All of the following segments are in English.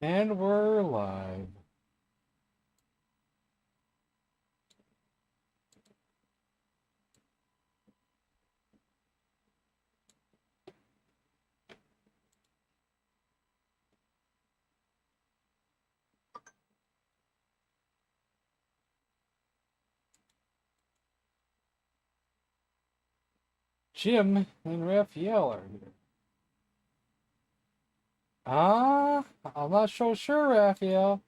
And we're live. Jim and Raphael are here. I'm not so sure, Raphael.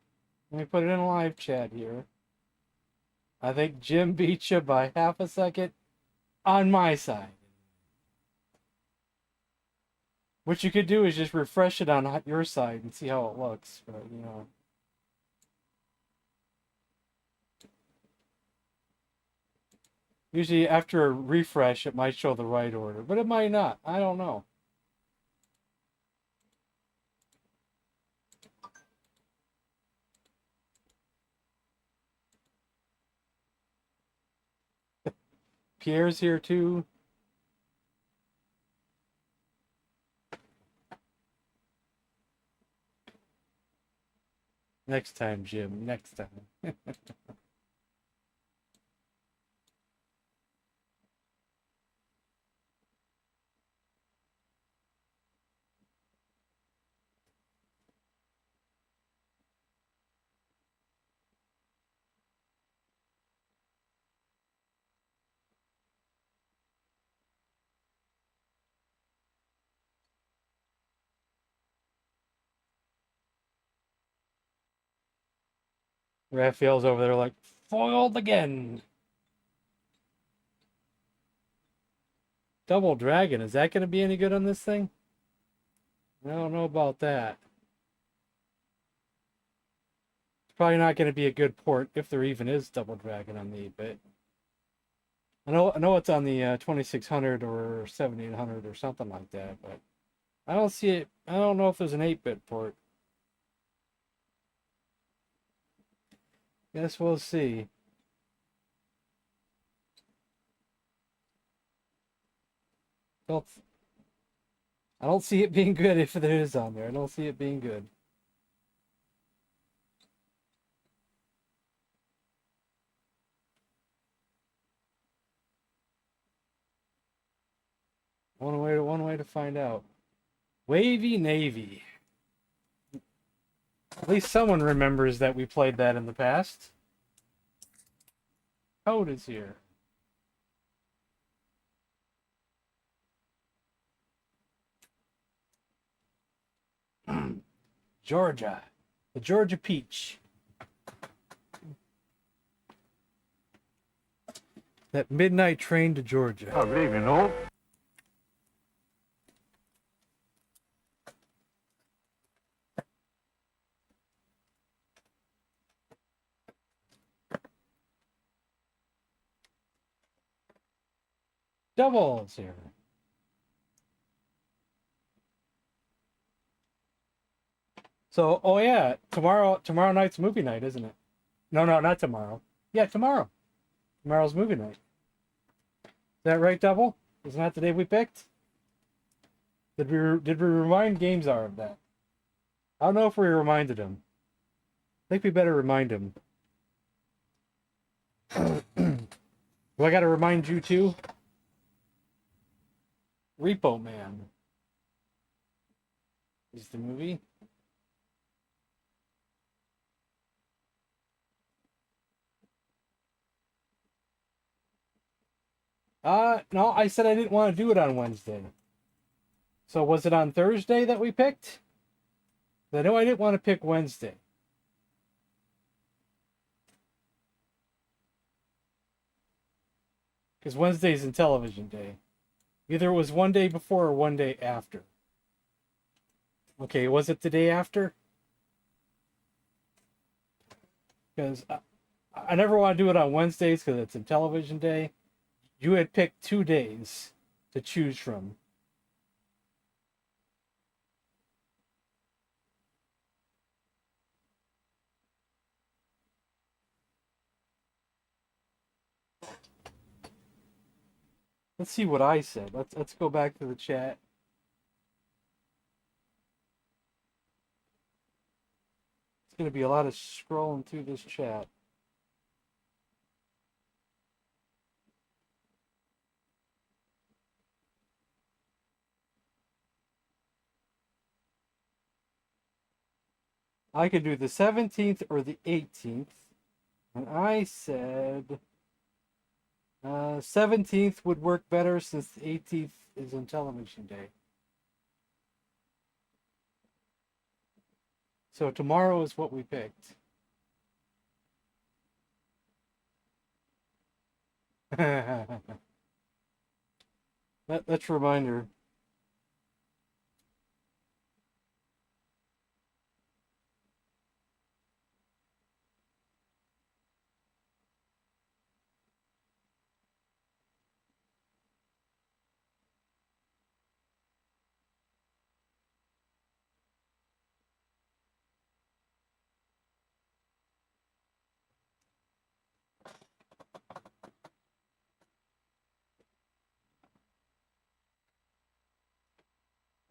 Let me put it in live chat here. I think Jim beat you by half a second on my side. What you could do is just refresh it on your side and see how it looks. But, you know. Usually after a refresh, it might show the right order, but it might not. I don't know. Pierre's here too. Next time, Jim. Next time. Raphael's over there like, foiled again. Double Dragon, is that going to be any good on this thing? I don't know about that. It's probably not going to be a good port if there even is Double Dragon on the 8-bit. I know it's on the 2600 or 7800 or something like that, but I don't see it. I don't know if there's an 8-bit port. Guess we'll see. I don't see it being good if it is on there. I don't see it being good. One way to find out. Wavy Navy. At least someone remembers that we played that in the past. Code is here. Georgia. The Georgia Peach. That midnight train to Georgia. I believe you know. Doubles here. So, oh yeah, tomorrow night's movie night, isn't it? No, not tomorrow. Yeah, tomorrow. Tomorrow's movie night. Is that right, Double? Isn't that the day we picked? Did we remind GameZar of that? I don't know if we reminded him. I think we better remind him. Do I got to remind you too? Repo Man is the movie. No, I said I didn't want to do it on Wednesday. So was it on Thursday that we picked? I know I didn't want to pick Wednesday. Because Wednesday's Intellivision Day. Either it was one day before or one day after. Okay, was it the day after? Because I never want to do it on Wednesdays because it's Intellivision Day. You had picked 2 days to choose from. Let's see what I said. Let's go back to the chat. It's going to be a lot of scrolling through this chat. I could do the 17th or the 18th. And I said 17th would work better since the 18th is Intellivision Day. So tomorrow is what we picked. That's a reminder.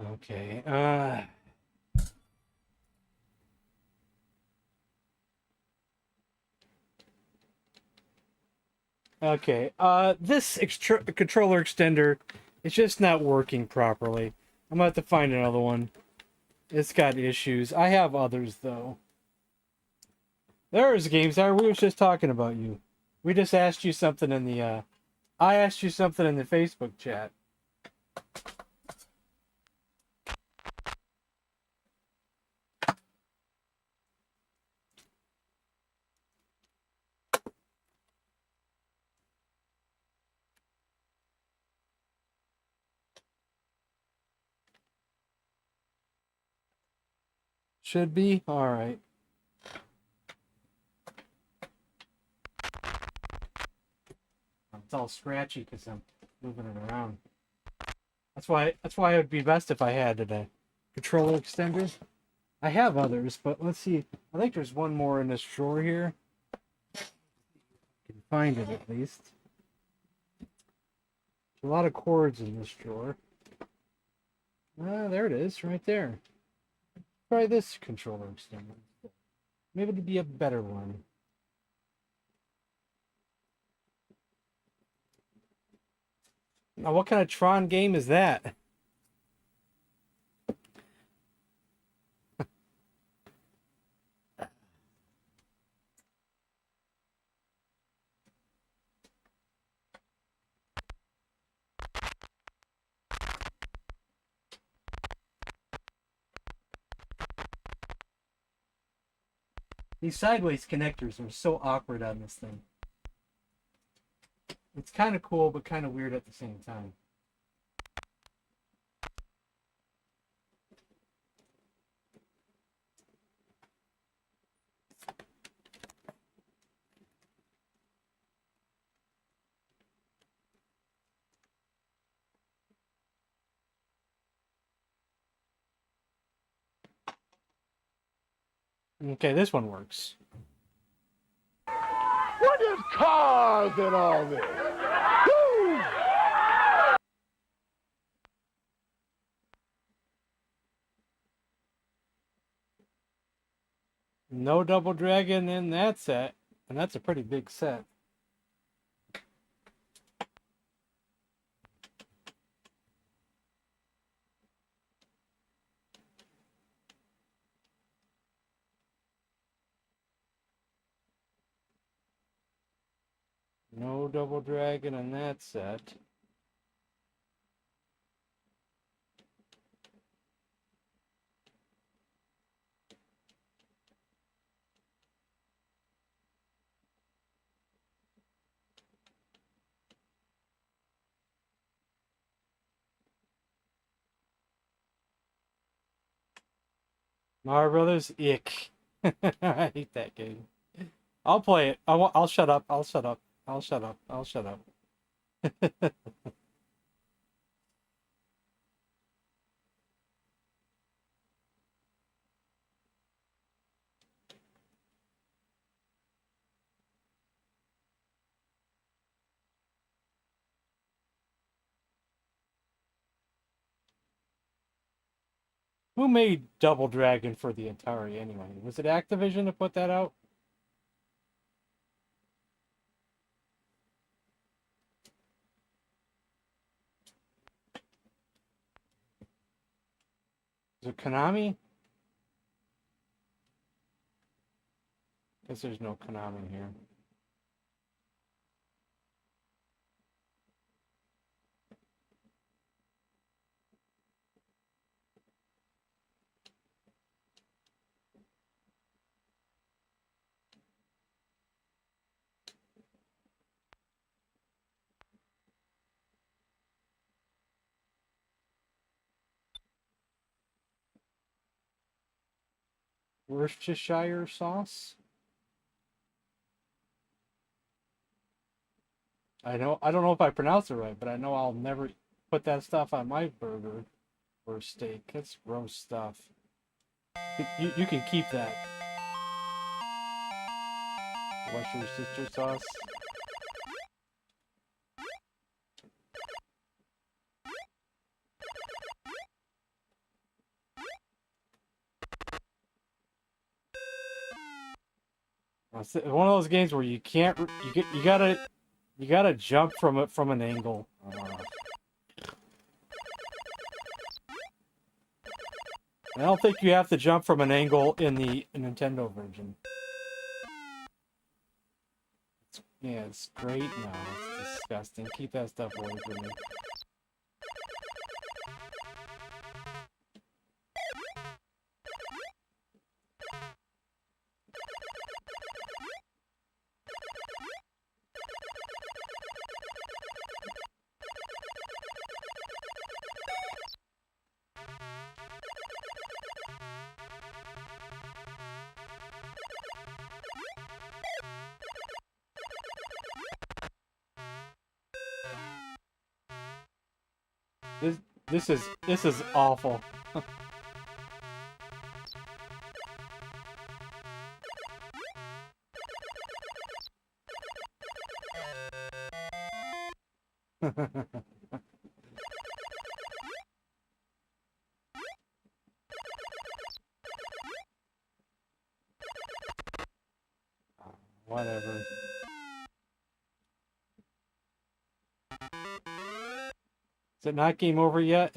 Okay. Okay. This controller extender is just not working properly. I'm gonna have to find another one. It's got issues. I have others though. There's games that we were just talking about you. We just asked you something in the I asked you something in the Facebook chat. Should be? Alright. It's all scratchy because I'm moving it around. That's why it would be best if I had a controller extender. I have others, but let's see. I think there's one more in this drawer here. I can find it at least. There's a lot of cords in this drawer. Ah, there it is, right there. Try this controller extender. Maybe it'd be a better one. Now, what kind of Tron game is that? These sideways connectors are so awkward on this thing. It's kind of cool, but kind of weird at the same time. Okay, this one works. What is cars and all this? Woo! No Double Dragon in that set, and that's a pretty big set. No Double Dragon in that set. Mario Brothers, ick. I hate that game. I'll play it. I'll shut up. I'll shut up. I'll shut up. I'll shut up. Who made Double Dragon for the Atari anyway? Was it Activision to put that out? Is it Konami? Guess there's no Konami here. Worcestershire sauce? I don't know if I pronounce it right, but I know I'll never put that stuff on my burger or steak. That's gross stuff. You can keep that. Worcestershire sauce. It's one of those games where you can't you gotta jump from it from an angle. I don't think you have to jump from an angle in the Nintendo version. Yeah, it's great. No, it's disgusting. Keep that stuff away from me. This is awful. Whatever. Is it not game over yet?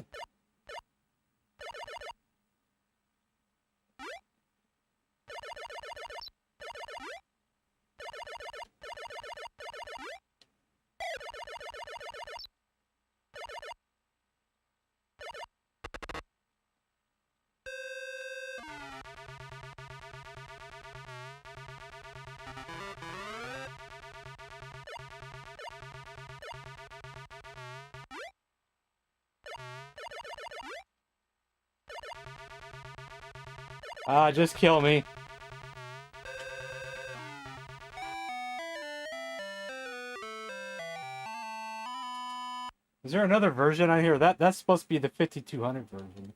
Ah, just kill me. Is there another version on here? That's supposed to be the 5200 version.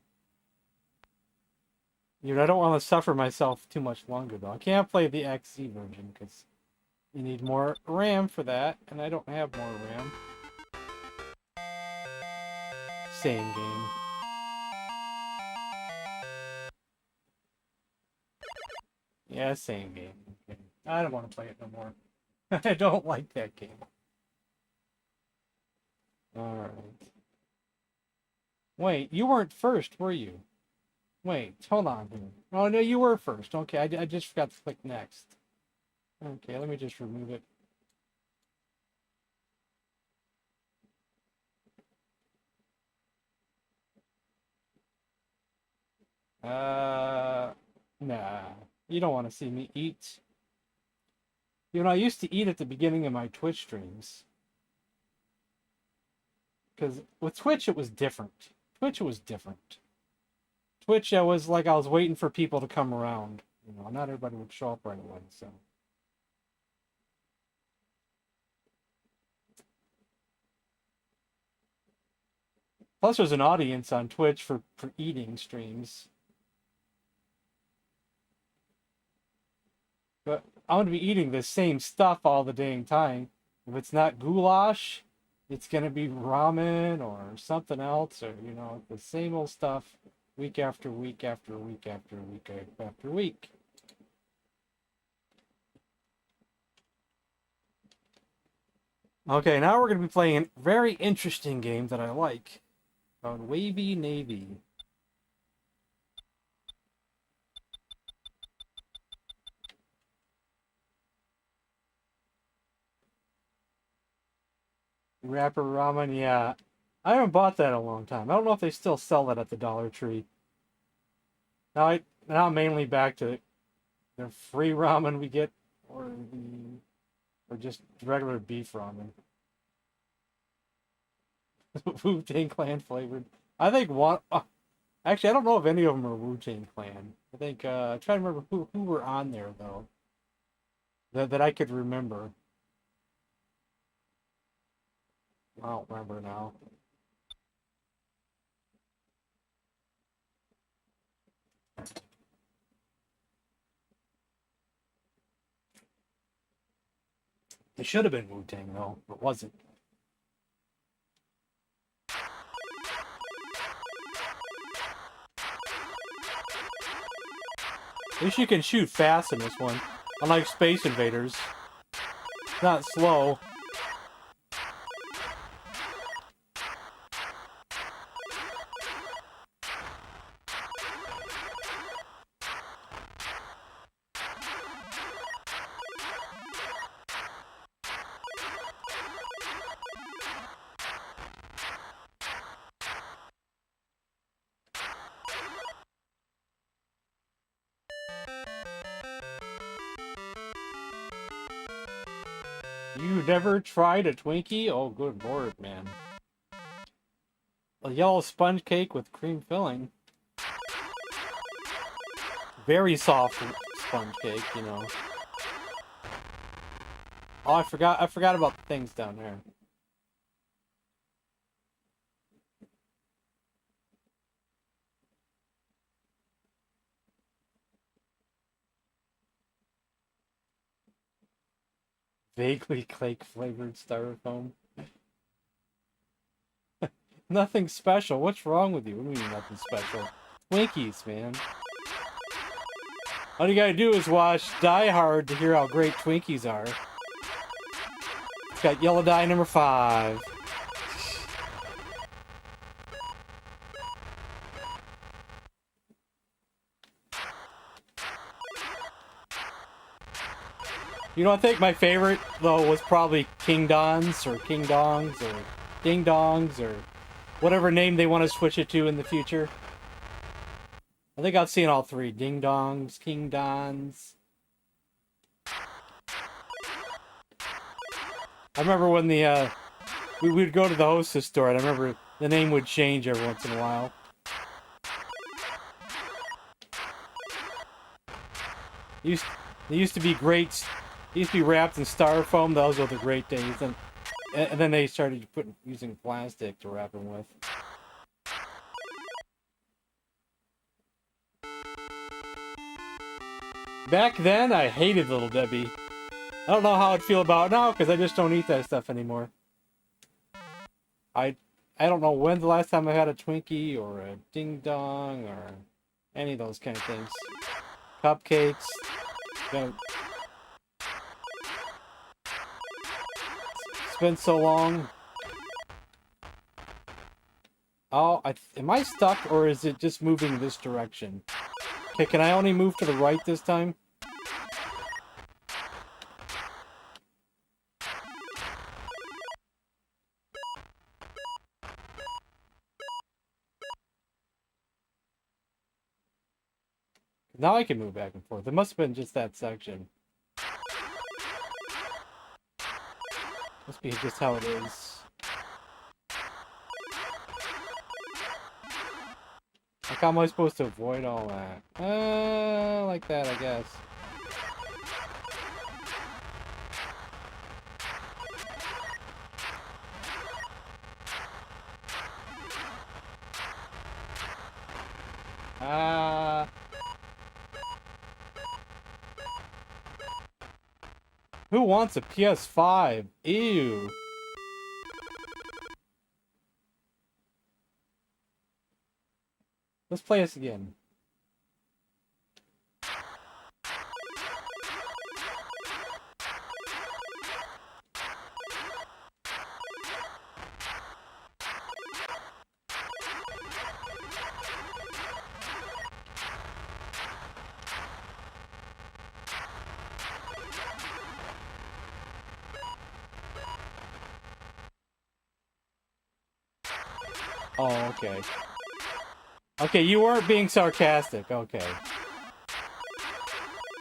You know, I don't want to suffer myself too much longer though. I can't play the XZ version because you need more RAM for that, and I don't have more RAM. Same game. Yeah, same game. Okay. I don't want to play it no more. I don't like that game. Alright. Wait, you weren't first, were you? Wait, hold on here. Oh, no, you were first. Okay, I just forgot to click next. Okay, let me just remove it. Nah. You don't want to see me eat. You know, I used to eat at the beginning of my Twitch streams. Because with Twitch, it was different. Twitch was different. Twitch, I was like, I was waiting for people to come around. You know, not everybody would show up right away, so. Plus, there's an audience on Twitch for eating streams. But I'm going to be eating the same stuff all the dang time. If it's not goulash, it's going to be ramen or something else, or, you know, the same old stuff Week after week after week after week after week. Okay, now we're going to be playing a very interesting game that I like called Wavy Navy. Rapper ramen, yeah. I haven't bought that in a long time. I don't know if they still sell that at the Dollar Tree. Now I'm mainly back to the free ramen we get, or just regular beef ramen. Wu-Tang Clan flavored. I think one. Actually, I don't know if any of them are Wu-Tang Clan. I think I'm trying to remember who were on there though. That I could remember. I don't remember now. It should have been Wu-Tang though, but it wasn't. At least you can shoot fast in this one, unlike Space Invaders. It's not slow. You never tried a Twinkie? Oh, good lord, man. A yellow sponge cake with cream filling. Very soft sponge cake, you know. Oh, I forgot about the things down there. Vaguely cake flavored styrofoam. Nothing special. What's wrong with you? What do you mean nothing special? Twinkies, man. All you gotta do is watch Die Hard to hear how great Twinkies are. It's got yellow dye number 5. You know, I think my favorite, though, was probably King Dongs, or King Dongs, or Ding Dongs, or whatever name they want to switch it to in the future. I think I've seen all 3. Ding Dongs, King Dons. I remember when we would go to the Hostess store, and I remember the name would change every once in a while. They used to be great. They used to be wrapped in styrofoam. Those were the great days, and then they started using plastic to wrap them with. Back then, I hated Little Debbie. I don't know how I'd feel about it now, because I just don't eat that stuff anymore. I don't know when's the last time I had a Twinkie, or a Ding Dong, or any of those kind of things. Cupcakes. It's been so long. Oh, am I stuck, or is it just moving this direction? Okay, can I only move to the right this time? Now I can move back and forth. It must have been just that section. Must be just how it is. Like, how am I supposed to avoid all that? Like that, I guess. Who wants a PS5? Ew. Let's play this again. Oh, okay. Okay, you weren't being sarcastic. Okay.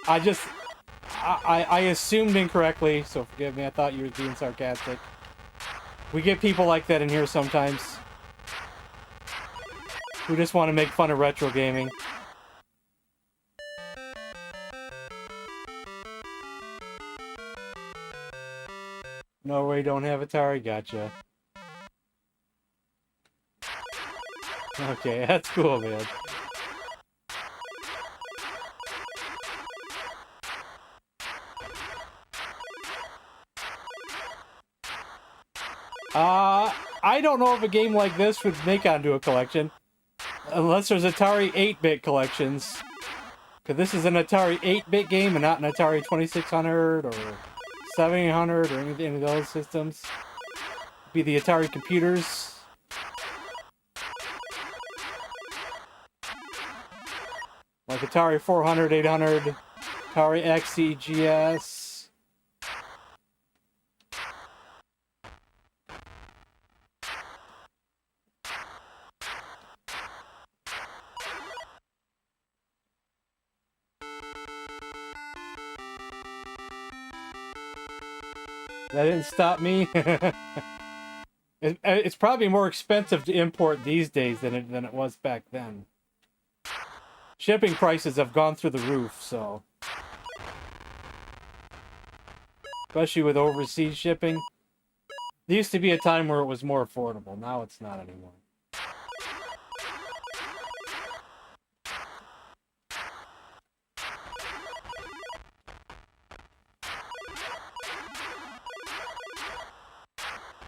I assumed incorrectly, so forgive me. I thought you were being sarcastic. We get people like that in here sometimes. Who just want to make fun of retro gaming. Norway don't have Atari, gotcha. Okay, that's cool, man. I don't know if a game like this would make onto a collection. Unless there's Atari 8-bit collections. Because this is an Atari 8-bit game and not an Atari 2600 or 700 or any of those systems. It'd be the Atari computers. Like Atari 400, 800, Atari XEGS. That didn't stop me. It's probably more expensive to import these days than it was back then. Shipping prices have gone through the roof, so... Especially with overseas shipping. There used to be a time where it was more affordable. Now it's not anymore.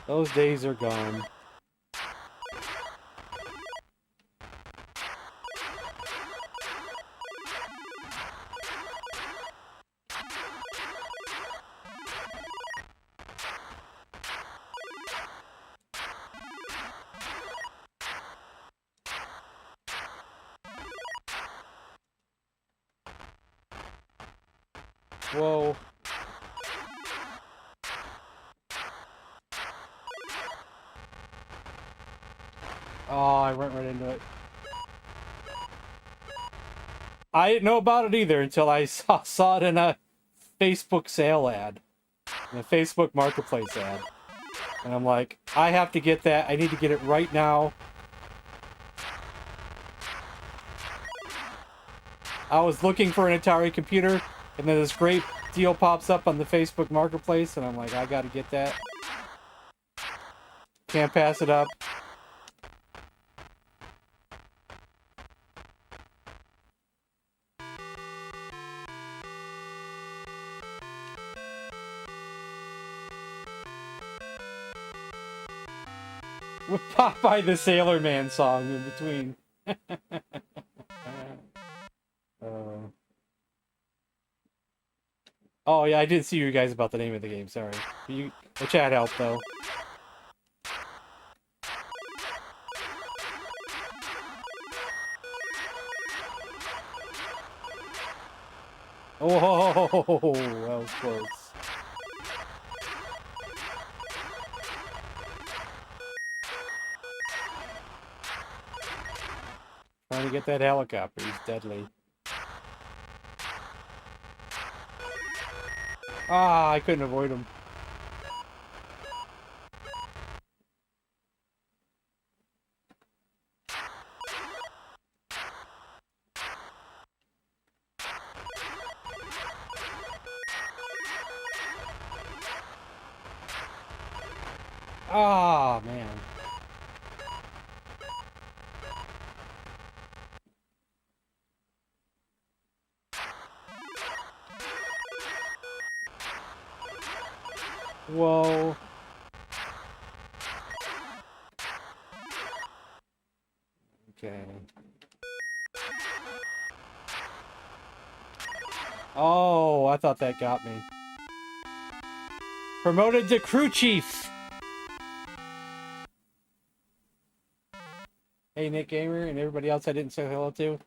Those days are gone. Whoa. Oh, I went right into it. I didn't know about it either until I saw it in a Facebook sale ad. In a Facebook Marketplace ad. And I'm like, I have to get that. I need to get it right now. I was looking for an Atari computer, and then this great deal pops up on the Facebook Marketplace, and I'm like, I gotta get that. Can't pass it up. With Popeye the Sailor Man song in between. Oh yeah, I did see you guys about the name of the game, sorry. The chat helped though. Oh, that was close. Trying to get that helicopter, he's deadly. Ah, I couldn't avoid him. Ah, man. Whoa. Okay. Oh, I thought that got me. Promoted to crew chief. Hey, Nick Gamer and everybody else I didn't say hello to.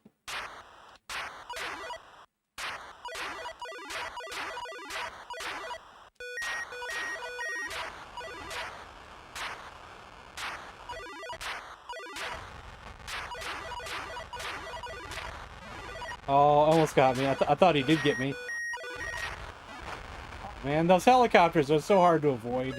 Oh, almost got me. I thought he did get me. Man, those helicopters are so hard to avoid.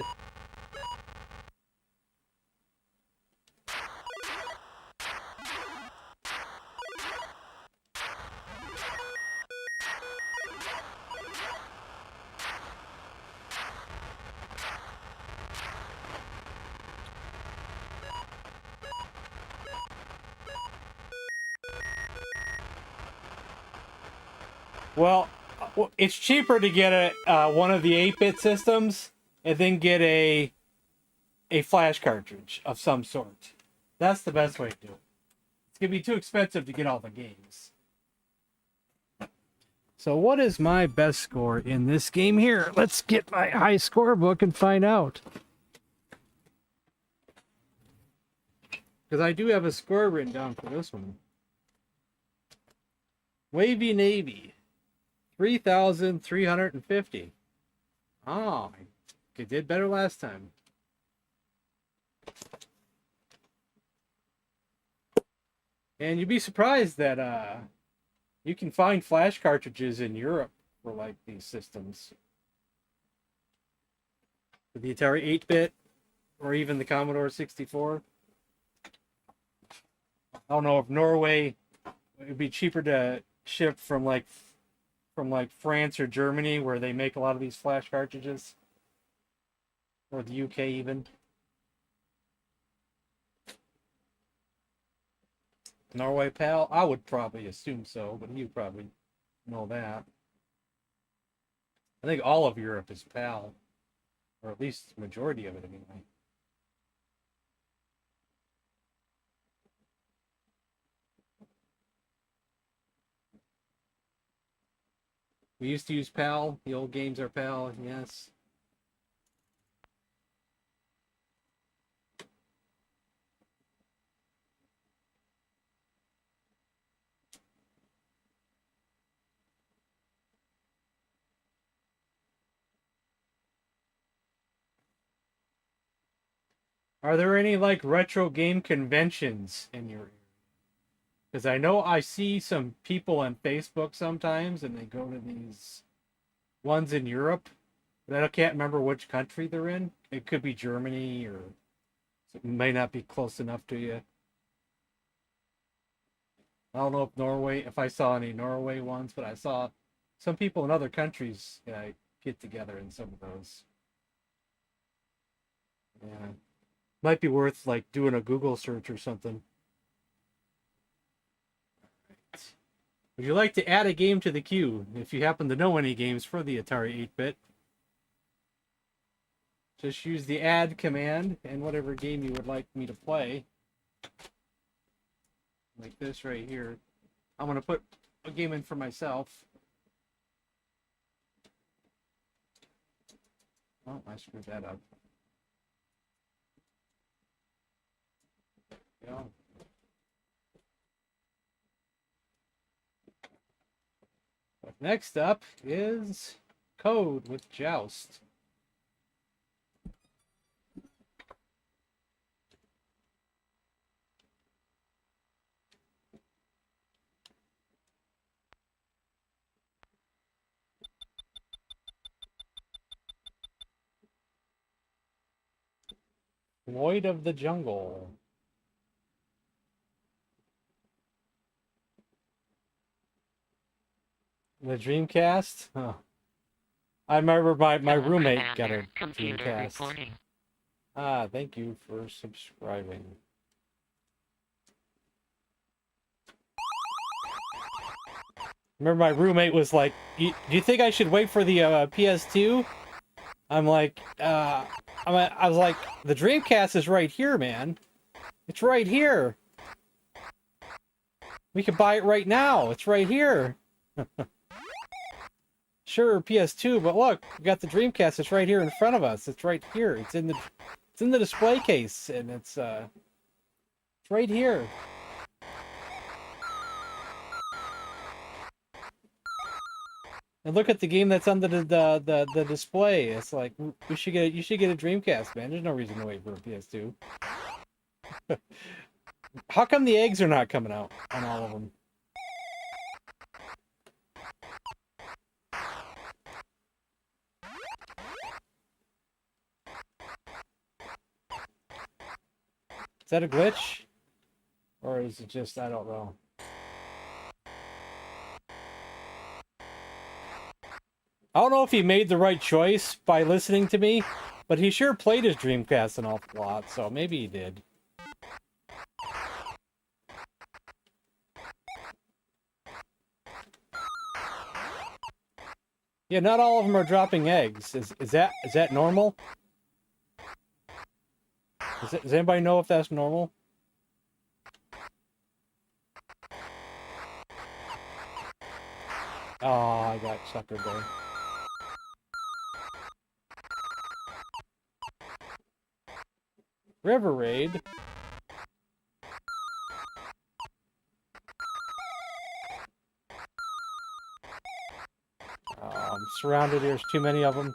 Well, it's cheaper to get one of the 8-bit systems and then get a flash cartridge of some sort. That's the best way to do it. It's going to be too expensive to get all the games. So what is my best score in this game here? Let's get my high score book and find out. Because I do have a score written down for this one. Wavy Navy. 3,350. Oh, I did better last time. And you'd be surprised that you can find flash cartridges in Europe for like these systems. For the Atari 8-bit or even the Commodore 64. I don't know if Norway, it would be cheaper to ship from like France or Germany, where they make a lot of these flash cartridges, or the UK even. Norway, pal? I would probably assume so, but you probably know that. I think all of Europe is PAL, or at least the majority of it anyway. We used to use PAL. The old games are PAL, yes. Are there any like retro game conventions in your area? Because I know I see some people on Facebook sometimes, and they go to these ones in Europe, but I can't remember which country they're in. It could be Germany, or it may not be close enough to you. I don't know if I saw any Norway ones, but I saw some people in other countries get together in some of those. Yeah, might be worth like doing a Google search or something. Would you like to add a game to the queue? If you happen to know any games for the Atari 8-bit, just use the add command and whatever game you would like me to play. Like this right here. I'm going to put a game in for myself. Oh, I screwed that up. There we go. Next up is Code with Joust. Lloyd of the Jungle. The Dreamcast? Huh. I remember my roommate got a Dreamcast. Ah, thank you for subscribing. Remember my roommate was like, do you think I should wait for the PS2? I'm like, I was like, the Dreamcast is right here, man. It's right here. We can buy it right now. It's right here. Sure, PS2, but look, we got the Dreamcast. It's right here in front of us. It's right here. It's in the display case, and it's right here. And look at the game that's under the display. It's like you should get a Dreamcast, man. There's no reason to wait for a PS2. How come the eggs are not coming out on all of them? Is that a glitch? Or is it just, I don't know. I don't know if he made the right choice by listening to me, but he sure played his Dreamcast an awful lot, so maybe he did. Yeah, not all of them are dropping eggs. Is that normal? Does anybody know if that's normal? Oh, I got suckered there. River Raid. I'm surrounded. There's too many of them.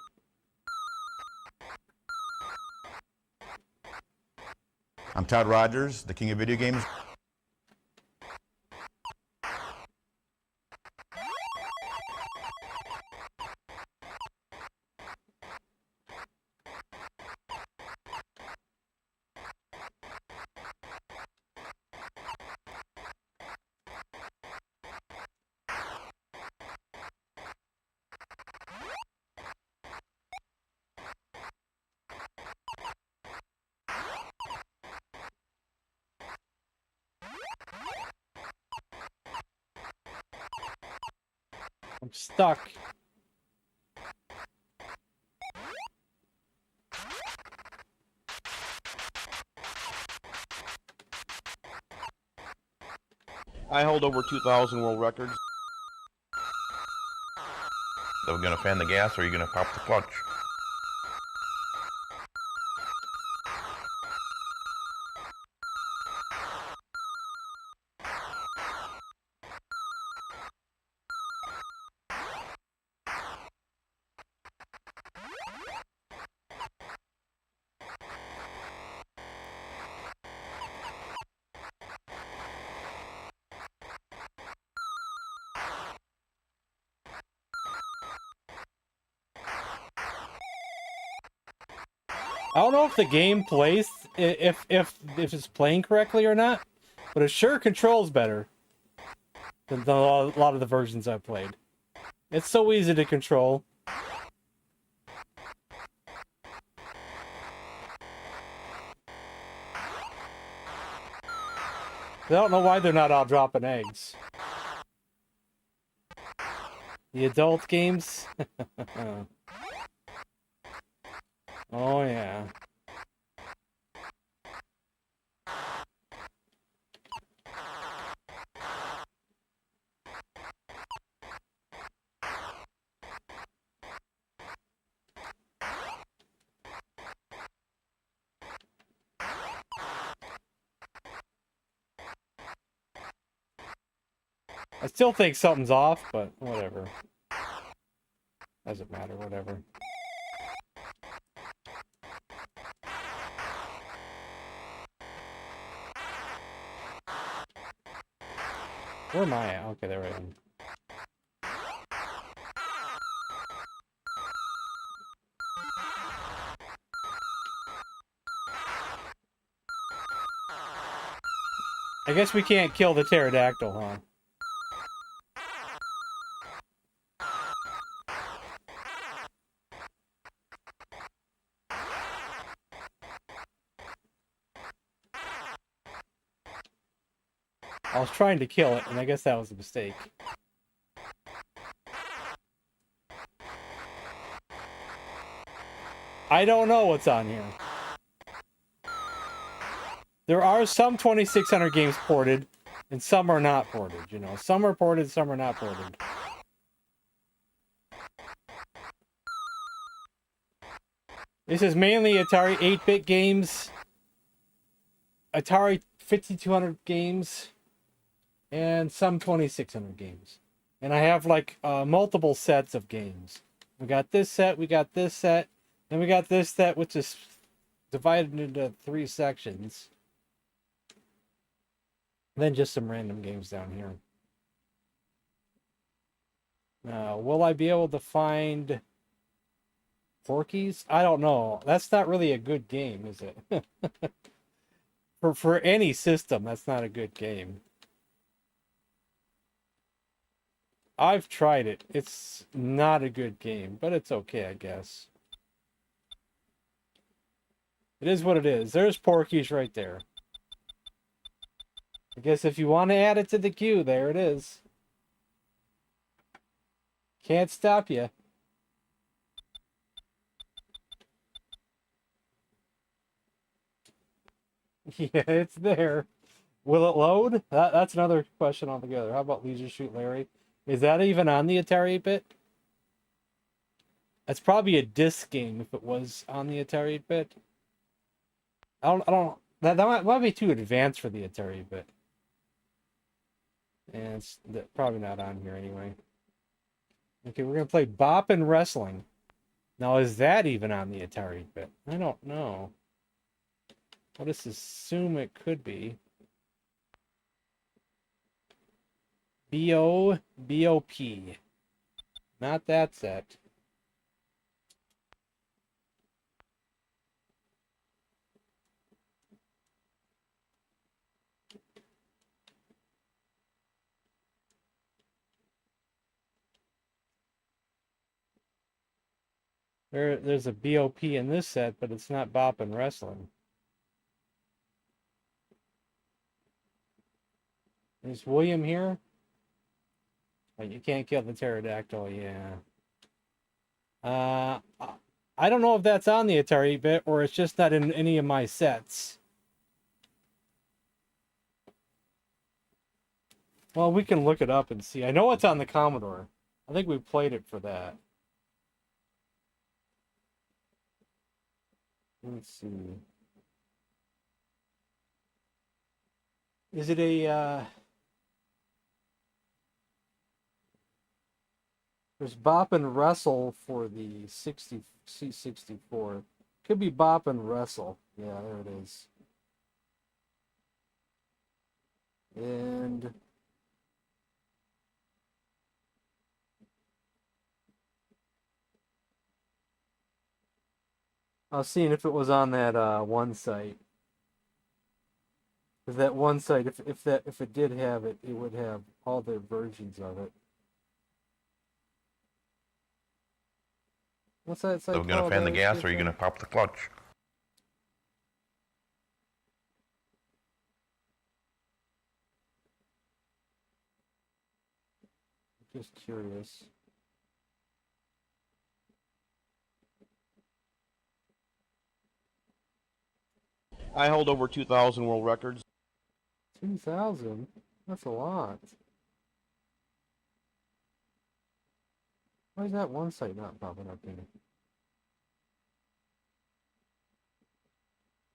I'm Todd Rogers, the king of video games. I'm stuck. I hold over 2,000 world records. Are we gonna fan the gas or are you gonna pop the clutch? I don't know if the game plays if it's playing correctly or not, but it sure controls better than a lot of the versions I've played. It's so easy to control. I don't know why they're not all dropping eggs. The adult games? Oh, yeah. I still think something's off, but whatever. Doesn't matter, whatever. Where am I at? Okay, there I am. I guess we can't kill the pterodactyl, huh? I was trying to kill it, and I guess that was a mistake. I don't know what's on here. There are some 2600 games ported, and some are not ported, you know. Some are ported, some are not ported. This is mainly Atari 8-bit games, Atari 5200 games, and some 2600 games. And I have like multiple sets of games. We got this set, we got this set, then we got this set, which is divided into 3 sections. Then just some random games down here. Now, will I be able to find Porky's? I don't know. That's not really a good game, is it? For any system, that's not a good game. I've tried it. It's not a good game, but it's okay, I guess. It is what it is. There's Porky's right there. I guess if you want to add it to the queue, there it is. Can't stop you. Yeah, it's there. Will it load? That's another question altogether. How about Leisure Shoot Larry? Is that even on the Atari 8-bit? That's probably a disc game if it was on the Atari 8-bit. I don't. That might be too advanced for the Atari 8-bit. And it's probably not on here anyway. Okay, we're gonna play Bop and Wrestling. Now, is that even on the Atari 8-bit? I don't know. I'll just assume it could be. B-O-B-O-P. Not that set. There's a BOP in this set, but it's not Bop and Wrestling. Is William here? Oh, you can't kill the pterodactyl, yeah. I don't know if that's on the Atari bit or it's just not in any of my sets. Well, we can look it up and see. I know it's on the Commodore. I think we played it for that. Let's see. Is it a, there's Bop and Wrestle for the C64. Could be Bop and Wrestle. Yeah, there it is. And I was seeing if it was on that one site. Because that one site, if it did have it, it would have all their versions of it. What's that site? So we're gonna fan the gas or are you gonna pop the clutch? Just curious. I hold over 2,000 world records. 2,000? That's a lot. Why is that one site not popping up here?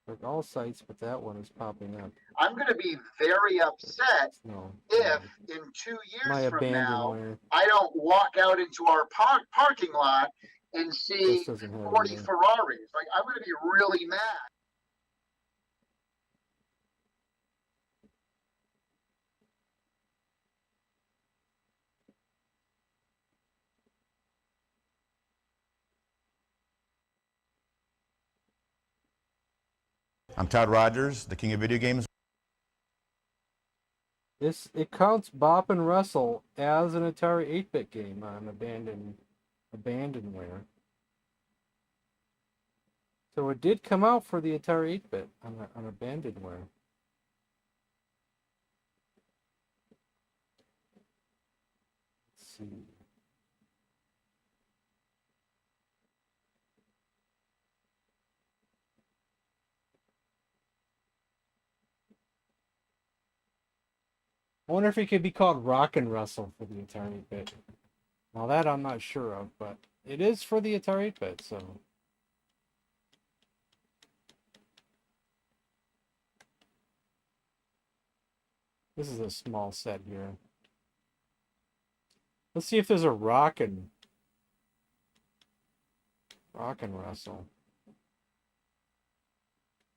Like all sites, but that one is popping up. I'm going to be very upset No. if in 2 My years from abandoned now, wire. I don't walk out into our parking lot and see This doesn't have 40 it. Ferraris. Like, I'm going to be really mad. I'm Todd Rogers, the king of video games. It counts Bop and Wrestle as an Atari 8-bit game on abandonware. So it did come out for the Atari 8-bit on abandonware. Let's see. I wonder if it could be called Rock and Wrestle for the Atari 8-bit. Now that I'm not sure of, but it is for the Atari 8-bit, so. This is a small set here. Let's see if there's a rockin' wrestle.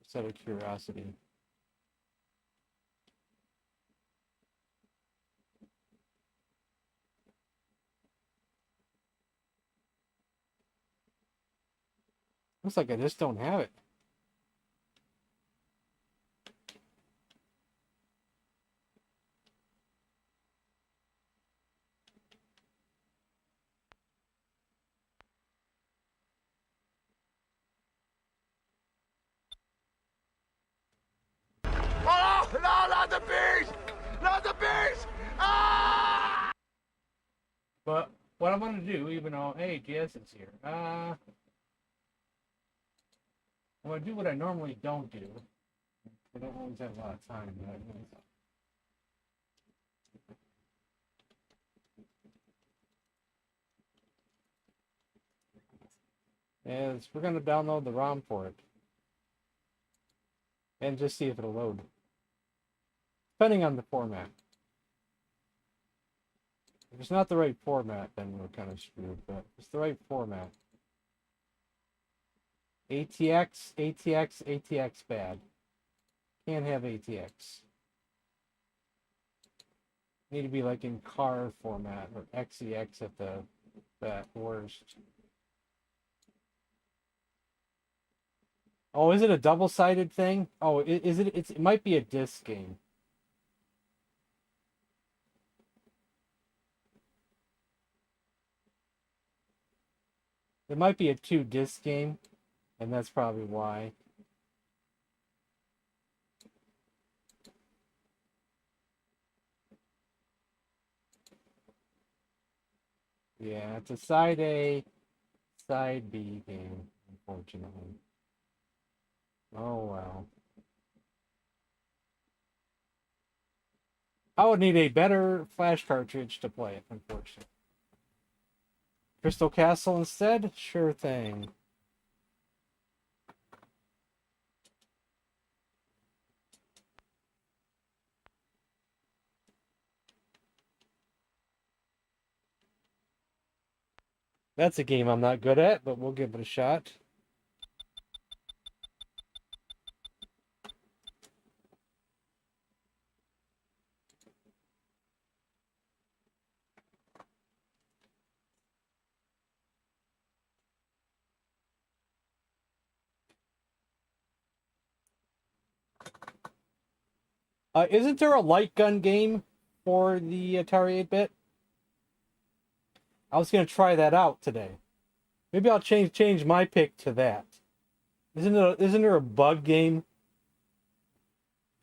Just out of curiosity. Looks like I just don't have it. Oh, no, not the beast! Not the beast! Ah! But what I'm gonna do, even though hey, GS is here, I'm gonna do what I normally don't do. I don't always have a lot of time. Is we're gonna download the ROM for it and just see if it'll load, depending on the format. If it's not the right format, then we're kind of screwed. But if it's the right format, ATX, ATX, ATX bad. Can't have ATX. Need to be like in car format or XEX at the worst. Oh, is it a double-sided thing? Oh, is it? It might be a disc game. It might be a 2-disc game, and that's probably why. Yeah, it's a side A, side B game, unfortunately. Oh well. I would need a better flash cartridge to play it, unfortunately. Crystal Castle instead? Sure thing. That's a game I'm not good at, but we'll give it a shot. Isn't there a light gun game for the Atari 8-bit? I was gonna try that out today. Maybe I'll change my pick to that. Isn't there a bug game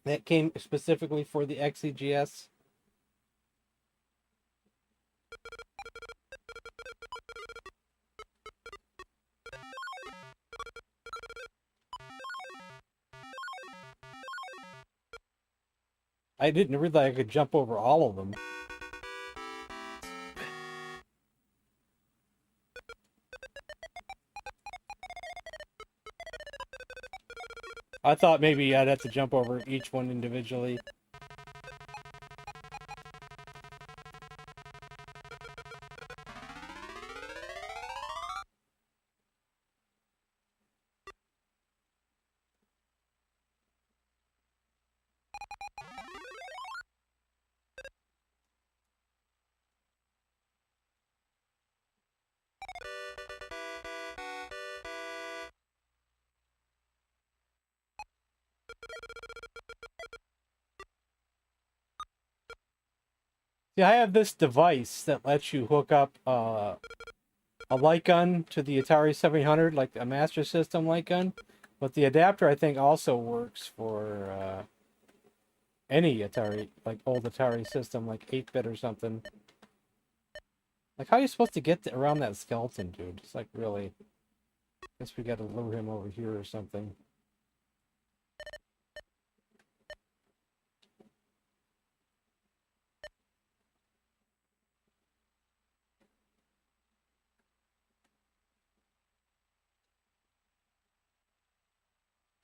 that came specifically for the XEGS? I didn't realize I could jump over all of them. I thought maybe I'd have to jump over each one individually. See, I have this device that lets you hook up a light gun to the Atari 700, like a Master System light gun. But the adapter, I think, also works for any Atari, like old Atari system, like 8-bit or something. Like, how are you supposed to get around that skeleton, dude? It's like, really... Guess we gotta lure him over here or something.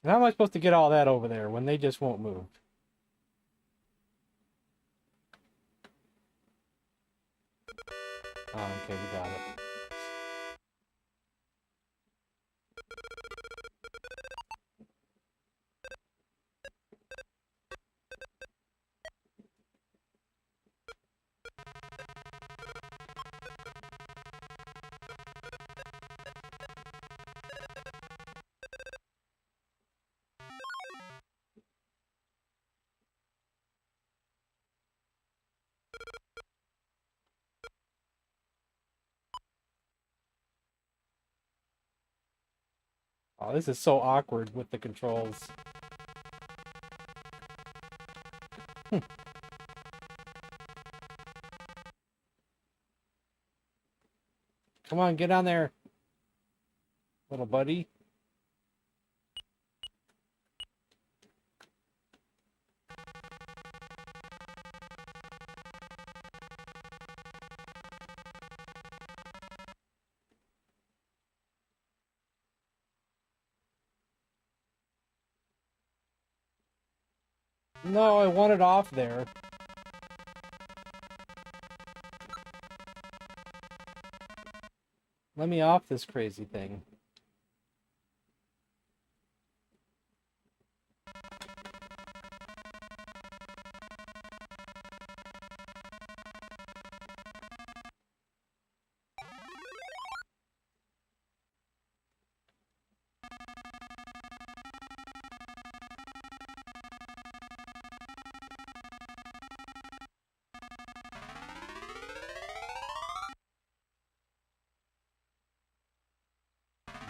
And how am I supposed to get all that over there when they just won't move? Oh, okay, we got it. Oh, this is so awkward with the controls. Come on, get on there, little buddy. No, I want it off there. Let me off this crazy thing.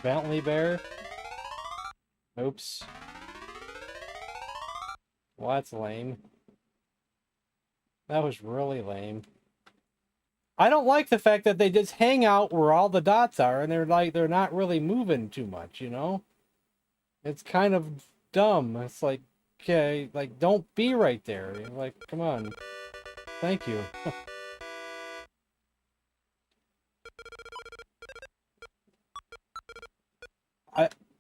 Bentley Bear. Oops. Well, that's lame. That was really lame. I don't like the fact that they just hang out where all the dots are and they're not really moving too much, you know? It's kind of dumb. It's like, okay, like don't be right there. You're like, come on. Thank you.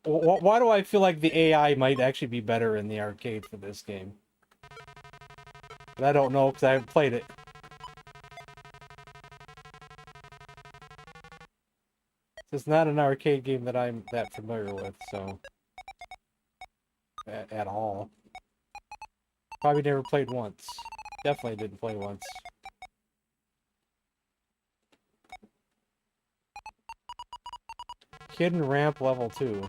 Why do I feel like the AI might actually be better in the arcade for this game? But I don't know because I haven't played it. It's not an arcade game that I'm that familiar with, so... At all. Probably never played once. Definitely didn't play once. Hidden ramp level 2.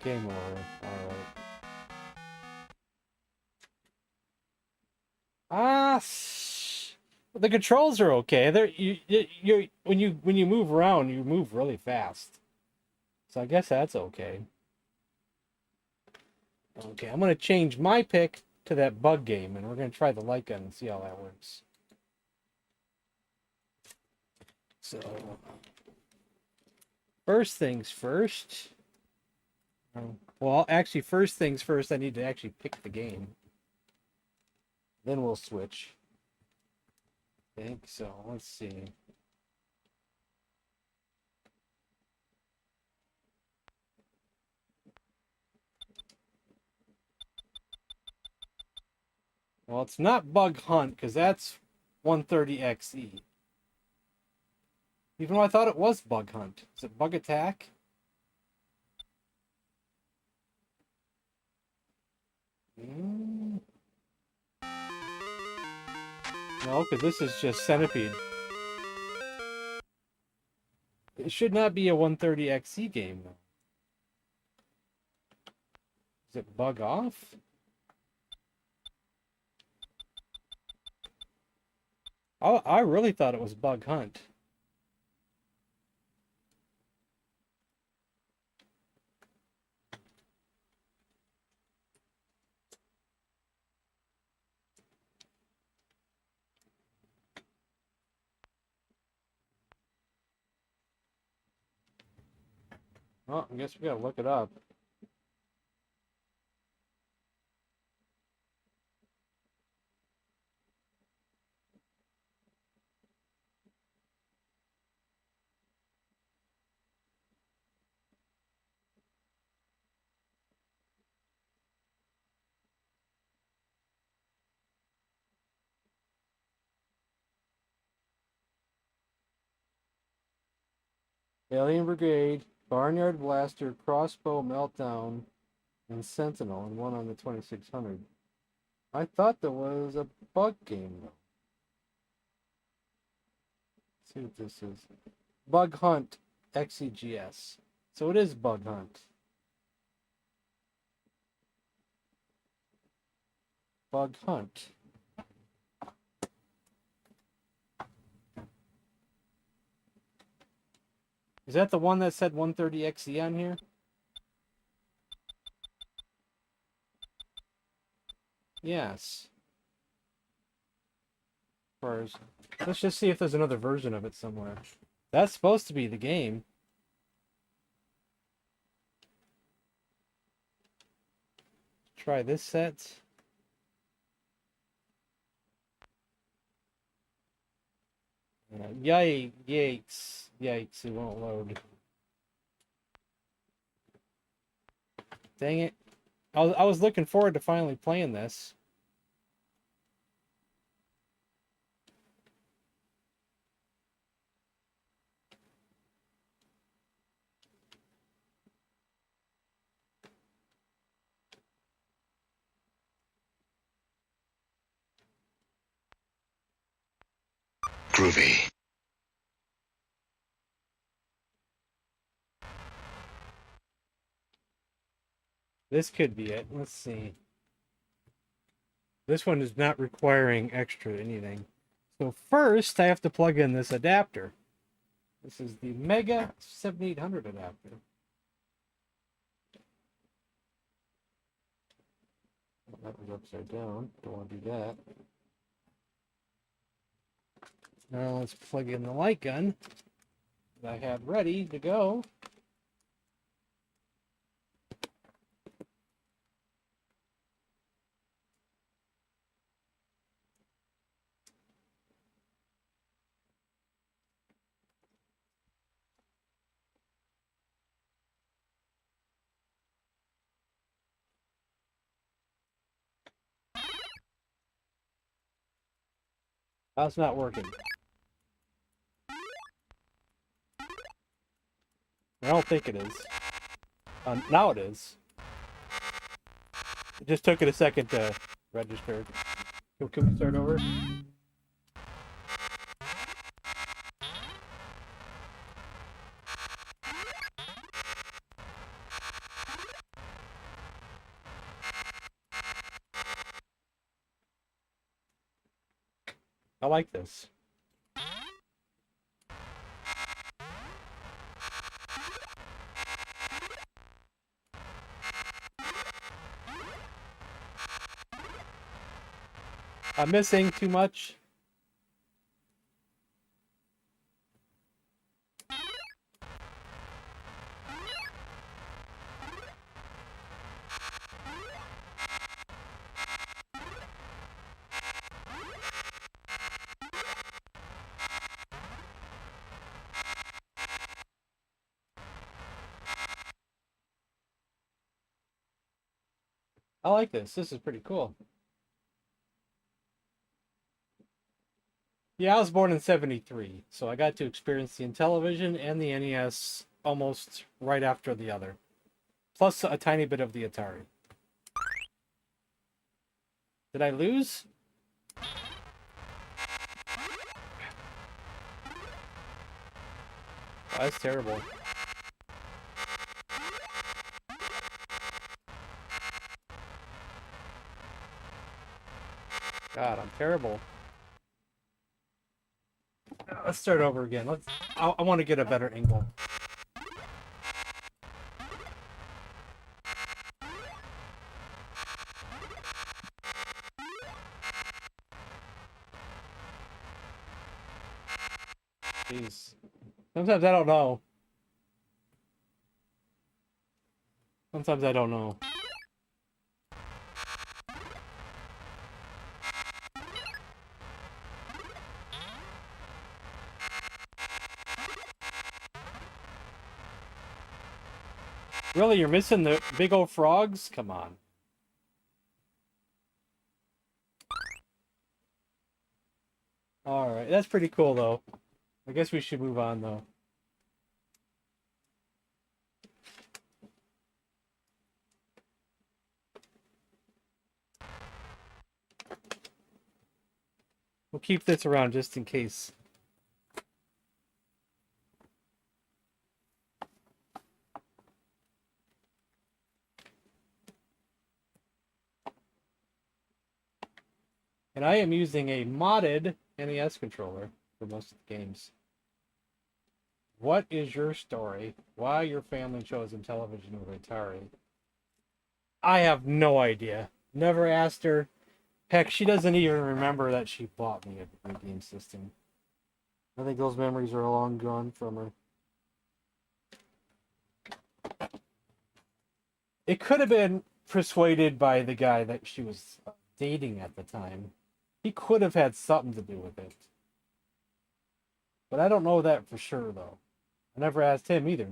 Game over. Alright. The controls are okay. When you move around, you move really fast. So I guess that's okay. Okay, I'm gonna change my pick to that bug game, and we're gonna try the light gun and see how that works. So, first things first. Well, actually, first things first, I need to actually pick the game. Then we'll switch. I think so. Let's see. Well, it's not Bug Hunt, because that's 130XE. Even though I thought it was Bug Hunt. Is it Bug Attack? No, because this is just Centipede. It should not be a 130XE game, though. Is it Bug Off? I really thought it was Bug Hunt. Well, I guess we gotta look it up. Alien Brigade, Barnyard Blaster, Crossbow Meltdown, and Sentinel, and one on the 2600. I thought there was a bug game, though. Let's see what this is. Bug Hunt XEGS. So it is Bug Hunt. Bug Hunt. Is that the one that said 130XE on here? Yes. First, let's just see if there's another version of it somewhere. That's supposed to be the game. Try this set. Yikes. Yikes, it won't load. Dang it. I was looking forward to finally playing this. Groovy. This could be it. Let's see. This one is not requiring extra anything. So first, I have to plug in this adapter. This is the Mega 7800 adapter. That was upside down. Don't want to do that. Now let's plug in the light gun that I had ready to go. That's not working. I don't think it is. Now it is. It just took it a second to register. Can we start over? I like this. I'm missing too much. I like this. This is pretty cool. Yeah, I was born in '73, so I got to experience the Intellivision and the NES almost right after the other. Plus a tiny bit of the Atari. Did I lose? Oh, that's terrible. God, I'm terrible. Let's start over again. I want to get a better angle. Jeez. Sometimes I don't know. Sometimes I don't know. Really, you're missing the big old frogs? Come on. Alright, that's pretty cool, though. I guess we should move on, though. keep this around just in case. And I am using a modded NES controller for most of the games. What is your story? Why your family chose Intellivision over Atari? I have no idea. Never asked her. Heck, she doesn't even remember that she bought me a video game system. I think those memories are long gone from her. It could have been persuaded by the guy that she was dating at the time. He could have had something to do with it. But I don't know that for sure, though. I never asked him either.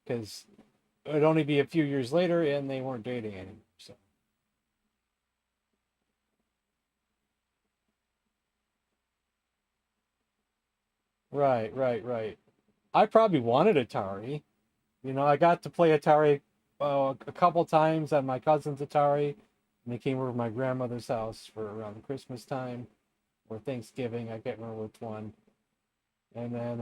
Because it would only be a few years later and they weren't dating anymore. So. Right. I probably wanted Atari. You know, I got to play Atari a couple times on my cousin's Atari. And they came over to my grandmother's house for around Christmas time or Thanksgiving. I can't remember which one. And then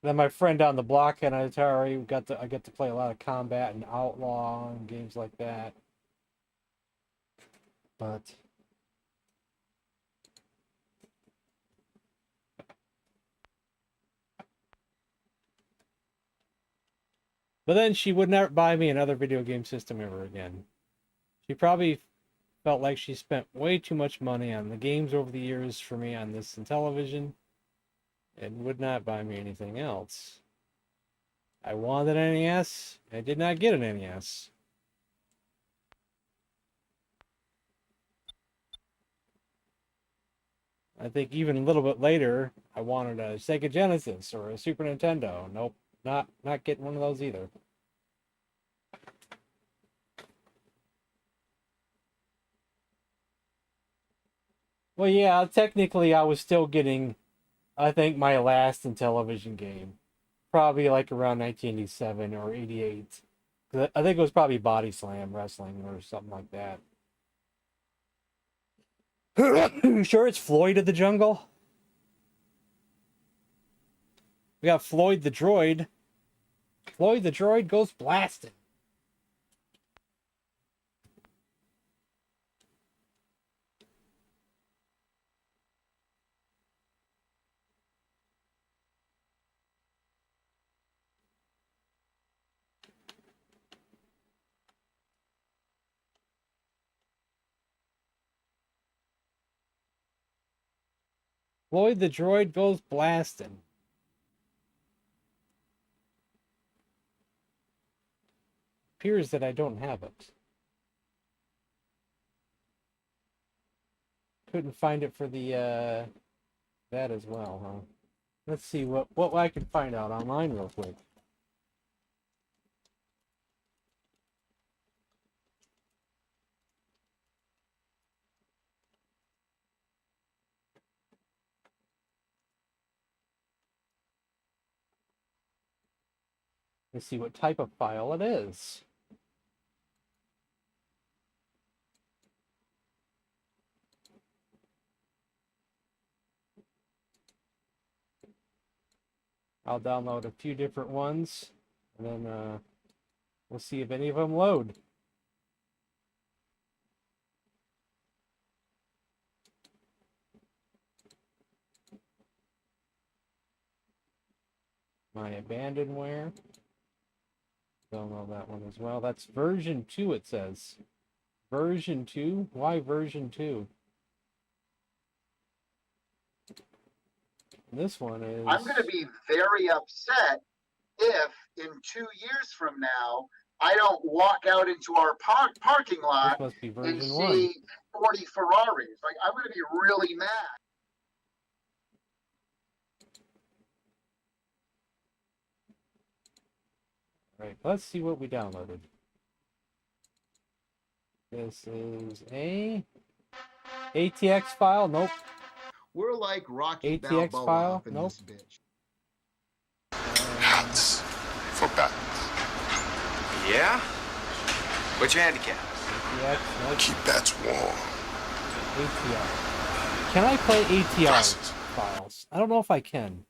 my friend down the block had an Atari. I got to play a lot of Combat and Outlaw and games like that. But then she would never buy me another video game system ever again. She probably felt like she spent way too much money on the games over the years for me on this Intellivision and would not buy me anything else. I wanted an NES. I did not get an NES. I think even a little bit later, I wanted a Sega Genesis or a Super Nintendo. Nope. Not getting one of those either. Well, yeah, technically I was still getting, I think, my last Intellivision game. Probably like around 1987 or 88. I think it was probably Body Slam Wrestling or something like that. Sure it's Floyd of the Jungle? We got Floyd the Droid. Floyd the Droid goes blasting. Floyd the Droid goes blasting. Appears that I don't have it. Couldn't find it for the that as well, huh? Let's see what I can find out online real quick. Let's see what type of file it is. I'll download a few different ones, and then we'll see if any of them load. My abandonware. Download that one as well. That's version 2, it says. Version 2? Why version 2? This one is... I'm going to be very upset if in 2 years from now, I don't walk out into our parking lot must be and version see 40 Ferraris. Like, I'm going to be really mad. Right, let's see what we downloaded. This is a ATX file. Nope. We're like Rocky ATX Balboa file? up in Nope. this bitch. Hats for buttons. Yeah? What's your handicap? XCX. Nope. Keep that warm. ATR. Can I play ATR Glasses. files? I don't know if I can.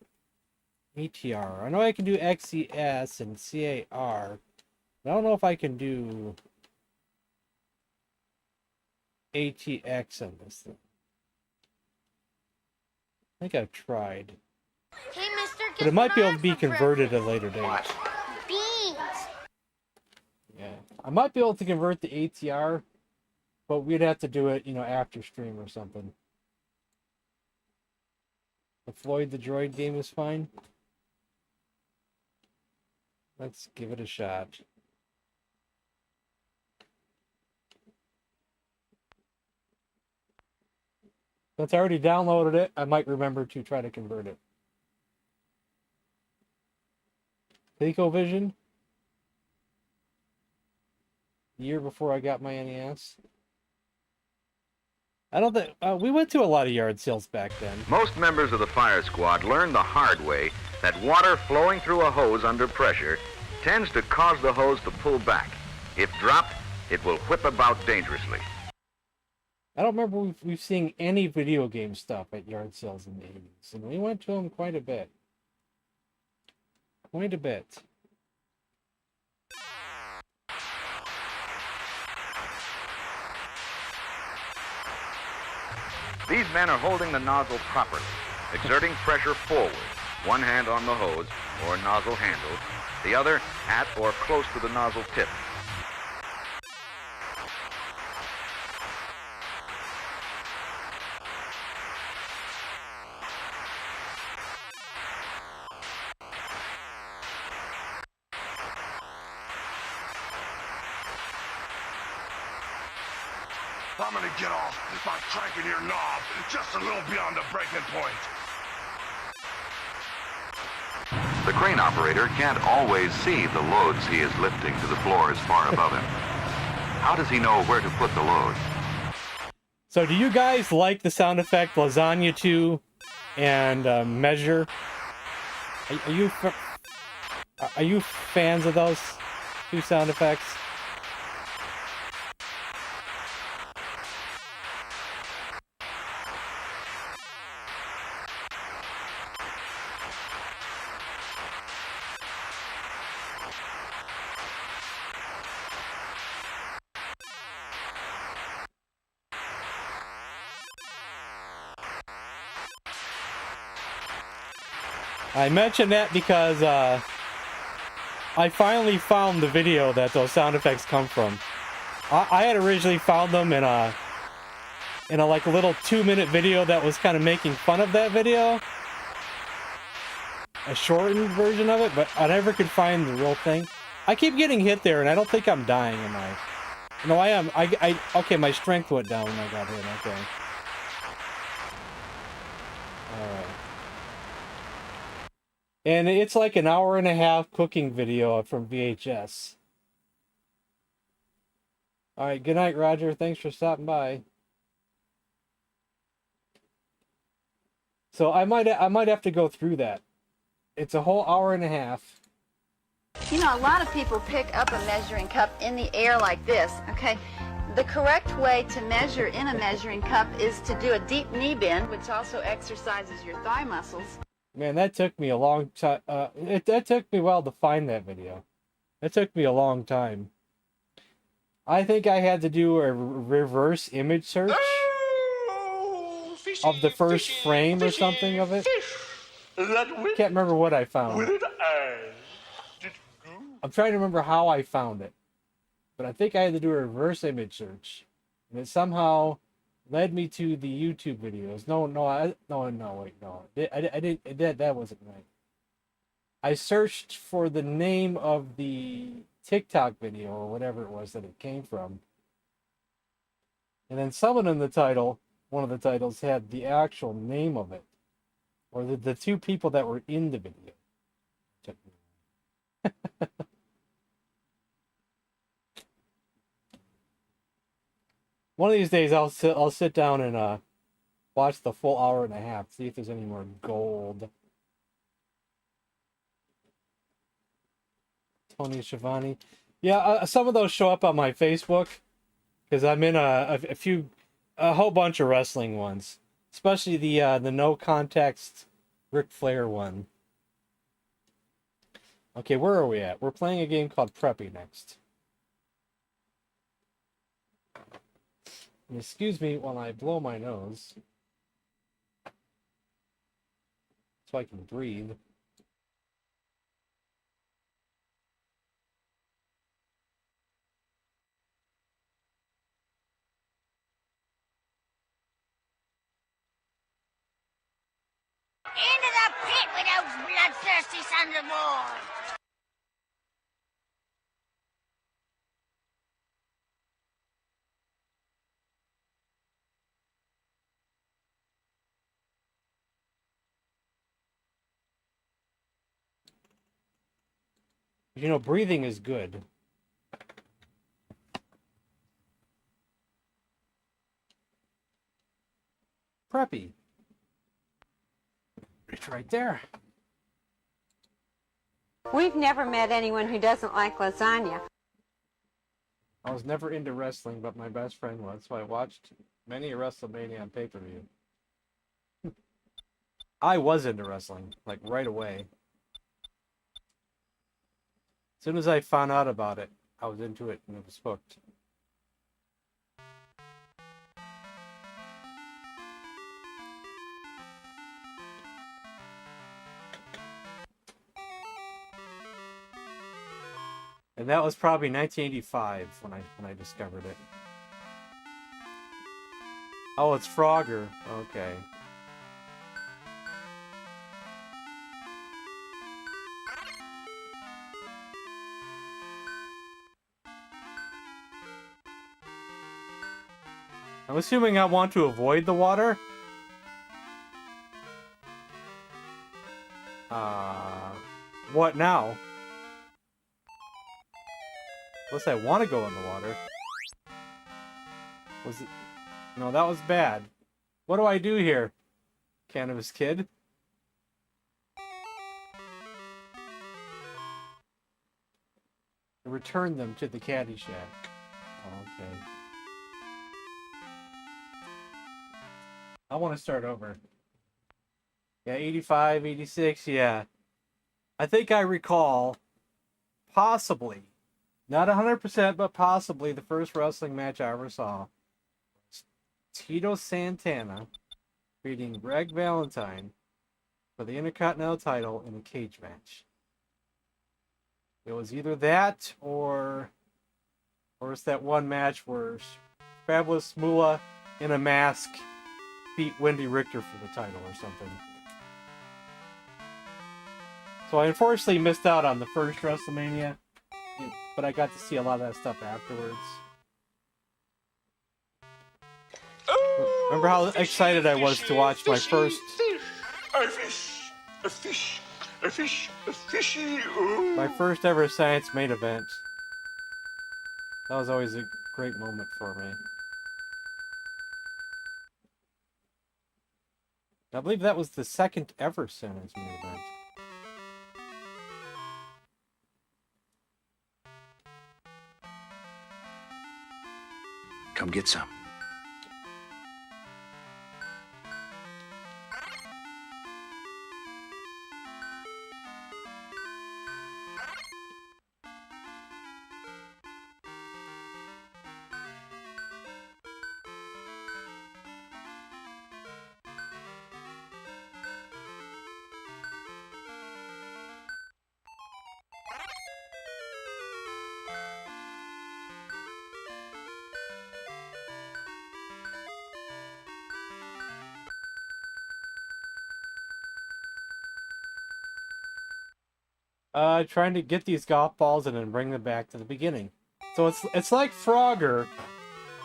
ATR. I know I can do XCS and CAR. I don't know if I can do ATX on this thing. I think I've tried. Hey, mister, But it might be able to be converted at a later date. beans. Yeah. I might be able to convert the ATR, but we'd have to do it, after stream or something. The Floyd the Droid game is fine. Let's give it a shot. Since I already downloaded it, I might remember to try to convert it. ColecoVision. The year before I got my NES. I don't think we went to a lot of yard sales back then. Most members of the fire squad learn the hard way that water flowing through a hose under pressure tends to cause the hose to pull back. If dropped, it will whip about dangerously. I don't remember we've seen any video game stuff at yard sales in the 80s, and we went to them quite a bit. Quite a bit. These men are holding the nozzle properly, exerting pressure forward, one hand on the hose or nozzle handle, the other at or close to the nozzle tip. I'm gonna get off by cranking your knob just a little beyond the breaking point. The crane operator can't always see the loads he is lifting to the floors far above him. How does he know where to put the load? So do you guys like the sound effect Lasagna 2 and Measure? Are you fans of those two sound effects? I mentioned that because I finally found the video that those sound effects come from. I had originally found them in a like a little 2-minute video that was kind of making fun of that video, a shortened version of it, but I never could find the real thing. I keep getting hit there, and I don't think I'm dying, am I? No, I am. Okay, my strength went down when I got hit. Okay. All right. And it's like an hour and a half cooking video from VHS. All right, good night, Roger. Thanks for stopping by. So I might have to go through that. It's a whole hour and a half. You know, a lot of people pick up a measuring cup in the air like this, okay? The correct way to measure in a measuring cup is to do a deep knee bend, which also exercises your thigh muscles. Man, that took me a long time. That took me a while to find that video. That took me a long time. I think I had to do a reverse image search of the first frame or something of it. Can't remember what I found. I'm trying to remember how I found it. But I think I had to do a reverse image search. And it somehow led me to the YouTube videos. I didn't. That wasn't right. I searched for the name of the TikTok video or whatever it was that it came from, and then someone in the title, one of the titles, had the actual name of it, or the two people that were in the video. One of these days, I'll sit down and watch the full hour and a half, see if there's any more gold. Tony Schiavone. Yeah, some of those show up on my Facebook. Because I'm in a whole bunch of wrestling ones, especially the no context Ric Flair one. Okay, where are we at? We're playing a game called Preppy next. And excuse me while I blow my nose, so I can breathe. Into the pit with those bloodthirsty sons of war! You know, breathing is good. Preppy. It's right there. We've never met anyone who doesn't like lasagna. I was never into wrestling, but my best friend was, so I watched many a WrestleMania on pay-per-view. I was into wrestling, like right away. As soon as I found out about it, I was into it and it was hooked. And that was probably 1985 when I discovered it. Oh, it's Frogger. Okay. I'm assuming I want to avoid the water. What now? Unless I want to go in the water. Was it? No, that was bad. What do I do here? Cannabis Kid? Return them to the caddy shack. Oh, okay. I want to start over. Yeah, 85, 86, yeah. I think I recall, possibly, not 100%, but possibly the first wrestling match I ever saw. Tito Santana beating Greg Valentine for the Intercontinental title in a cage match. It was either that or it's that one match where Fabulous Moolah in a mask beat Wendy Richter for the title or something. So I unfortunately missed out on the first WrestleMania, but I got to see a lot of that stuff afterwards. Remember how excited I was to watch my first... A fish! A fish! A fish! A fishy! Ooh. My first ever Science main event. That was always a great moment for me. I believe that was the second ever Science main event. Come get some. Trying to get these golf balls and then bring them back to the beginning. So it's like Frogger.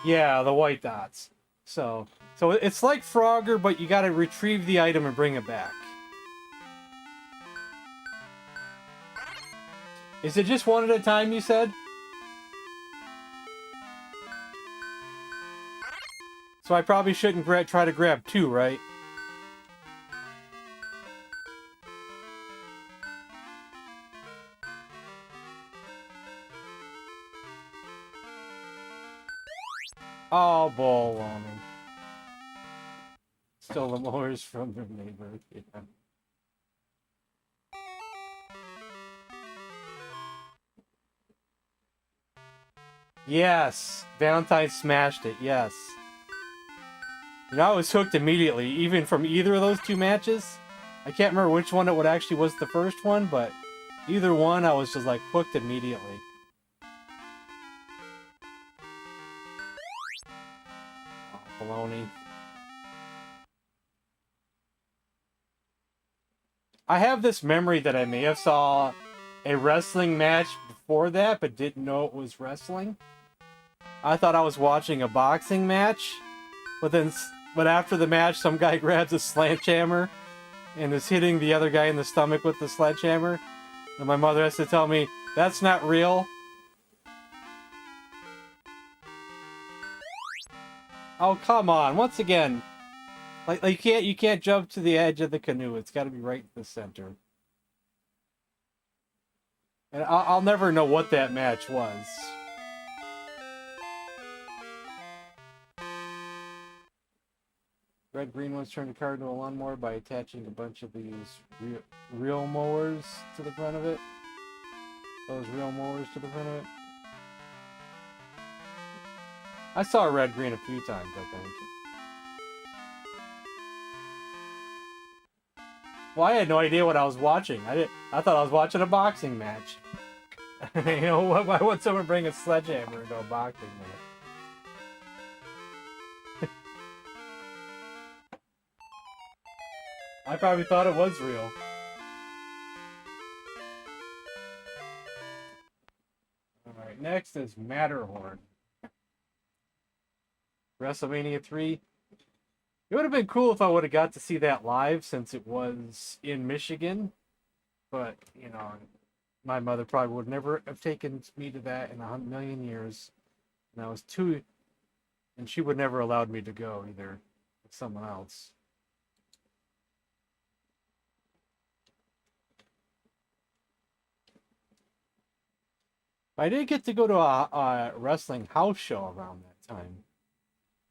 Yeah, the white dots. So it's like Frogger, but you gotta retrieve the item and bring it back. Is it just one at a time, you said? So I probably shouldn't try to grab two, right? Oh, baloney. Stole the mowers from their neighbor. Yeah. Yes, Valentine smashed it. Yes. You know, I was hooked immediately, even from either of those two matches. I can't remember which one it actually was the first one, but either one, I was just like hooked immediately. Oh, baloney. I have this memory that I may have saw a wrestling match before that, but didn't know it was wrestling. I thought I was watching a boxing match, but after the match, some guy grabs a sledgehammer and is hitting the other guy in the stomach with the sledgehammer, and my mother has to tell me that's not real. Oh, come on! Once again, like you can't jump to the edge of the canoe. It's got to be right in the center. And I'll never know what that match was. Red Green once turned a car into a lawnmower by attaching a bunch of these real mowers to the front of it. Those real mowers to the front of it. I saw Red Green a few times, I think. Well, I had no idea what I was watching. I thought I was watching a boxing match. You know, why would someone bring a sledgehammer into a boxing match? I probably thought it was real. Alright, next is Matterhorn. WrestleMania 3. It would have been cool if I would have got to see that live since it was in Michigan. But, you know, my mother probably would never have taken me to that in 100,000,000 years. And I was too... And she would never allowed me to go either with someone else. I did get to go to a wrestling house show around that time.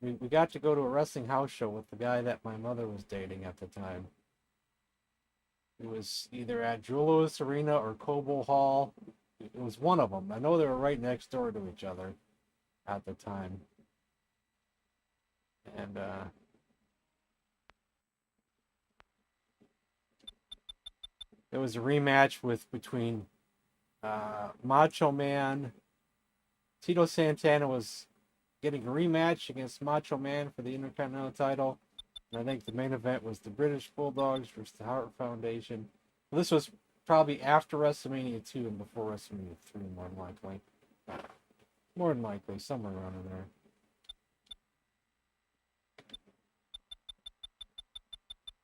We got to go to a wrestling house show with the guy that my mother was dating at the time. It was either at Jewel Lewis Arena or Cobo Hall. It was one of them. I know they were right next door to each other at the time. And there was a rematch between Macho Man. Tito Santana was getting a rematch against Macho Man for the Intercontinental title. And I think the main event was the British Bulldogs versus the Hart Foundation. Well, this was probably after WrestleMania 2 and before WrestleMania 3, more than likely. More than likely, somewhere around in there.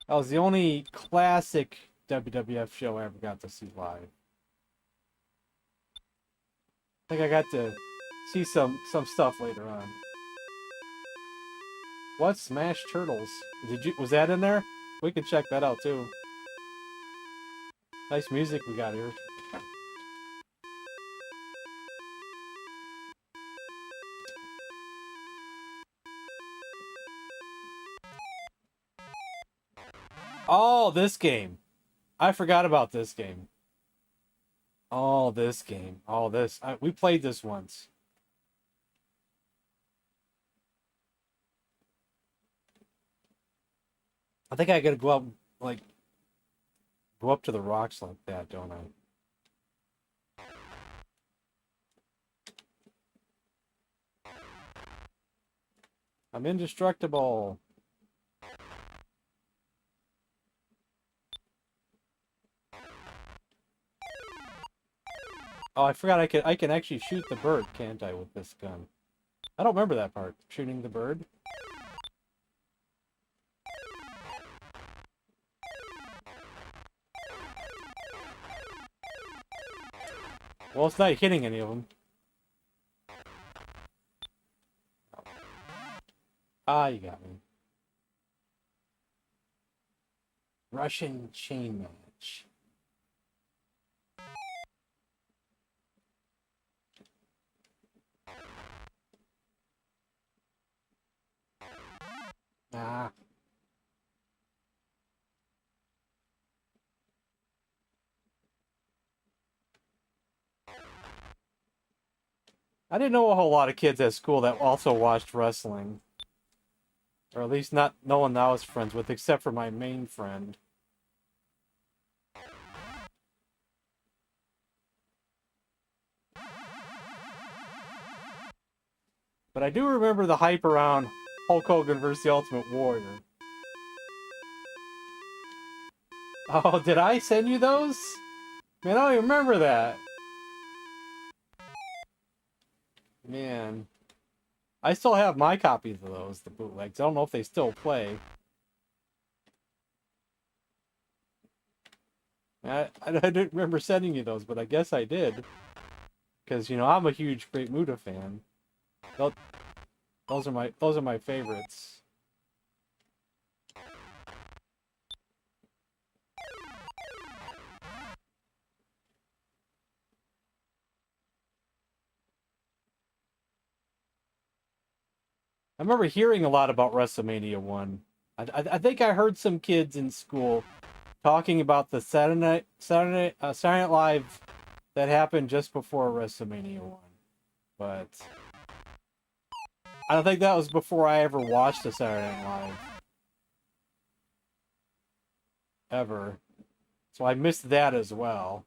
That was the only classic WWF show I ever got to see live. I think I got to see some stuff later on. What? Smash Turtles? Was that in there? We can check that out too. Nice music we got here. Oh, this game. I forgot about this game. Oh, this game. Oh, this. We played this once. I think I gotta go up, like, go up to the rocks like that, don't I? I'm indestructible. Oh, I forgot I can actually shoot the bird, can't I, with this gun? I don't remember that part. Shooting the bird. Well, it's not hitting any of them. Ah, you got me. Russian chain match. I didn't know a whole lot of kids at school that also watched wrestling. Or at least not no one that I was friends with, except for my main friend. But I do remember the hype around Hulk Hogan versus the Ultimate Warrior. Oh, did I send you those? Man, I don't even remember that. Man. I still have my copies of those, the bootlegs. I don't know if they still play. I didn't remember sending you those, but I guess I did. Because, you know, I'm a huge Great Muta fan. Those are my favorites. I remember hearing a lot about WrestleMania 1. I think I heard some kids in school talking about the Saturday Night Live that happened just before WrestleMania 1. But I don't think that was before I ever watched the Saturday Night Live. Ever. So I missed that as well.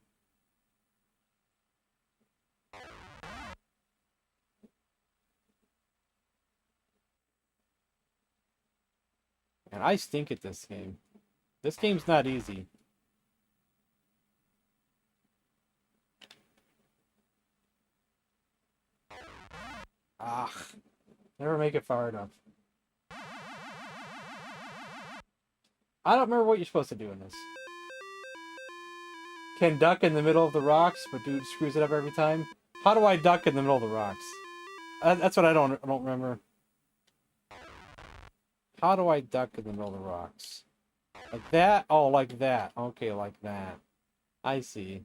And I stink at this game. This game's not easy. Ah, never make it far enough. I don't remember what you're supposed to do in this. Can duck in the middle of the rocks, but dude screws it up every time. How do I duck in the middle of the rocks? That's what I don't remember. How do I duck in the middle of the rocks? Like that? Oh, like that. Okay, like that. I see.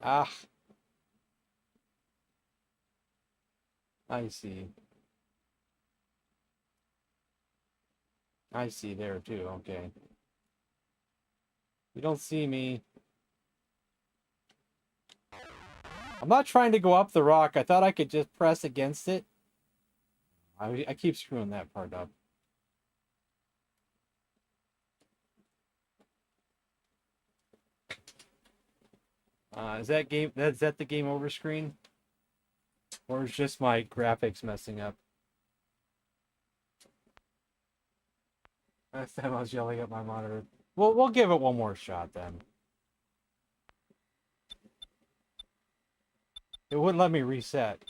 Ah. I see. I see there too, okay. You don't see me. I'm not trying to go up the rock. I thought I could just press against it. I keep screwing that part up. Is that the game over screen? Or is just my graphics messing up? Last time I was yelling at my monitor. Well, we'll give it one more shot then. It wouldn't let me reset.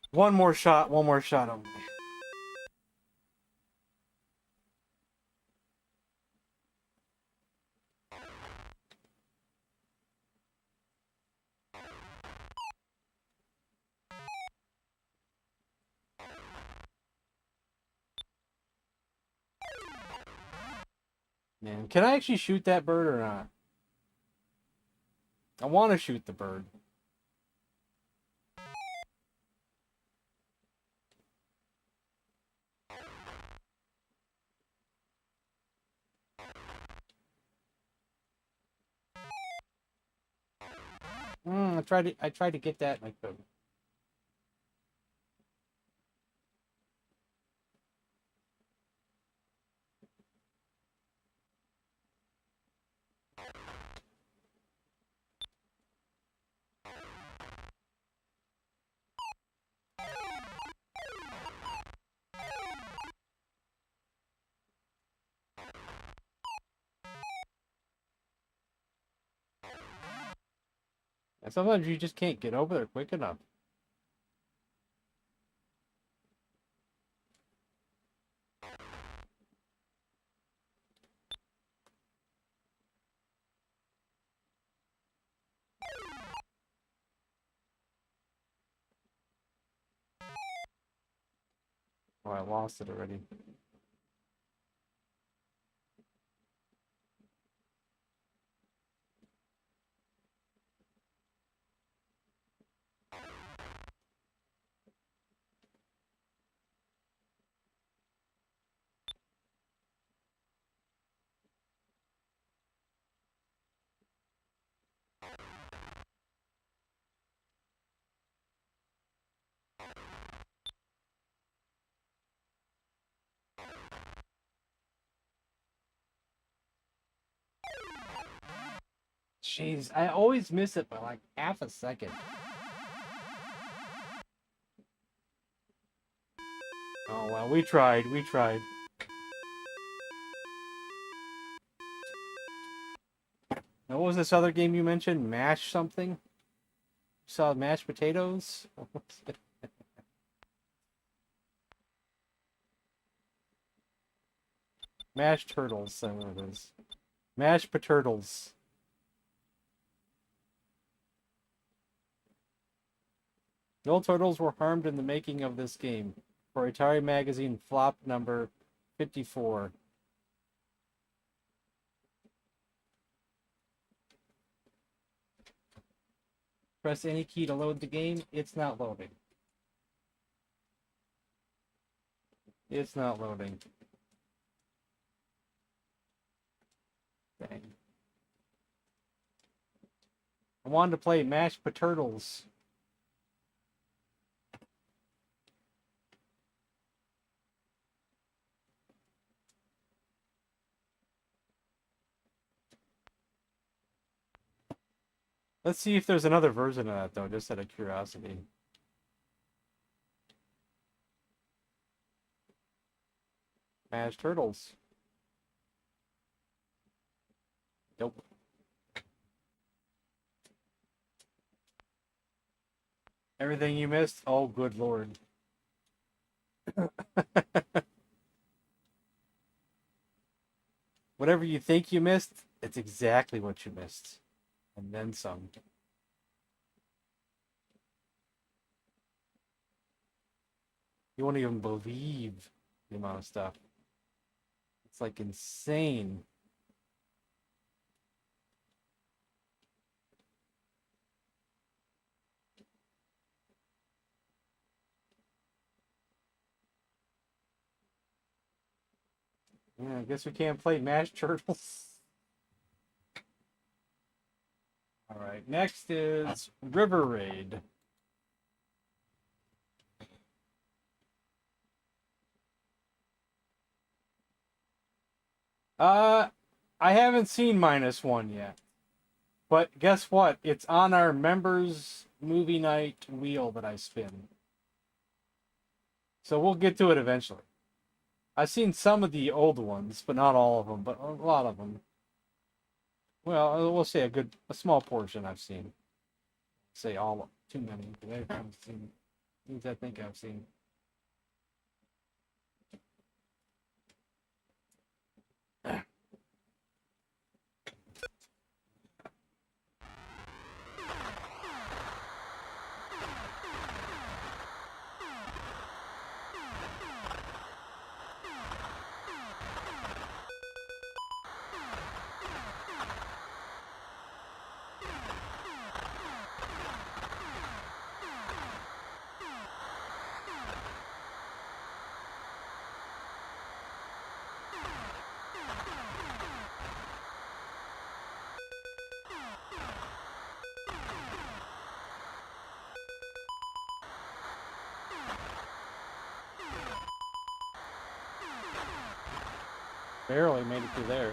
One more shot only. Man, can I actually shoot that bird or not? I want to shoot the bird. I tried to get that and I couldn't. And sometimes you just can't get over there quick enough. Oh, I lost it already. jeez, I always miss it by like half a second. Oh well, we tried. Now, what was this other game you mentioned? Mash something? You saw mashed potatoes? Mashed turtles, that's what it is. Mashed potatoes. No turtles were harmed in the making of this game. For Atari Magazine flop number 54. Press any key to load the game. It's not loading. It's not loading. Dang. I wanted to play mashed potatoes. Let's see if there's another version of that, though, just out of curiosity. Mashed turtles. Nope. Everything you missed? Oh, good lord. Whatever you think you missed, it's exactly what you missed. And then some. You won't even believe the amount of stuff. It's like insane. Yeah, I guess we can't play mashed turtles. Alright, next is River Raid. I haven't seen -1 yet. But guess what? It's on our members movie night wheel that I spin. So we'll get to it eventually. I've seen some of the old ones, but not all of them, but a lot of them. Well, we'll say a small portion I've seen. Say all, too many. I haven't seen things I think I've seen. Barely made it through there.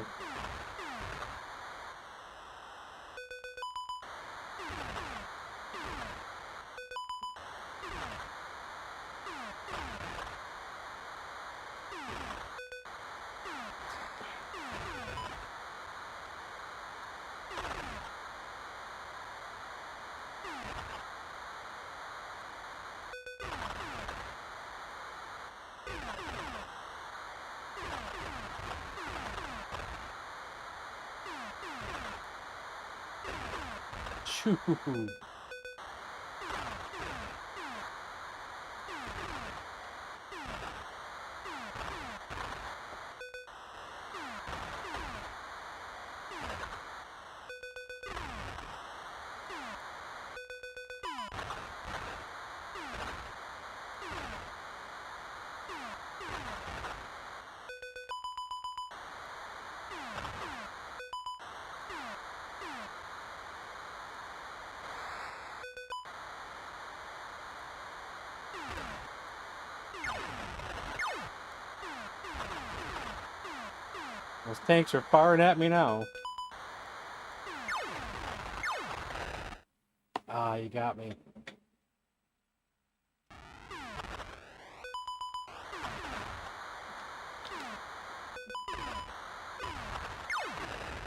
Choo. Those tanks are firing at me now. Ah, you got me.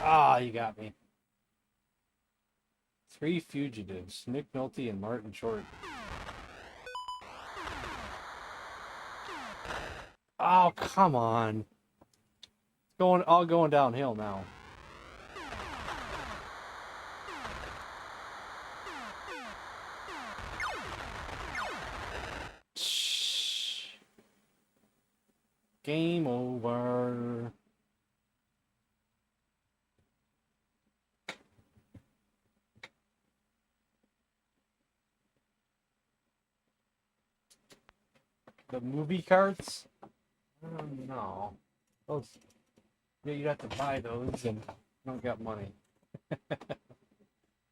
Ah, you got me. 3 fugitives, Nick Nolte and Martin Short. Oh, come on. All going downhill now. Game over. The movie carts? I don't know. Those, yeah, you'd have to buy those, and I don't got money.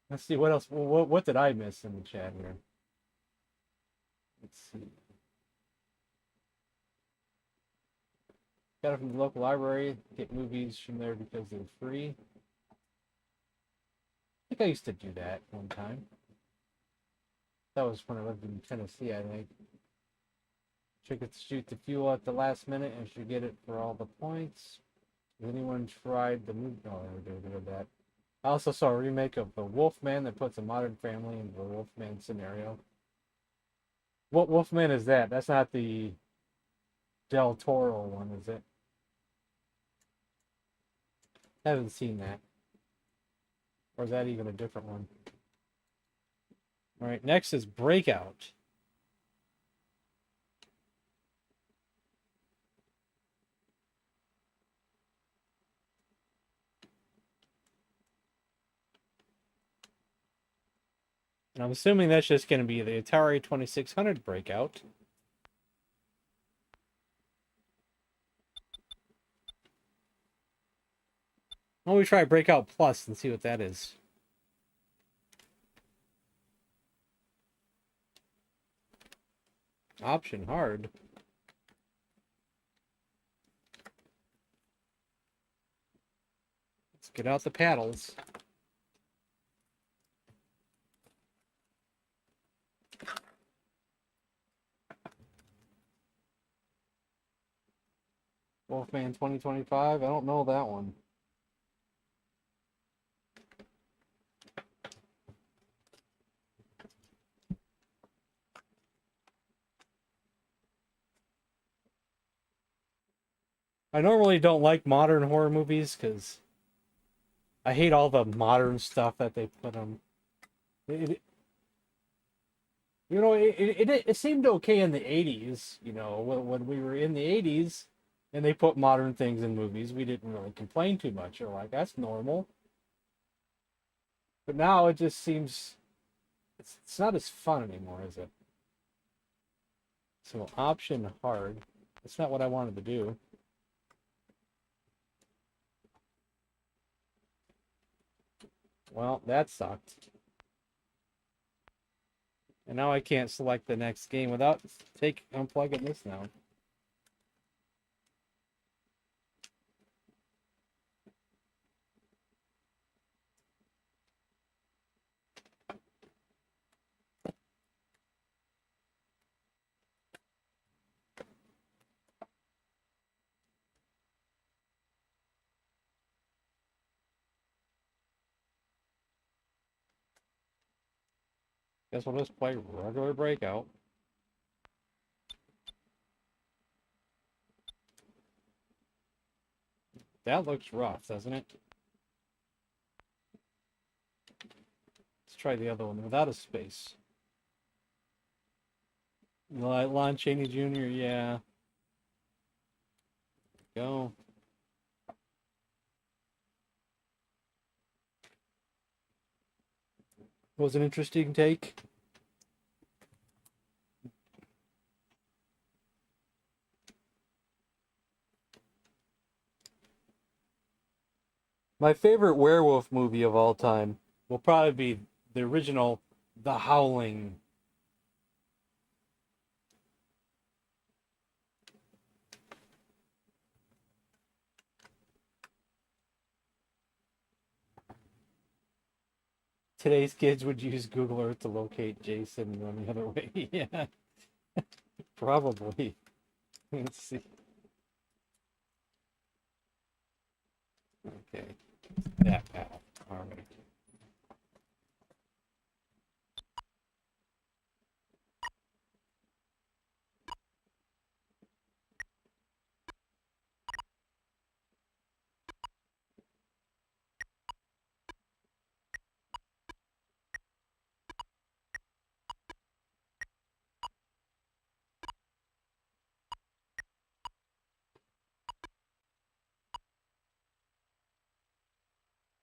Let's see, what else? What did I miss in the chat here? Let's see. Got it from the local library. Get movies from there because they're free. I think I used to do that one time. That was when I lived in Tennessee, I think. Tickets shoot the fuel at the last minute and should get it for all the points. Has anyone tried the movie? Oh, they did that. I also saw a remake of The Wolfman that puts a modern family into the Wolfman scenario. What Wolfman is that? That's not the Del Toro one, is it? Haven't seen that. Or is that even a different one? All right, next is Breakout. And I'm assuming that's just going to be the Atari 2600 Breakout. Why don't we try Breakout Plus and see what that is? Option hard. Let's get out the paddles. Wolfman 2025. I don't know that one. I normally don't like modern horror movies because I hate all the modern stuff that they put on. It seemed okay in the 80s, when we were in the 80s and they put modern things in movies, we didn't really complain too much. We're like, that's normal. But now it just seems it's not as fun anymore, is it? So option hard. That's not what I wanted to do. Well, that sucked. And now I can't select the next game without unplugging this now. Guess we'll just play regular Breakout. That looks rough, doesn't it? Let's try the other one without a space. Lon Chaney Jr., yeah. Go. Was an interesting take. My favorite werewolf movie of all time will probably be the original The Howling. Today's kids would use Google Earth to locate Jason and run the other way. Yeah, probably. Let's see. Okay, that path. All right.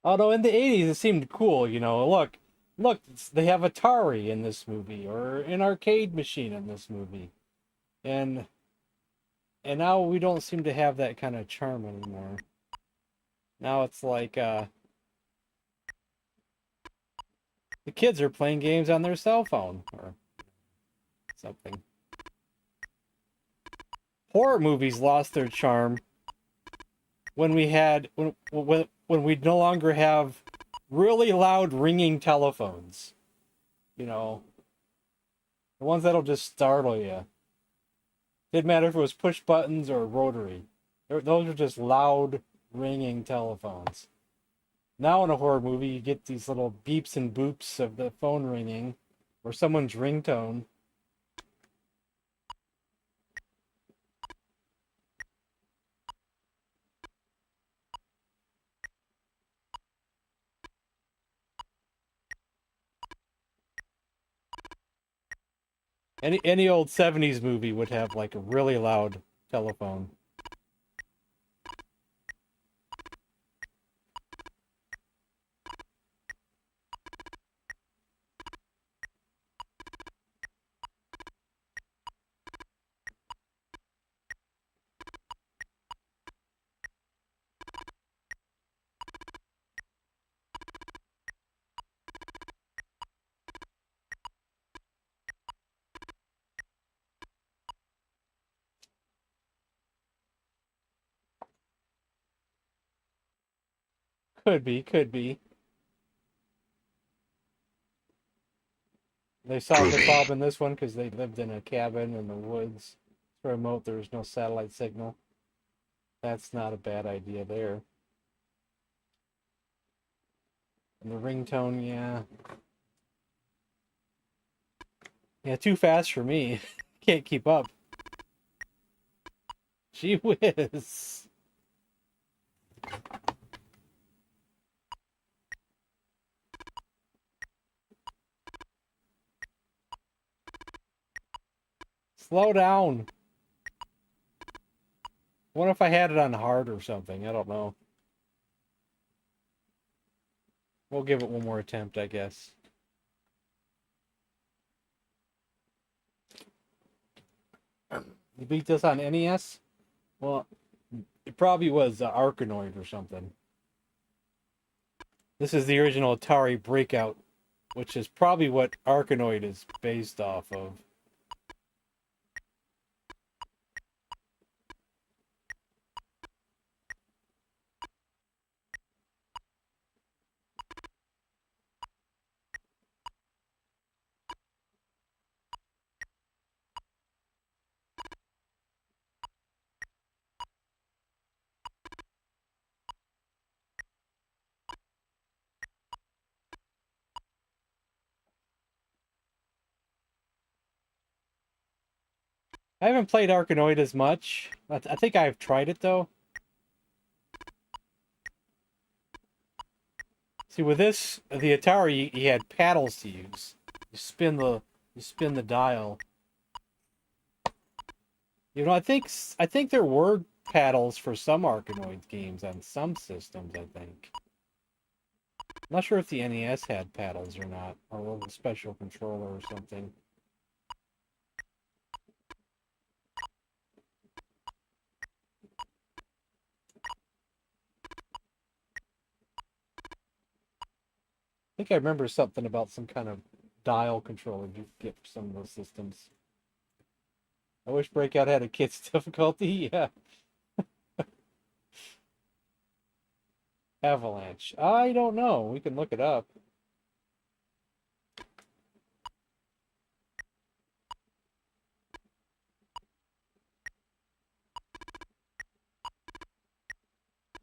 Although in the 80s it seemed cool, you know. Look, they have Atari in this movie, or an arcade machine in this movie, and now we don't seem to have that kind of charm anymore. Now it's like the kids are playing games on their cell phone or something. Horror movies lost their charm when we no longer have really loud ringing telephones. You know, the ones that'll just startle you. Didn't matter if it was push buttons or rotary. Those are just loud ringing telephones. Now in a horror movie, you get these little beeps and boops of the phone ringing or someone's ringtone. Any old 70s movie would have like a really loud telephone. Could be. They solved the problem in this one because they lived in a cabin in the woods. It's remote, there was no satellite signal. That's not a bad idea there. And the ringtone, yeah. Yeah, too fast for me. Can't keep up. Gee whiz. Slow down. What if I had it on hard or something? I don't know. We'll give it one more attempt, I guess. You beat this on NES? Well, it probably was Arkanoid or something. This is the original Atari Breakout, which is probably what Arkanoid is based off of. I haven't played Arkanoid as much. I think I've tried it though. See, with this, the Atari, you had paddles to use. You spin the dial. You know, I think there were paddles for some Arkanoid games on some systems, I think. I'm not sure if the NES had paddles or not, or a special controller or something. I think I remember something about some kind of dial controller you get for some of those systems. I wish Breakout had a kid's difficulty, yeah. Avalanche. I don't know. We can look it up.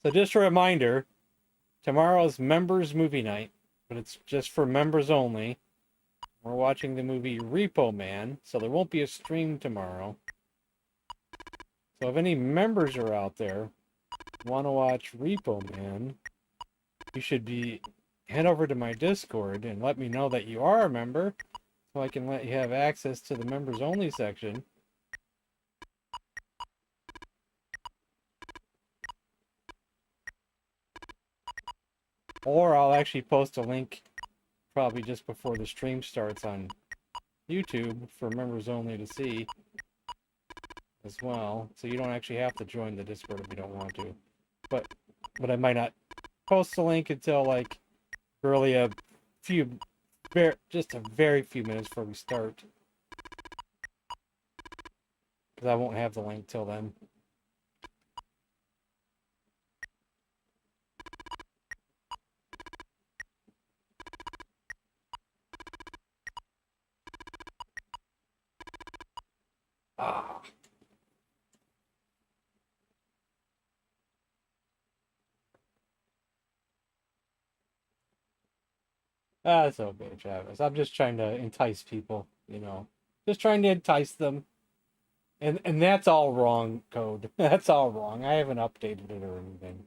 So just a reminder, tomorrow's members movie night, but it's just for members only. We're watching the movie Repo Man, so there won't be a stream tomorrow. So if any members are out there want to watch Repo Man, you should head over to my Discord and let me know that you are a member, so I can let you have access to the members only section. Or I'll actually post a link probably just before the stream starts on YouTube for members only to see as well. So you don't actually have to join the Discord if you don't want to. But I might not post the link until like really just a very few minutes before we start. Because I won't have the link till then. Ah. That's okay, Travis. I'm just trying to entice people, you know. Just trying to entice them. And that's all wrong, Code. That's all wrong. I haven't updated it or anything.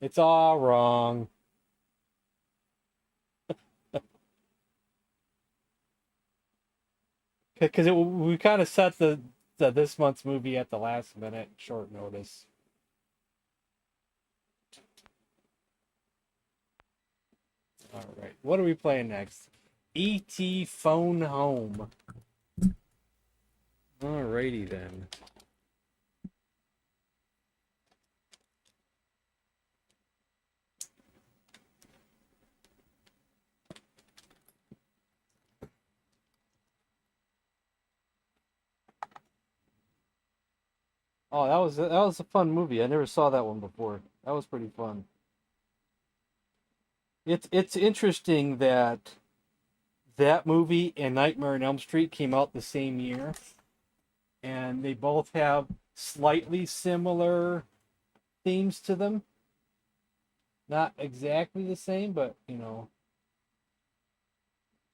It's all wrong. Because we kind of set the this month's movie at the last minute, short notice. All right, what are we playing next? E.T. Phone Home. Alrighty then. Oh, that was a fun movie. I never saw that one before. That was pretty fun. It's interesting that movie and Nightmare on Elm Street came out the same year, and they both have slightly similar themes to them. Not exactly the same, but you know,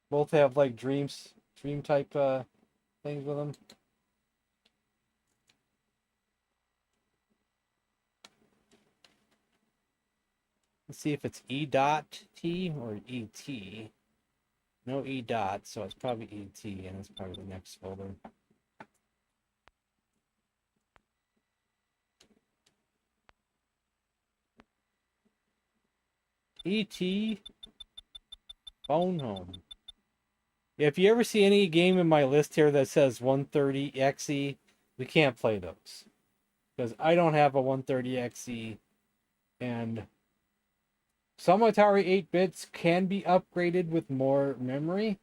both have like dream type things with them. Let's see if it's E.T. or E.T. No E dot, so it's probably E.T. and it's probably the next folder. E.T. Phone Home. If you ever see any game in my list here that says 130XE, we can't play those. Because I don't have a 130XE, and some Atari 8-bits can be upgraded with more memory,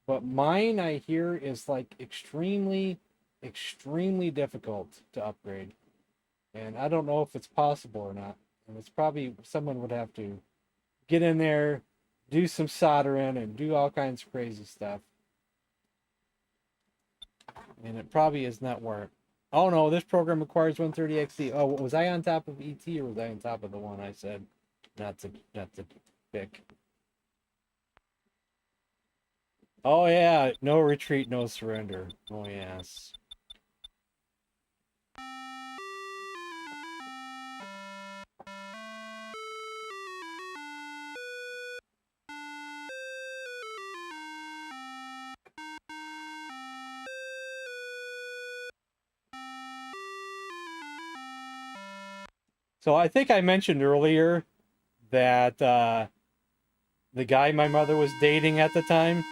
but mine, I hear, is like extremely, extremely difficult to upgrade. And I don't know if it's possible or not. And it's probably, someone would have to get in there, do some soldering, and do all kinds of crazy stuff. And it probably is not worth. Oh no, this program requires 130XE. Oh, was I on top of ET or was I on top of the one I said not to pick? Oh yeah, no retreat, no surrender. Oh yes. So I think I mentioned earlier that the guy my mother was dating at the time,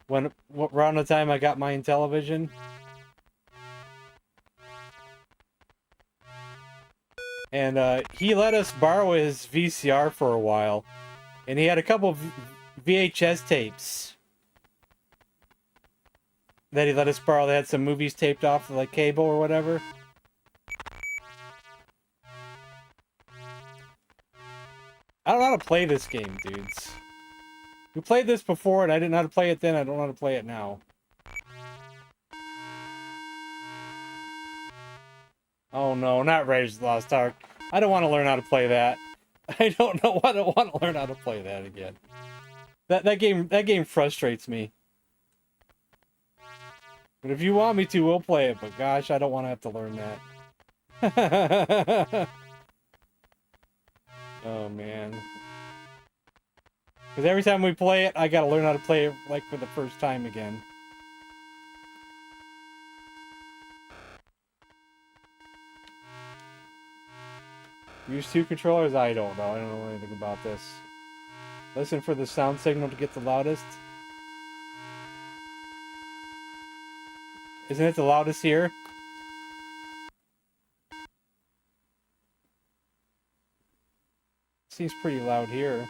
when around the time I got my Intellivision, and he let us borrow his VCR for a while, and he had a couple of VHS tapes that he let us borrow. They had some movies taped off like cable or whatever. I don't know how to play this game, dudes. We played this before, and I didn't know how to play it then. I don't know how to play it now. Oh no, not Raiders of the Lost Ark. I don't want to learn how to play that. I don't know. I don't want to learn how to play that again. That game frustrates me. But if you want me to, we'll play it. But gosh, I don't want to have to learn that. Oh man. Because every time we play it, I gotta learn how to play it like for the first time again. Use 2 controllers? I don't know. I don't know anything about this. Listen for the sound signal to get the loudest. Isn't it the loudest here? Seems pretty loud here.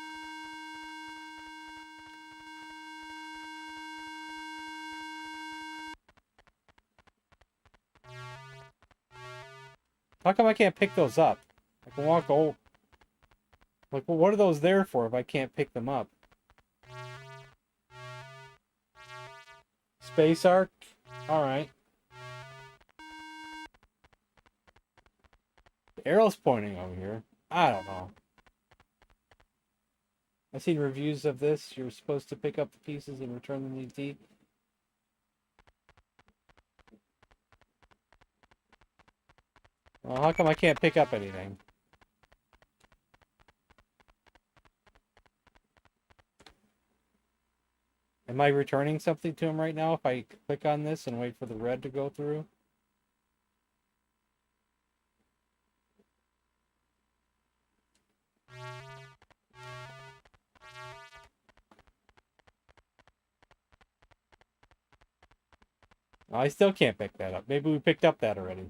How come I can't pick those up? I can walk over. Like, well, what are those there for if I can't pick them up? Space Arc? Alright. The arrow's pointing over here. I don't know. I've seen reviews of this. You're supposed to pick up the pieces and return them to ET. Well, how come I can't pick up anything? Am I returning something to him right now if I click on this and wait for the red to go through? I still can't pick that up. Maybe we picked up that already.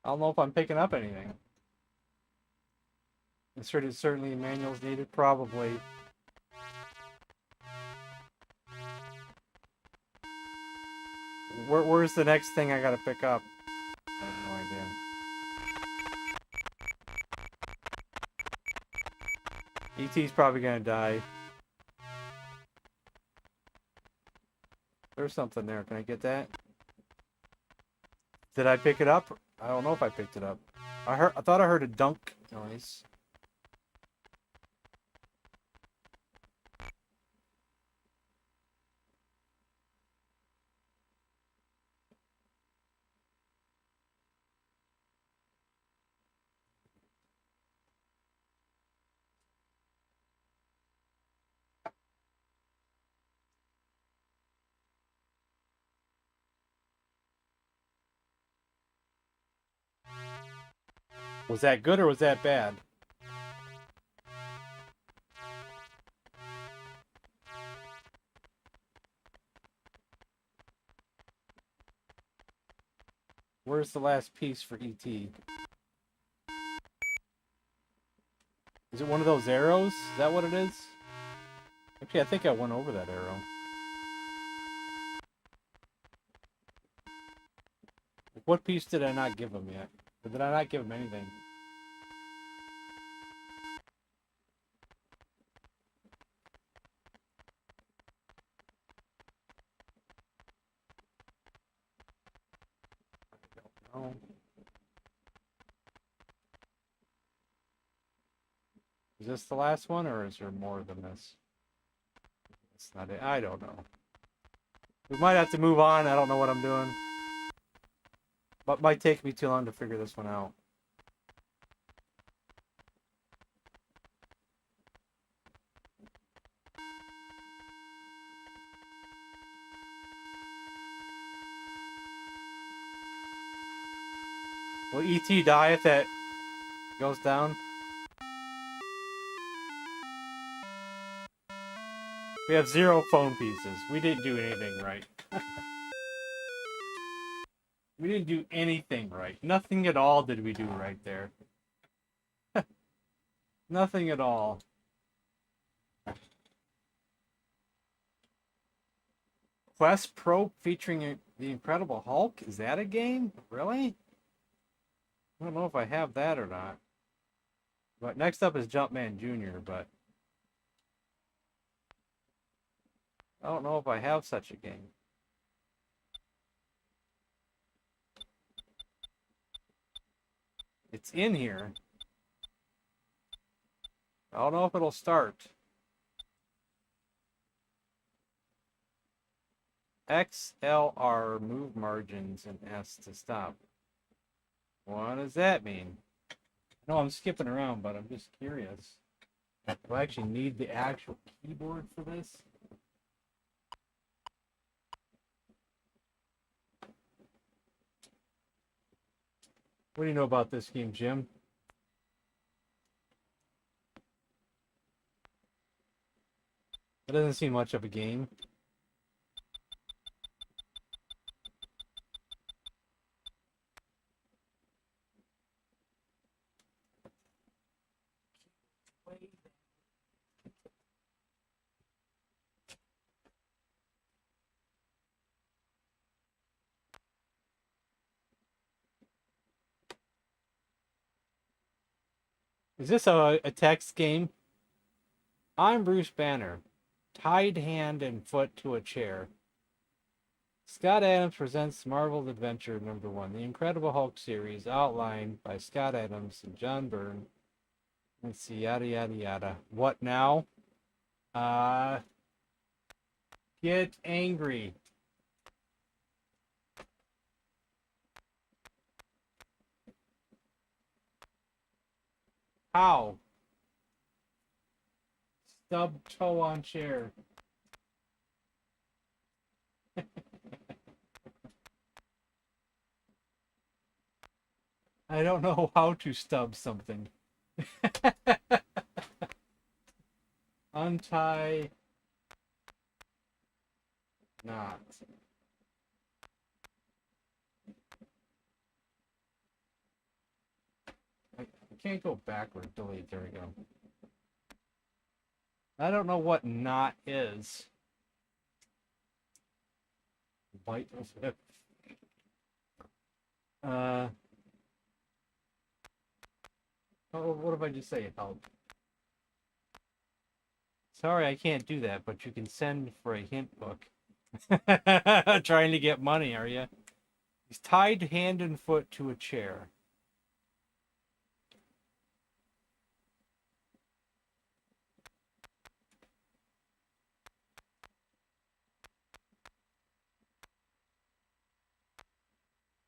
I don't know if I'm picking up anything. Certainly manuals needed, probably. Where's the next thing I gotta pick up? I have no idea. ET's probably gonna die. There's something there. Can I get that? Did I pick it up? I don't know if I picked it up. I thought I heard a dunk noise. Was that good or was that bad? Where's the last piece for ET? Is it one of those arrows? Is that what it is? Actually, I think I went over that arrow. What piece did I not give him yet? Or did I not give him anything? I don't know. Is this the last one, or is there more than this? That's not it. I don't know. We might have to move on. I don't know what I'm doing. But it might take me too long to figure this one out. Will ET die if that goes down? We have 0 phone pieces. We didn't do anything right. We didn't do anything right. Nothing at all did we do right there. Nothing at all. Quest Pro featuring the Incredible Hulk? Is that a game? Really? I don't know if I have that or not. But next up is Jumpman Jr., but I don't know if I have such a game. It's in here. I don't know if it'll start. XLR, move margins, and S to stop. What does that mean? No, I'm skipping around, but I'm just curious. Do I actually need the actual keyboard for this? What do you know about this game, Jim? It doesn't seem much of a game. Is this a text game? I'm Bruce Banner, tied hand and foot to a chair. Scott Adams presents Marvel's Adventure #1, the Incredible Hulk series, outlined by Scott Adams and John Byrne. Let's see, yada yada yada. What now? Get angry. How? Stub toe on chair. I don't know how to stub something. Untie knot. I can't go backward. Delete. There we go. I don't know what knot is. Bite flip. Oh, what if I just say help? Sorry, I can't do that, but you can send for a hint book. Trying to get money, are you? He's tied hand and foot to a chair.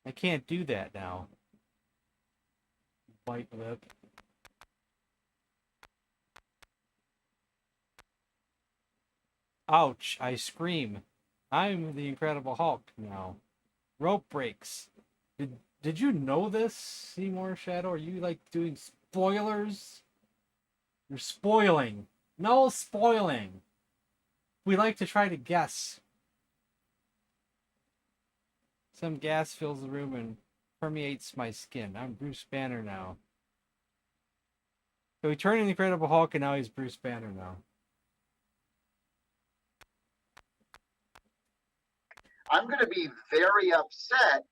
I can't do that now. Bite lip. Ouch, I scream. I'm the Incredible Hulk now. Rope breaks. Did you know this, Seymour Shadow? Are you like doing spoilers? You're spoiling. No spoiling. We like to try to guess. Some gas fills the room and permeates my skin. I'm Bruce Banner now. So he turned into the Incredible Hulk and now he's Bruce Banner now. I'm going to be very upset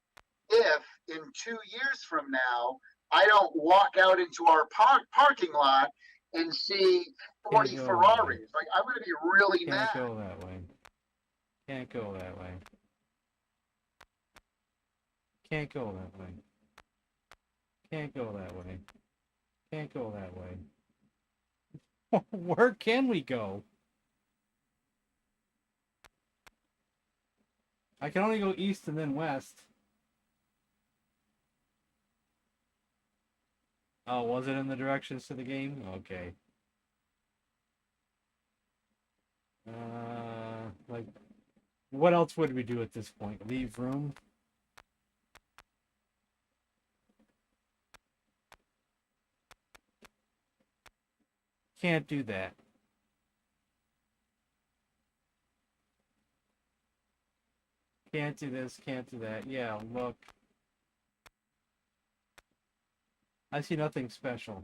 if in 2 years from now, I don't walk out into our parking lot and see 40 Ferraris. Like, I'm going to be really mad. Can't go that way. Can't go that way. Can't go that way. Can't go that way. Can't go that way. Where can we go? I can only go east and then west. Oh, was it in the directions to the game? Okay. Like, what else would we do at this point? Leave room? Can't do that. Can't do this, can't do that. Yeah, look. I see nothing special.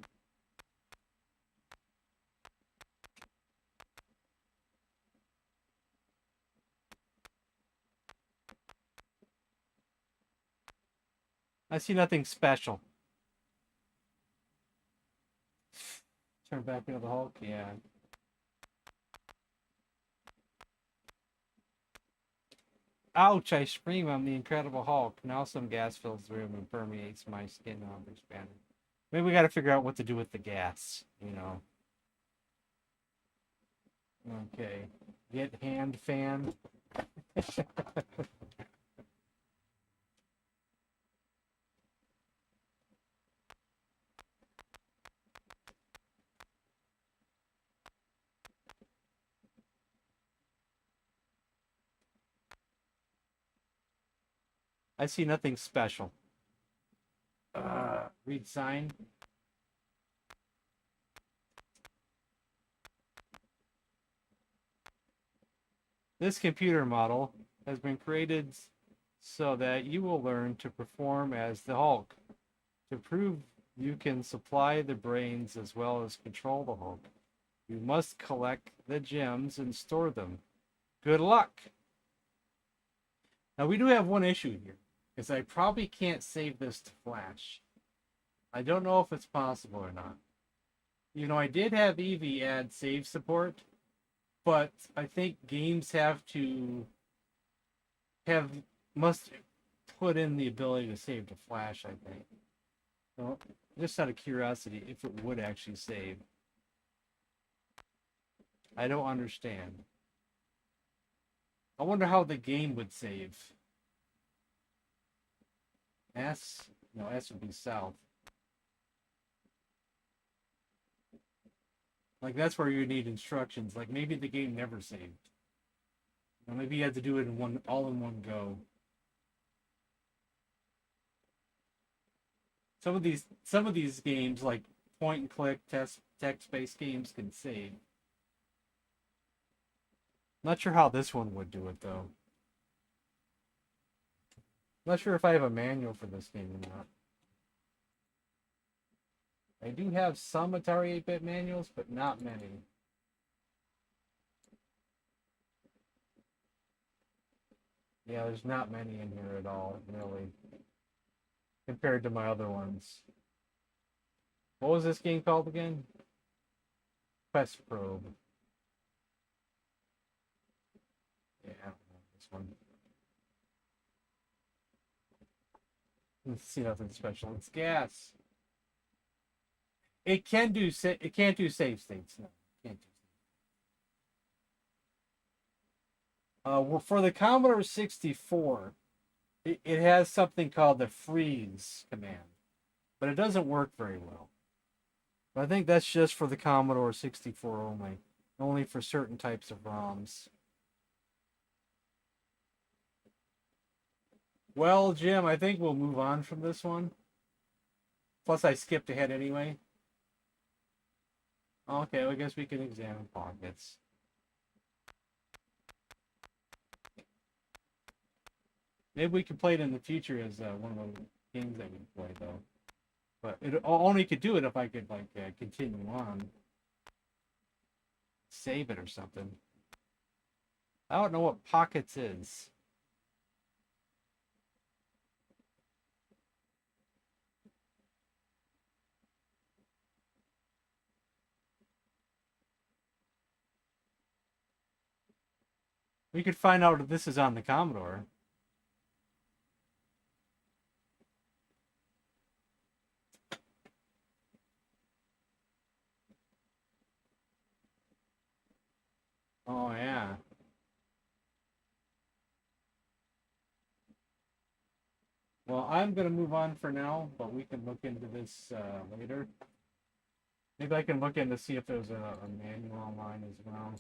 I see nothing special. Turn back into the Hulk, yeah. Ouch, I scream, I'm the Incredible Hulk. Now some gas fills the room and permeates my skin and I'm expanding. Maybe we gotta figure out what to do with the gas, you know. Okay. Get hand fan. I see nothing special. Read sign. This computer model has been created so that you will learn to perform as the Hulk. To prove you can supply the brains as well as control the Hulk, you must collect the gems and store them. Good luck! Now we do have one issue here, because I probably can't save this to Flash. I don't know if it's possible or not. You know, I did have Eevee add save support, but I think games must put in the ability to save to Flash, I think. So, just out of curiosity, if it would actually save. I don't understand. I wonder how the game would save. S? No, S would be south. Like, that's where you need instructions. Like, maybe the game never saved. Or maybe you had to do it all in one go. Some of these games, like point and click text-based games, can save. Not sure how this one would do it though. Not sure if I have a manual for this game or not. I do have some Atari 8-bit manuals, but not many. Yeah, there's not many in here at all, really. Compared to my other ones. What was this game called again? Quest Probe. Yeah, I don't know this one. Let's see, nothing special. It's gas. It can't do save states. No, it can't do. Well, for the Commodore 64, it has something called the freeze command, but it doesn't work very well. But I think that's just for the Commodore 64 only for certain types of ROMs. Well, Jim, I think we'll move on from this one. Plus, I skipped ahead anyway. Okay, well, I guess we can examine pockets. Maybe we can play it in the future as one of the games that we play, though. But it only could do it if I could, like, continue on. Save it or something. I don't know what pockets is. We could find out if this is on the Commodore. Oh, yeah. Well, I'm going to move on for now, but we can look into this later. Maybe I can look in to see if there's a manual online as well.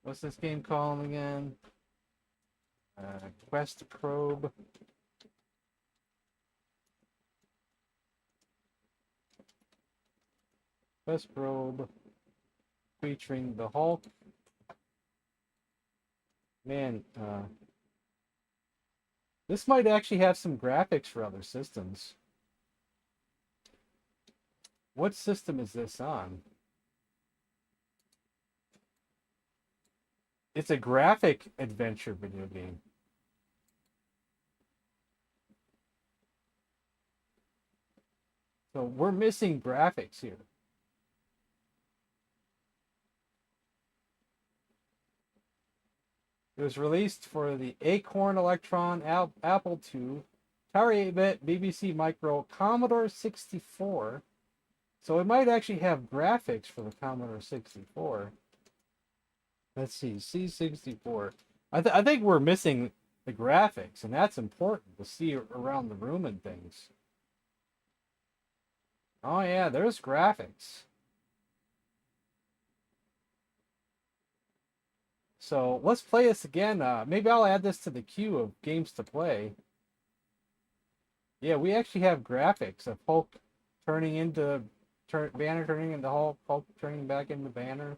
What's this game called again? Quest Probe. Quest Probe. Featuring the Hulk. Man, this might actually have some graphics for other systems. What system is this on? It's a graphic adventure video game. So we're missing graphics here. It was released for the Acorn Electron, Apple II, Atari 8-bit, BBC Micro, Commodore 64. So it might actually have graphics for the Commodore 64. Let's see, C64. I think we're missing the graphics, and that's important to see around the room and things. Oh yeah, there's graphics. So let's play this again. Maybe I'll add this to the queue of games to play. Yeah, we actually have graphics of Hulk turning into Banner turning into Hulk, Hulk turning back into Banner.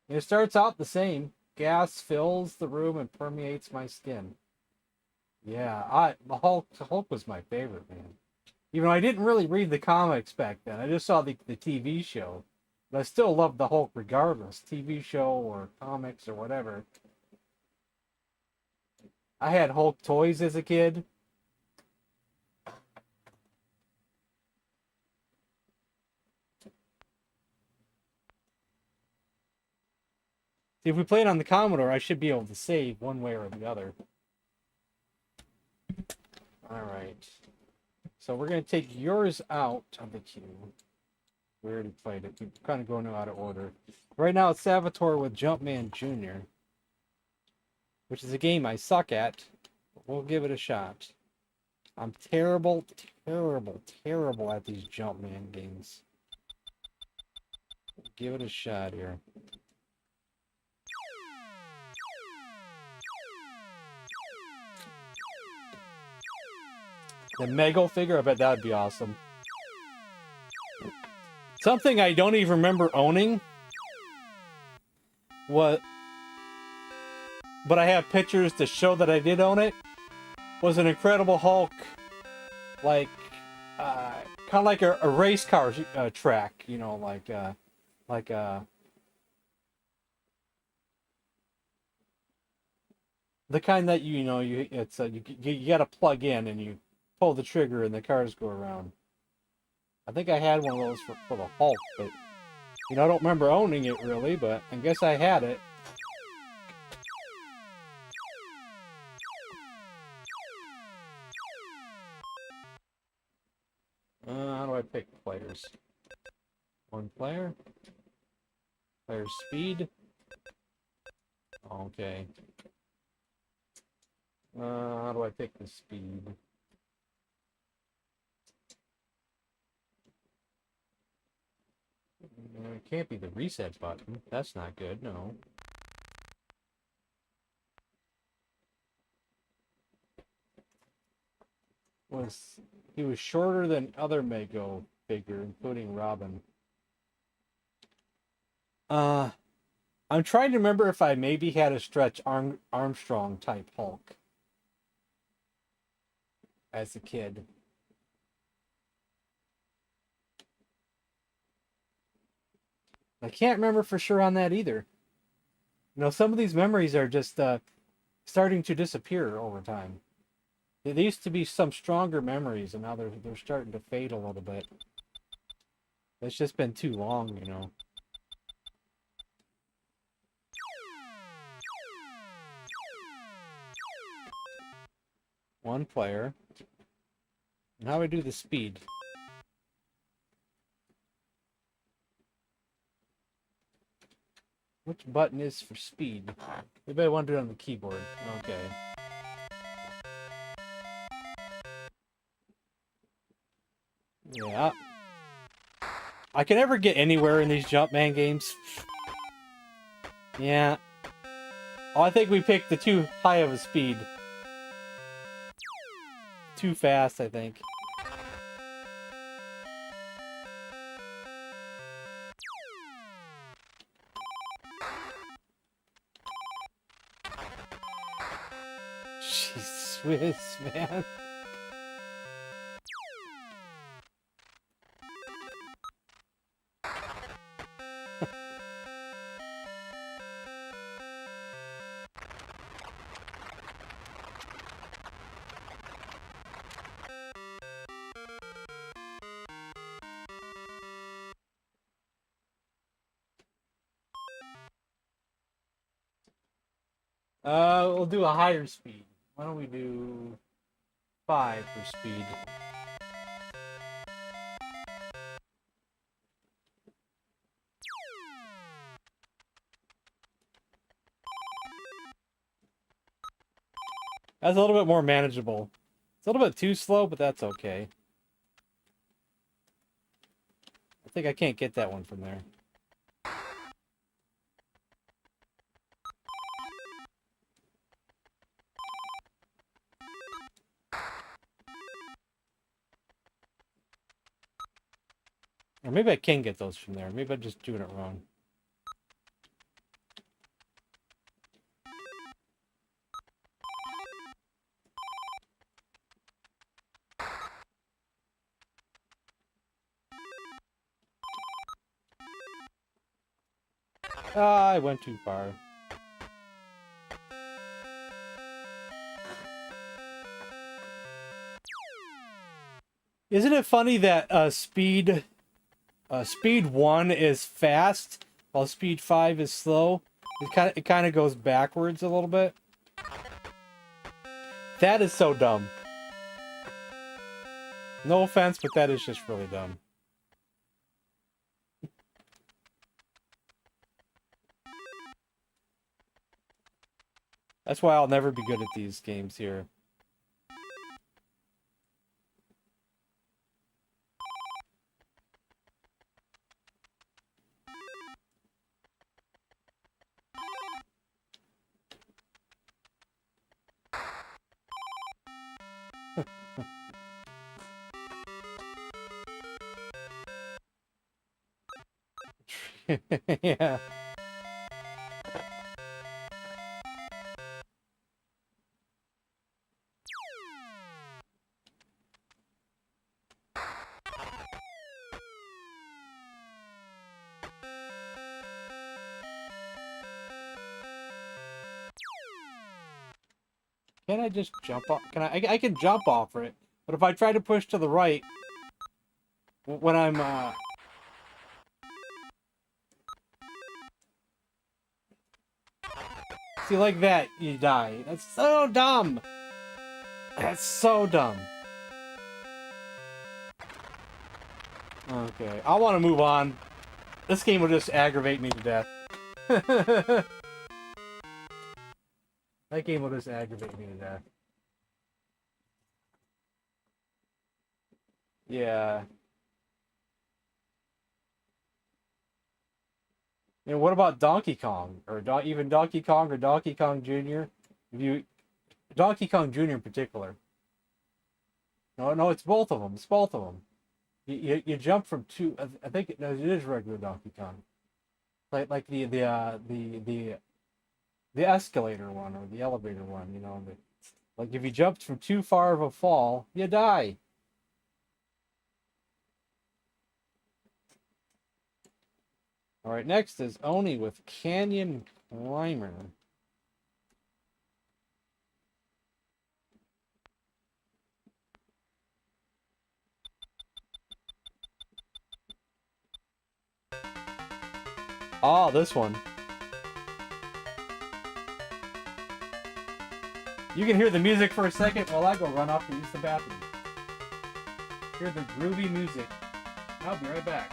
It starts out the same. Gas fills the room and permeates my skin. Yeah, the Hulk was my favorite, man. Even though I didn't really read the comics back then, I just saw the TV show. But I still loved the Hulk regardless, TV show or comics or whatever. I had Hulk toys as a kid. See, if we play it on the Commodore, I should be able to save one way or the other. Alright. So we're going to take yours out of the queue. We already played it. We're kind of going out of order. Right now it's Salvatore with Jumpman Jr., which is a game I suck at, but we'll give it a shot. I'm terrible at these Jumpman games. Give it a shot here. The Mego figure, I bet that would be awesome. Something I don't even remember owning. What? But I have pictures to show that I did own it. Was an Incredible Hulk, like, kind of like a race car track, you know, like the kind that you got to plug in and you pull the trigger and the cars go around. I think I had one of those for the Hulk, but I don't remember owning it really, but I guess I had it. How do I pick players? One player. Player speed. Okay. How do I pick the speed? It can't be the reset button. That's not good, no. He was shorter than other Mego figure, including Robin. I'm trying to remember if I maybe had a Stretch Armstrong type Hulk as a kid. I can't remember for sure on that either. Some of these memories are just starting to disappear over time. There used to be some stronger memories, and now they're starting to fade a little bit. It's just been too long, One player. And how do I do the speed? Which button is for speed? Maybe I want to do it on the keyboard. Okay. Yeah. I can never get anywhere in these Jumpman games. Yeah. Oh, I think we picked the too high of a speed. Too fast, I think. Swiss, man. We'll do a higher speed. Why don't we do 5 for speed? That's a little bit more manageable. It's a little bit too slow, but that's okay. I think I can't get that one from there. Or maybe I can get those from there. Maybe I'm just doing it wrong. Ah, I went too far. Isn't it funny that speed 1 is fast while speed 5 is slow? It kind of goes backwards a little bit. That is so dumb. No offense, but that is just really dumb. That's why I'll never be good at these games here. Yeah. Can I just jump off? Can I can jump off it, but if I try to push to the right, when I'm see, like that, you die. That's so dumb. That's so dumb. Okay, I want to move on. This game will just aggravate me to death. That game will just aggravate me to death. Yeah. And what about Donkey Kong? Or even Donkey Kong or Donkey Kong Jr.? Donkey Kong Jr. in particular. No, it's both of them. It's both of them. You jump from two. I think it is regular Donkey Kong. Like the escalator one or the elevator one. You know, like if you jumped from too far of a fall, you die. All right, next is Oni with Canyon Climber. Oh, this one. You can hear the music for a second while I go run off to use the bathroom. Hear the groovy music. I'll be right back.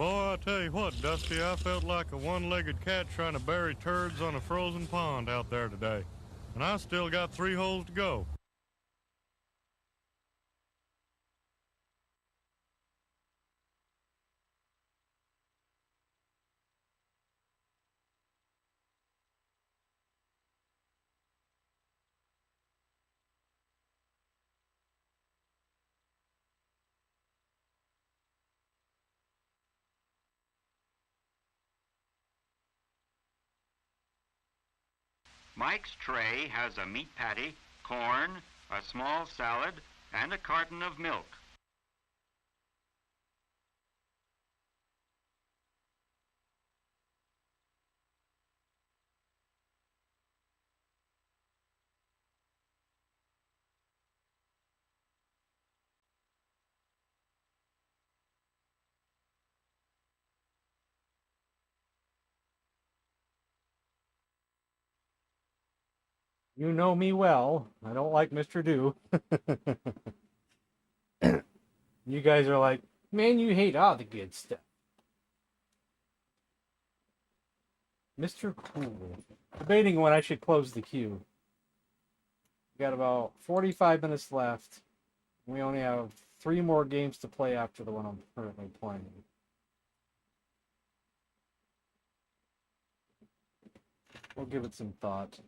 Boy, I tell you what, Dusty, I felt like a one-legged cat trying to bury turds on a frozen pond out there today. And I still got 3 holes to go. Mike's tray has a meat patty, corn, a small salad, and a carton of milk. You know me well. I don't like Mr. Do. You guys are like, man, you hate all the good stuff. Mr. Cool. Debating when I should close the queue. We got about 45 minutes left. We only have 3 more games to play after the one I'm currently playing. We'll give it some thought.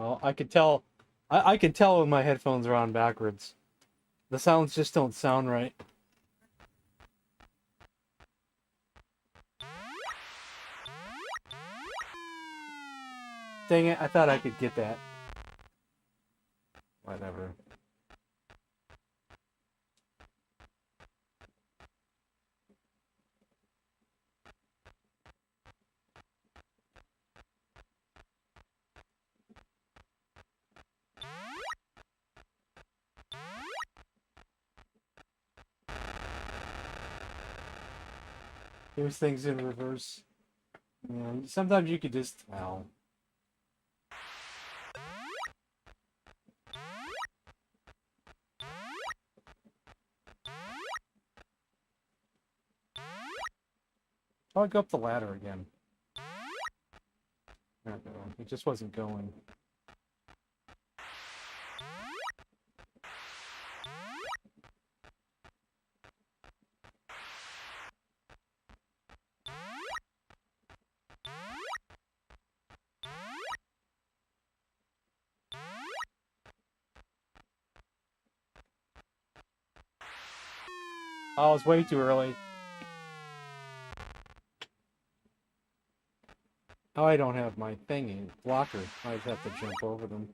Oh, I could tell. I can tell when my headphones are on backwards. The sounds just don't sound right. Dang it, I thought I could get that. Whatever. Here's things in reverse. Yeah, sometimes you could just tell. I'll go up the ladder again. There we go. It just wasn't going. Oh, it's way too early. Oh, I don't have my thingy blocker. I just have to jump over them.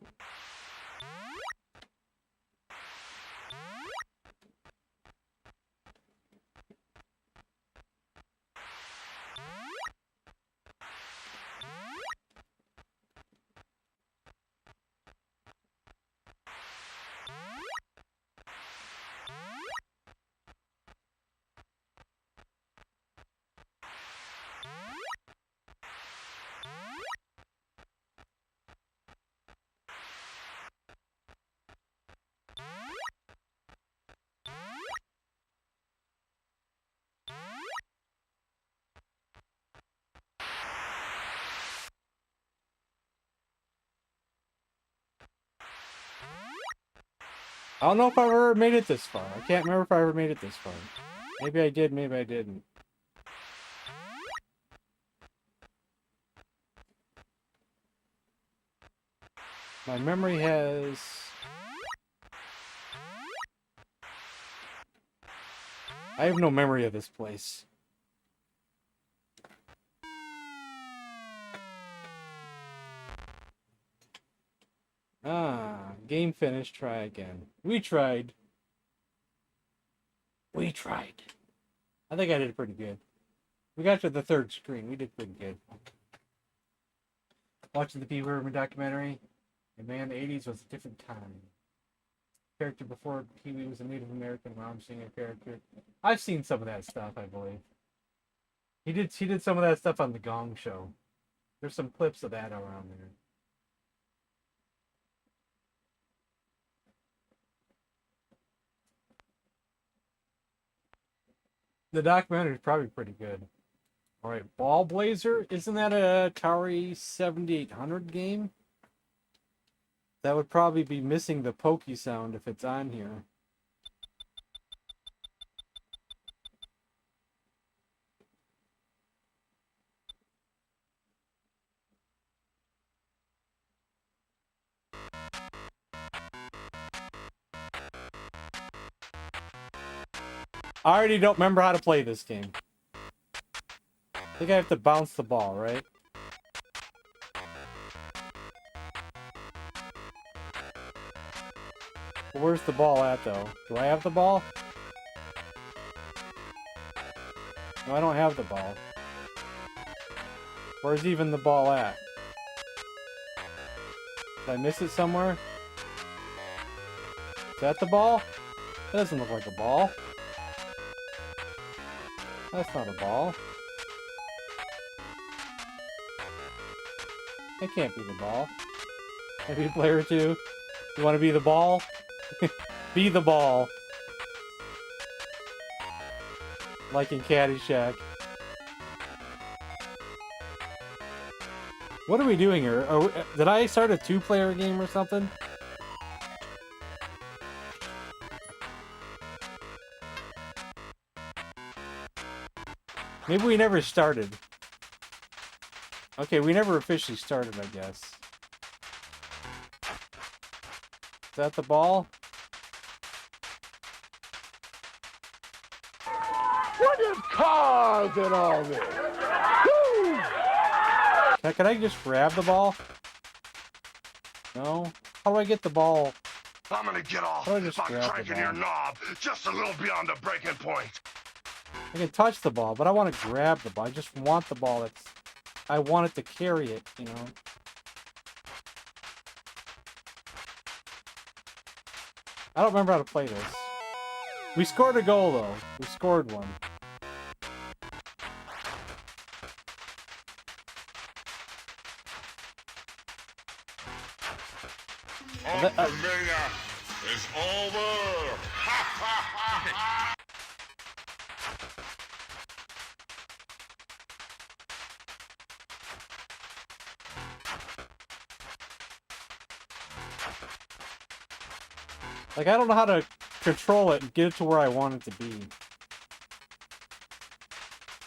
I don't know if I ever made it this far. I can't remember if I ever made it this far. Maybe I did, maybe I didn't. My memory has... I have no memory of this place. Ah, game finished, try again. We tried. We tried. I think I did pretty good. We got to the 3rd screen. We did pretty good. Watching the Pee Wee Herman documentary. And man, the 80s was a different time. character before Pee-wee was a Native American mom singer character. I've seen some of that stuff, I believe. He did some of that stuff on the Gong Show. There's some clips of that around there. The documentary is probably pretty good. All right, Ball Blazer. Isn't that a Atari 7800 game? That would probably be missing the pokey sound if it's on here. I already don't remember how to play this game. I think I have to bounce the ball, right? Where's the ball at, though? Do I have the ball? No, I don't have the ball. Where's even the ball at? Did I miss it somewhere? Is that the ball? That doesn't look like a ball. That's not a ball. That can't be the ball. Maybe player 2. You want to be the ball? Be the ball. Like in Caddyshack. What are we doing here? Did I start a 2-player game or something? Maybe we never started. Okay, we never officially started, I guess. Is that the ball? What is cars and all this? Woo! Can I just grab the ball? No? How do I get the ball? I'm gonna get off How do I just by grab the cranking ball? your knob just a little beyond the breaking point. I can touch the ball, but I want to grab the ball. I just want the ball. I want it to carry it, you know? I don't remember how to play this. We scored a goal, though. We scored one. Ultimania is over. Ha ha ha ha. Like, I don't know how to control it and get it to where I want it to be.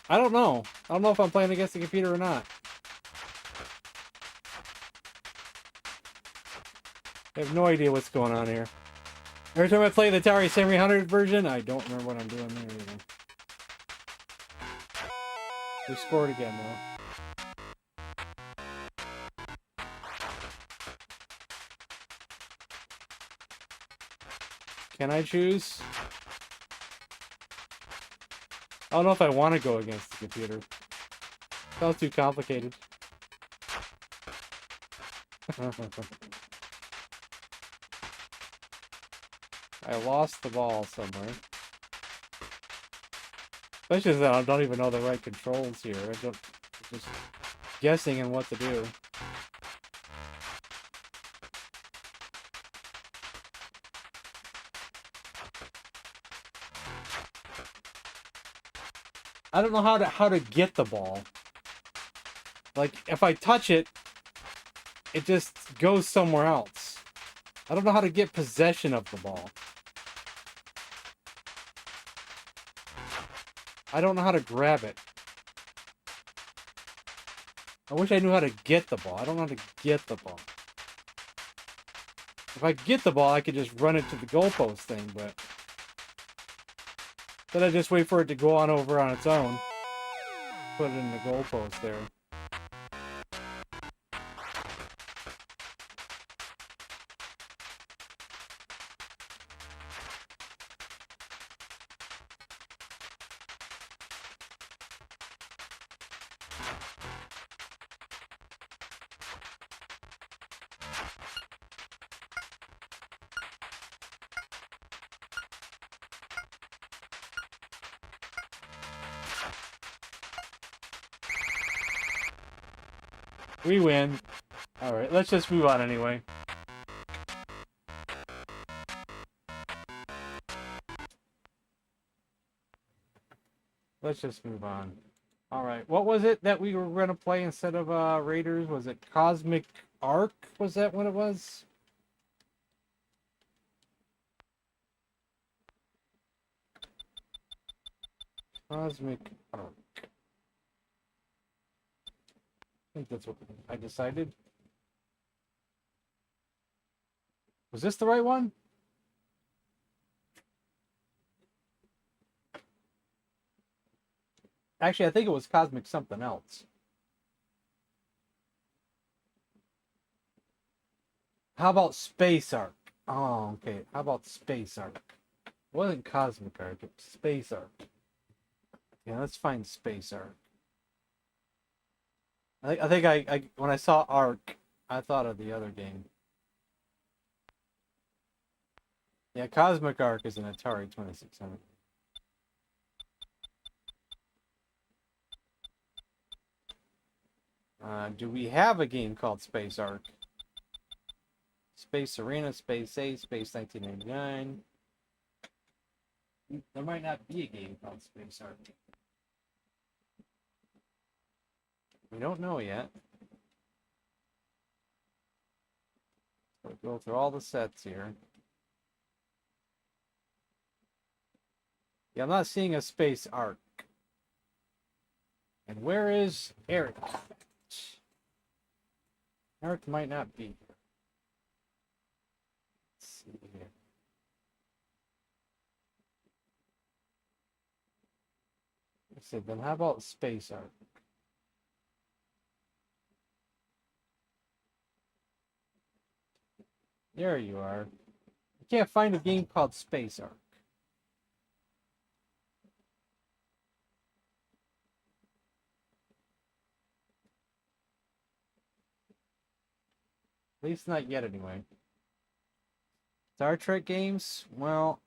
I don't know. I don't know if I'm playing against the computer or not. I have no idea what's going on here. Every time I play the Atari 7800 version, I don't remember what I'm doing there either. We scored again, though. Can I choose? I don't know if I want to go against the computer. Sounds too complicated. I lost the ball somewhere. Especially since I don't even know the right controls here. I'm just guessing on what to do. I don't know how to get the ball. Like, if I touch it, it just goes somewhere else. I don't know how to get possession of the ball. I don't know how to grab it. I wish I knew how to get the ball. I don't know how to get the ball. If I get the ball, I could just run it to the goalpost thing, but then I just wait for it to go on over on its own. Put it in the goalpost there. We win. Alright, let's just move on anyway. Let's just move on. Alright, what was it that we were going to play instead of Raiders? Was it Cosmic Arc? Was that what it was? Cosmic Arc. I think that's what I decided. Was this the right one? Actually, I think it was Cosmic something else. How about Space Arc? Oh, okay. How about Space Arc? It wasn't Cosmic Arc, it was Space Arc. Yeah, let's find Space Arc. I think I when I saw Arc, I thought of the other game. Yeah, Cosmic Arc is an Atari 2600. Do we have a game called Space Arc? Space Arena, Space 8, Space 1999. There might not be a game called Space Arc. We don't know yet. We'll go through all the sets here. Yeah, I'm not seeing a Space Arc. And where is Eric? Eric might not be here. Let's see here. I said, then how about Space Arc? There you are. I can't find a game called Space Arc. At least not yet, anyway. Star Trek games? Well,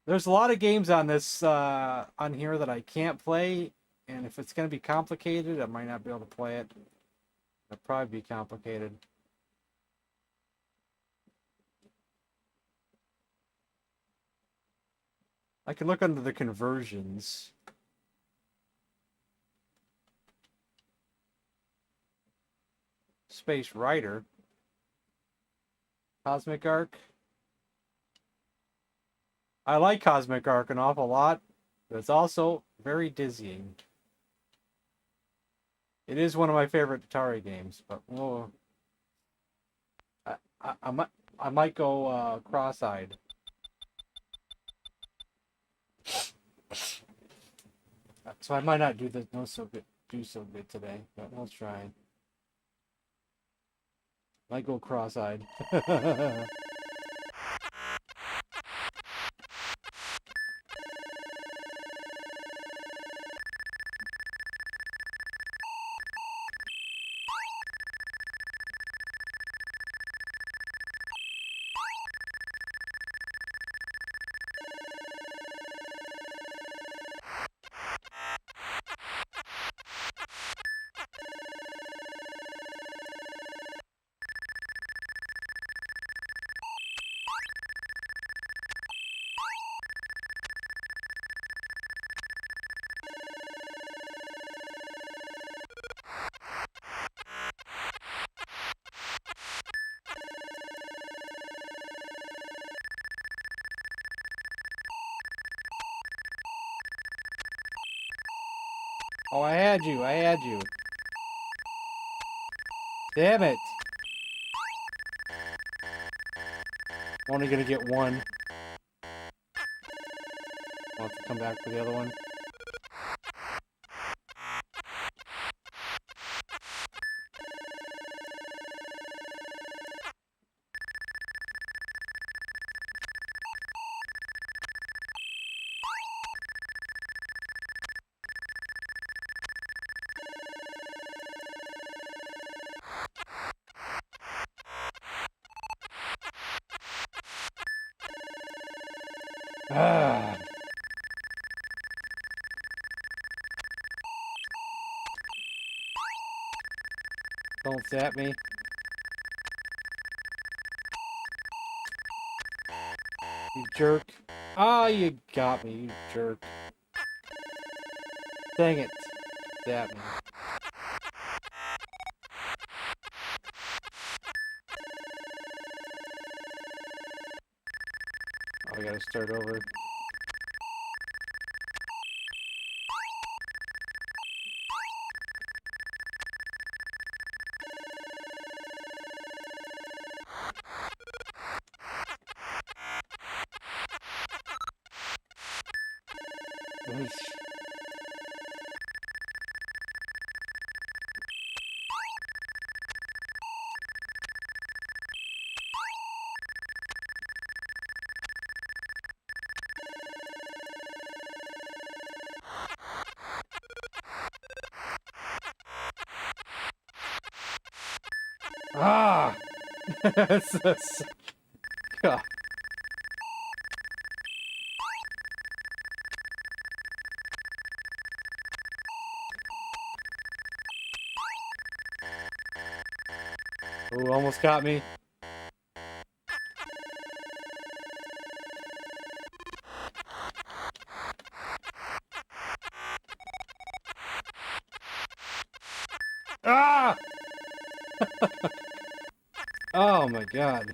there's a lot of games on this on here that I can't play, and if it's going to be complicated, I might not be able to play it. It'll probably be complicated. I can look under the conversions. Space Rider. Cosmic Arc. I like Cosmic Arc an awful lot, but it's also very dizzying. It is one of my favorite Atari games, but well, I might go cross-eyed. So I might not do so good today, but we'll try. Might go cross-eyed. Oh, I had you. Damn it. I'm only gonna get one. I'll have to come back for the other one. Ah. Don't zap me. You jerk. Ah, you got me, you jerk. Dang it. Zap me. Oh, I gotta start over. Oof. Ah! God. Ooh, almost got me. Ah! Oh my god.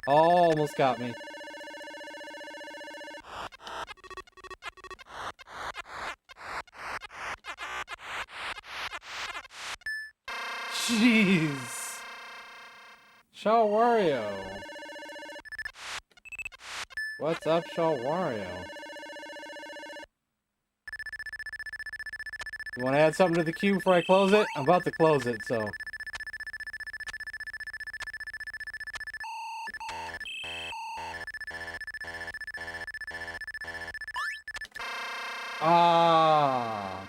Almost got me. Jeez. Shaw Wario. What's up, Shaw Wario? You want to add something to the queue before I close it? I'm about to close it, so. Ah.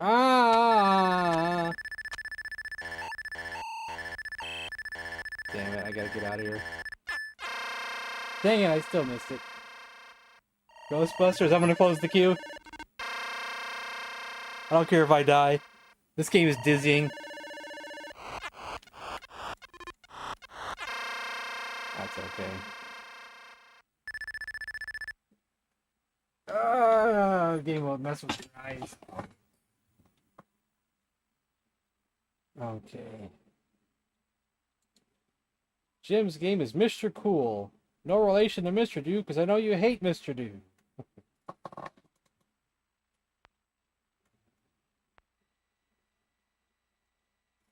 Ah! Damn it, I gotta get out of here. Dang it, I still missed it. Ghostbusters, I'm gonna close the queue. I don't care if I die. This game is dizzying. That's okay. Game won't mess with your eyes. Okay. Jim's game is Mr. Cool. No relation to Mr. Dude, because I know you hate Mr. Dude.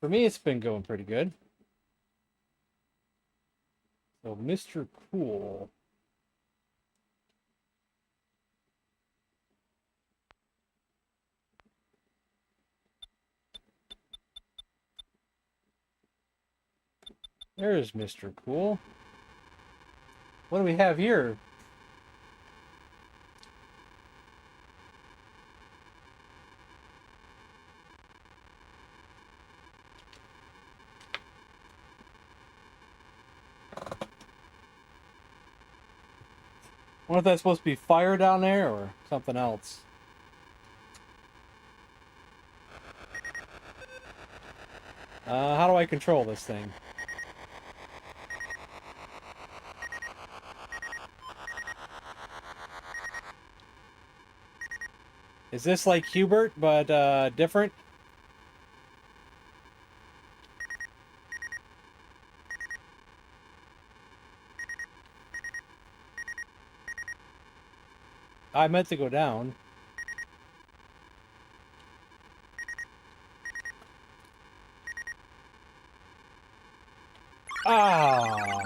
For me, it's been going pretty good. So, Mr. Cool. There's Mr. Cool. What do we have here? I wonder if that's supposed to be fire down there or something else. How do I control this thing? Is this like Hubert, but different? I meant to go down. Ah!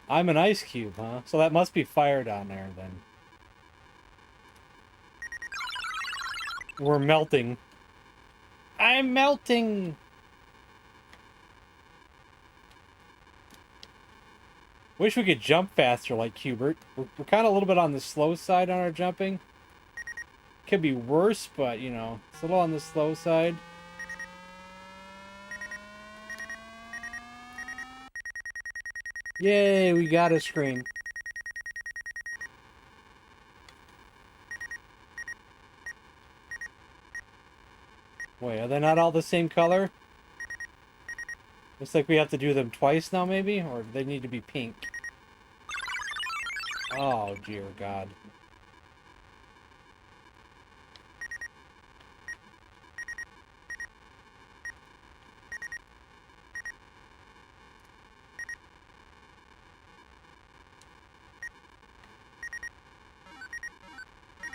I'm an ice cube, huh? So that must be fire down there, then. We're melting. I'm melting! Wish we could jump faster like Hubert. We're kind of a little bit on the slow side on our jumping. Could be worse, but, you know, it's a little on the slow side. Yay, we got a screen. Wait, are they not all the same color? Looks like we have to do them twice now, maybe? Or do they need to be pink? Oh, dear God.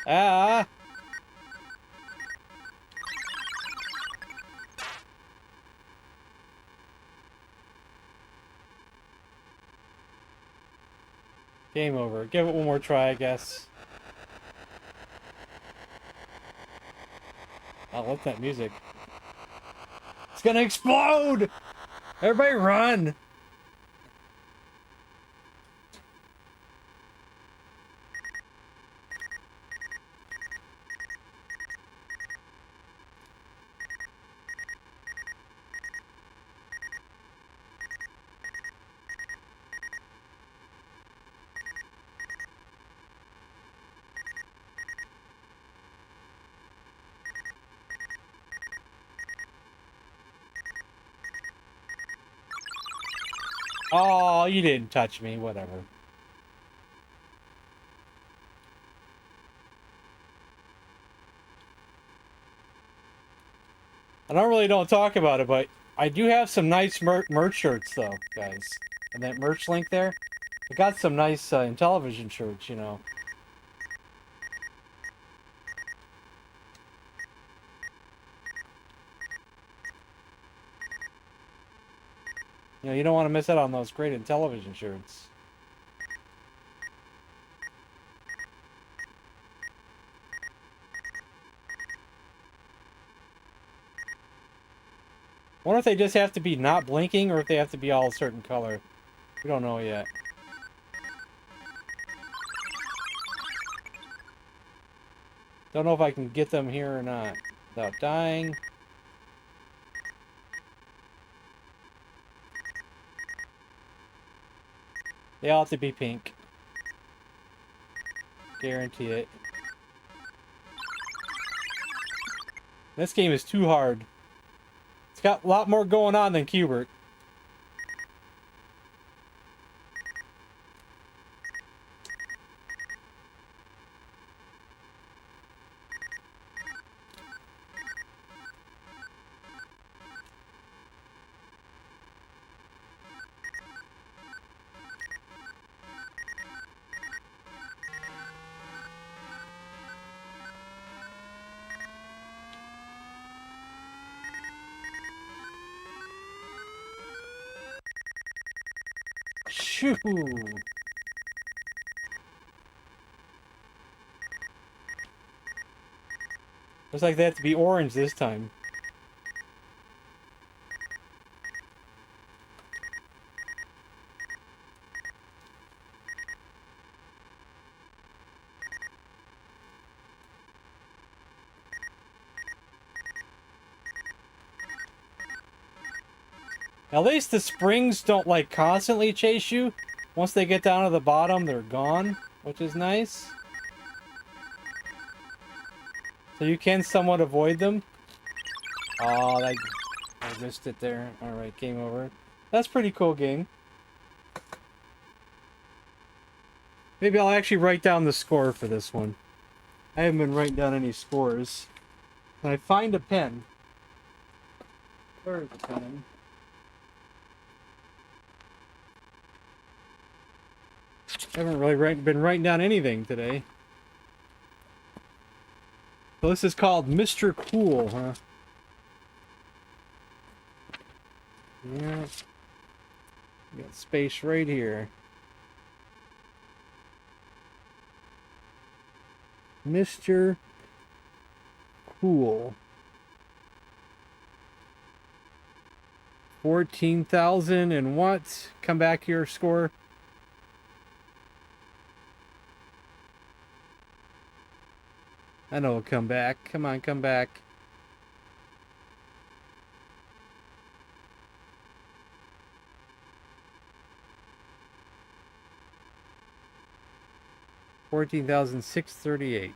Ah! Game over. Give it one more try, I guess. I love that music. It's gonna explode! Everybody run! Oh, you didn't touch me. Whatever. I don't talk about it, but I do have some nice merch shirts, though, guys. And that merch link there, I got some nice Intellivision shirts, you know. You know, you don't want to miss out on those great Intellivision shirts. I wonder if they just have to be not blinking or if they have to be all a certain color. We don't know yet. Don't know if I can get them here or not without dying. They all have to be pink. Guarantee it. This game is too hard. It's got a lot more going on than Qbert. Shoo! Looks like they have to be orange this time. At least the springs don't, like, constantly chase you. Once they get down to the bottom, they're gone, which is nice. So you can somewhat avoid them. Oh, I missed it there. Alright, game over. That's a pretty cool game. Maybe I'll actually write down the score for this one. I haven't been writing down any scores. Can I find a pen? Where is the pen? Haven't really been writing down anything today. So this is called Mr. Cool, huh? Yeah. Got space right here. Mr. Cool. 14,000 and what? Come back here, score. I know it'll come back. Come on, come back. $14,638.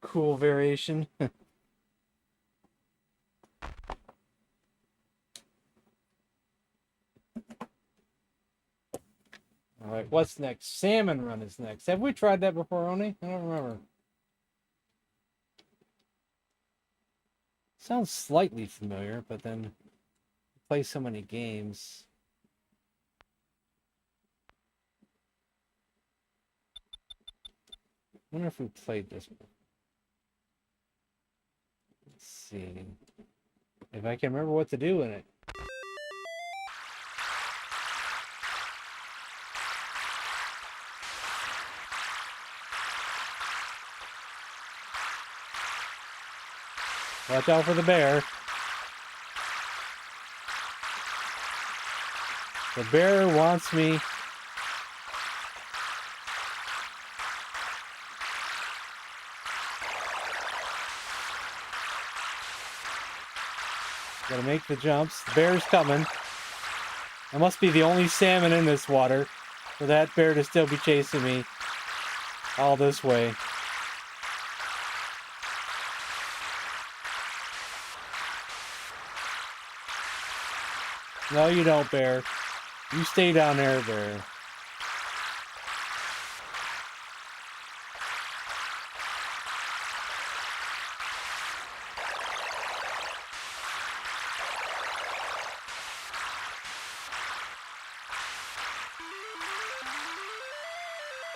Cool variation. Alright, what's next? Salmon Run is next. Have we tried that before, Oni? I don't remember. Sounds slightly familiar, but then we play so many games. I wonder if we played this one. Let's see. If I can remember what to do in it. Watch out for the bear. The bear wants me. Gotta make the jumps. The bear's coming. I must be the only salmon in this water for that bear to still be chasing me all this way. No, you don't, bear. You stay down there, bear.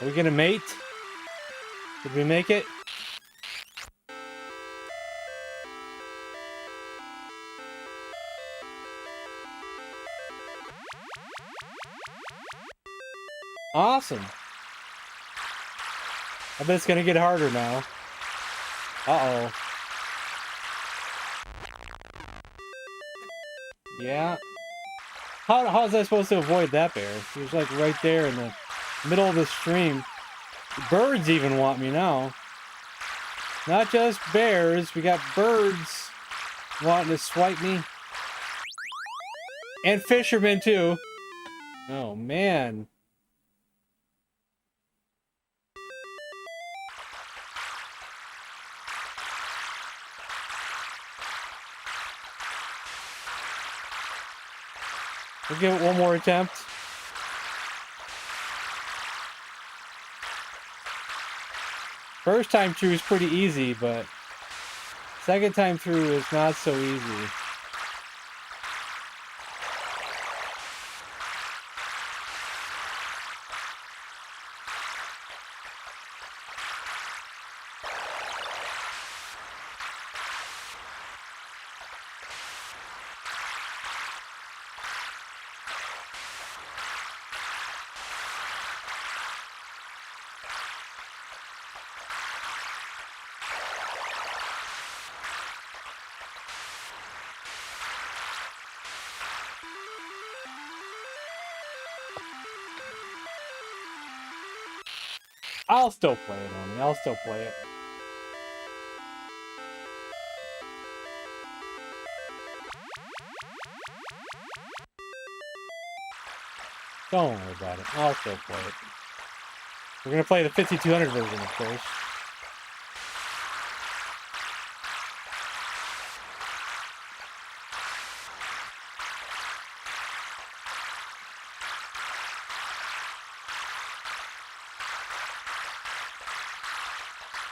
Are we gonna mate? Did we make it? Awesome. I bet it's gonna get harder now. Uh-oh. Yeah. How is I supposed to avoid that bear? He was like right there in the middle of the stream. Birds even want me now. Not just bears, we got birds wanting to swipe me. And fishermen too. Oh man. We'll give it one more attempt. First time through is pretty easy, but second time through is not so easy. I'll still play it, Oni. I'll still play it. Don't worry about it. I'll still play it. We're gonna play the 5200 version, of course.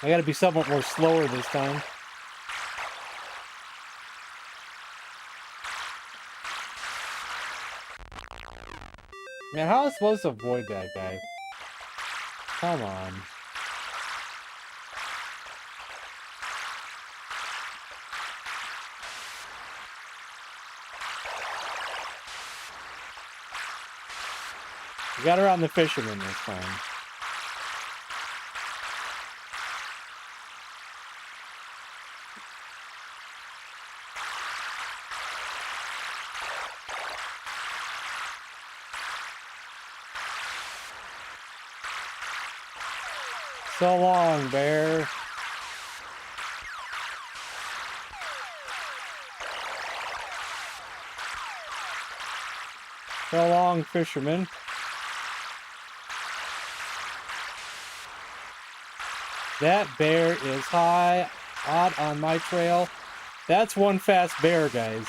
I gotta be somewhat more slower this time. Man, how was I supposed to avoid that guy? Come on. We got around the fisherman this time. So long, bear. So long, fisherman. That bear is hot on my trail. That's one fast bear, guys.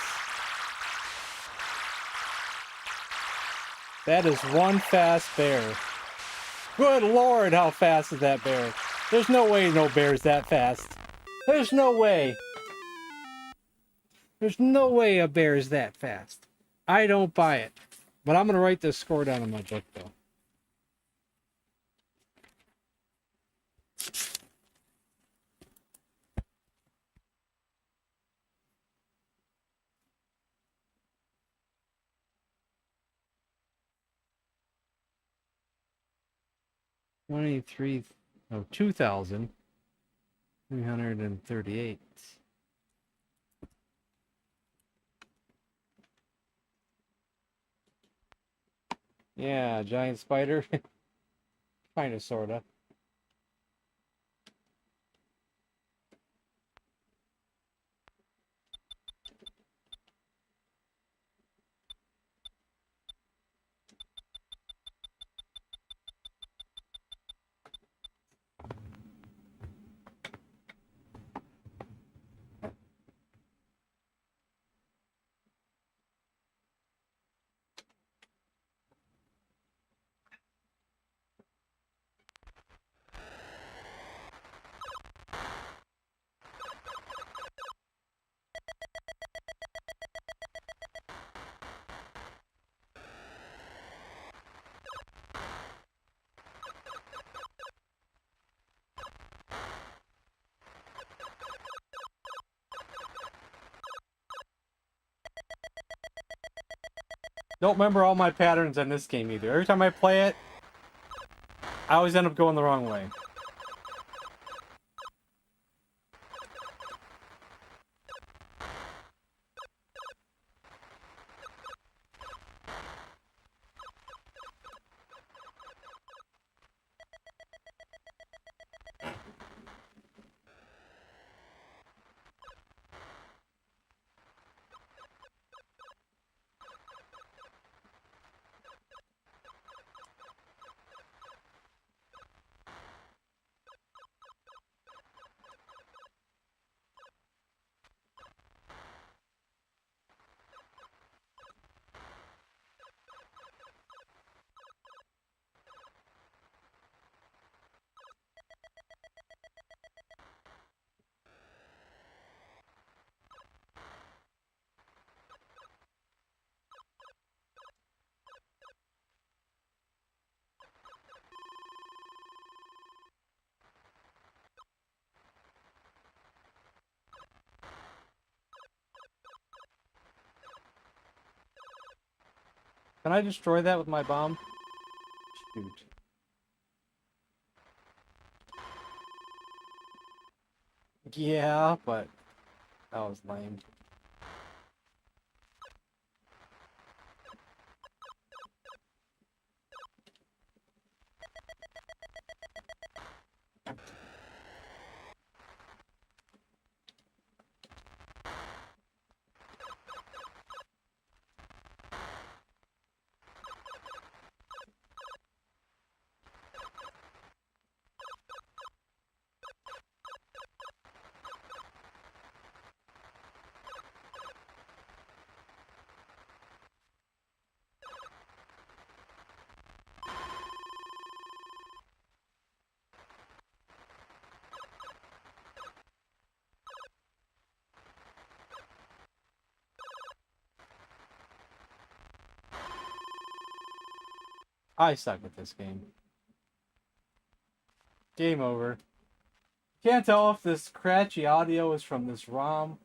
That is one fast bear. Good Lord, how fast is that bear? There's no way no bear's that fast. There's no way. There's no way a bear is that fast. I don't buy it. But I'm going to write this score down in my book, though. Oh, 2,338. Yeah, giant spider. Kinda, sorta. Don't remember all my patterns in this game either. Every time I play it, I always end up going the wrong way. Can I destroy that with my bomb? Shoot. Yeah, but that was lame. I suck at this game. Game over. Can't tell if this scratchy audio is from this ROM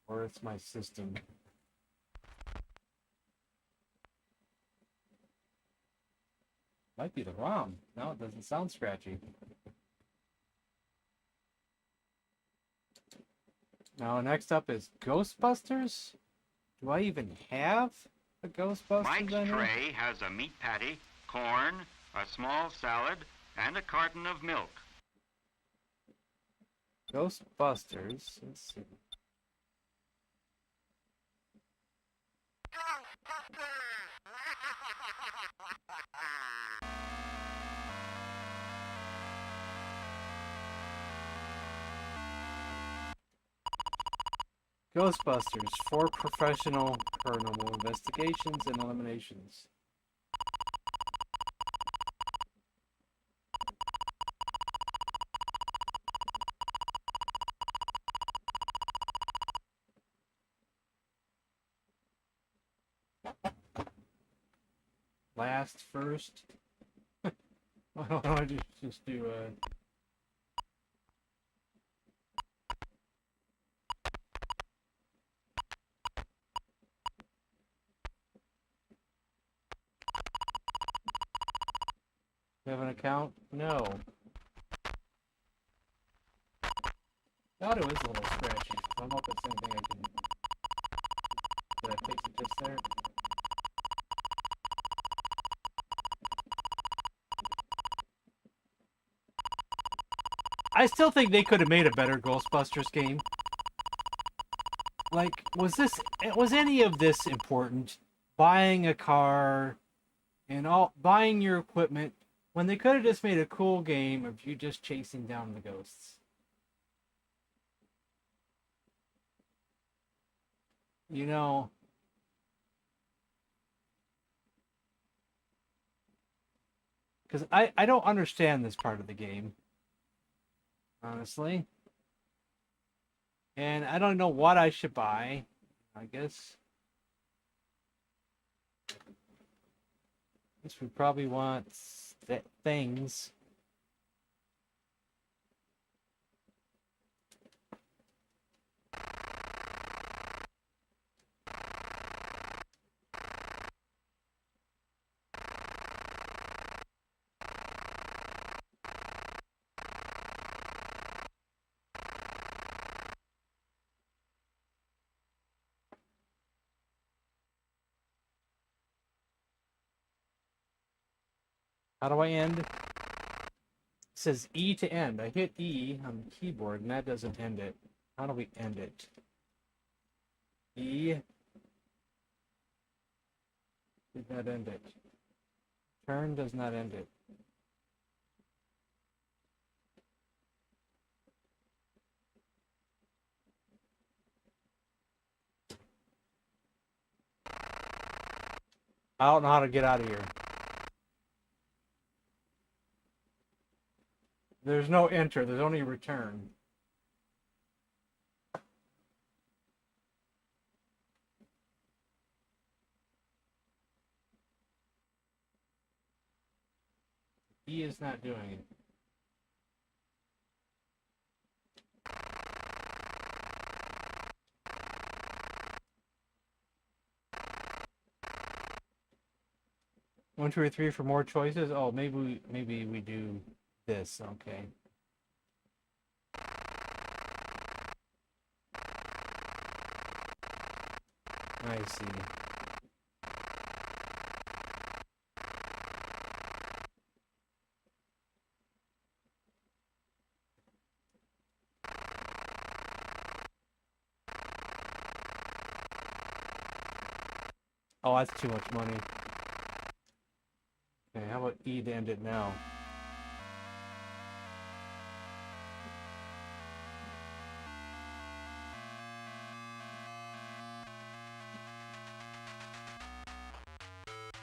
or it's my system. Might be the ROM. No, it doesn't sound scratchy. Now, next up is Ghostbusters. Do I even have a Ghostbusters? Mike's tray has a meat patty, corn, a small salad, and a carton of milk. Ghostbusters. Let's see. Ghostbusters, 4 professional paranormal investigations and eliminations. Last first. Why don't I just do You have an account? No. The audio is a little scratchy. I don't know if it's anything I can... Did I fix it just there? I still think they could have made a better Ghostbusters game. Like, was any of this important? Buying a car and buying your equipment when they could have just made a cool game of you just chasing down the ghosts. You know, because I don't understand this part of the game, honestly. And I don't know what I should buy, I guess. We probably want things. How do I end? It says E to end. I hit E on the keyboard and that doesn't end it. How do we end it? E. Did not end it. Turn does not end it. I don't know how to get out of here. There's no enter, there's only return. E is not doing it. One, two, or three for more choices. Oh, maybe we do this. Okay. I see. Oh, that's too much money. Okay, how about E to end it now?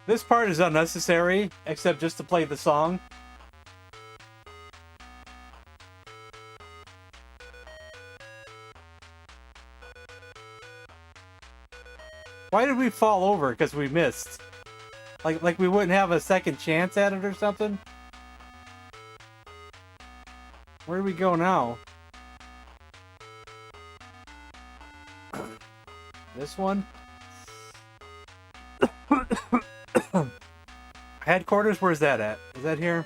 This part is unnecessary, except just to play the song. Why did we fall over? Because we missed. Like we wouldn't have a second chance at it or something? Where do we go now? This one? Headquarters, where's that at? Is that here?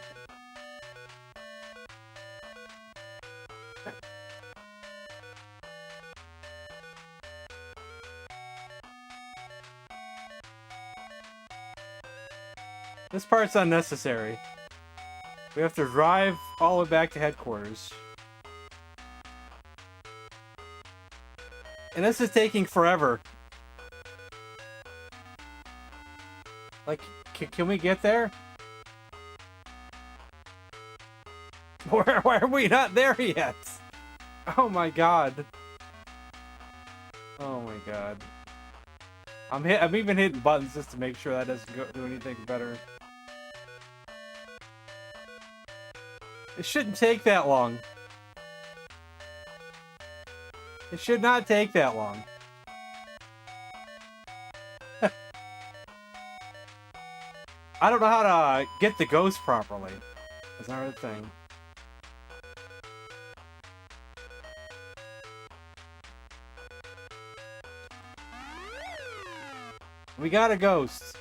This part's unnecessary. We have to drive all the way back to headquarters. And this is taking forever. Like, can we get there? Why are we not there yet? Oh my god. Oh my god. I'm even hitting buttons just to make sure that doesn't do anything better. It shouldn't take that long. It should not take that long. I don't know how to get the ghost properly. That's another thing. We got a ghost.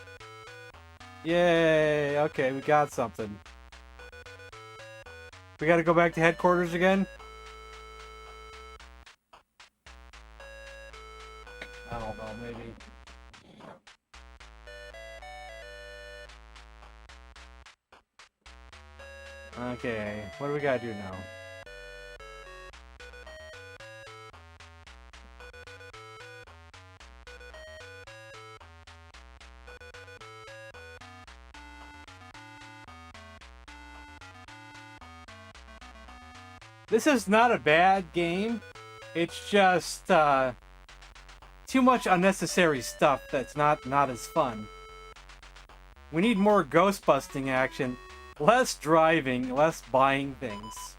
Yay! Okay, we got something. We gotta go back to headquarters again? I don't know, maybe. Okay, what do we gotta do now? This is not a bad game. It's just too much unnecessary stuff that's not as fun. We need more ghost busting action, less driving, less buying things.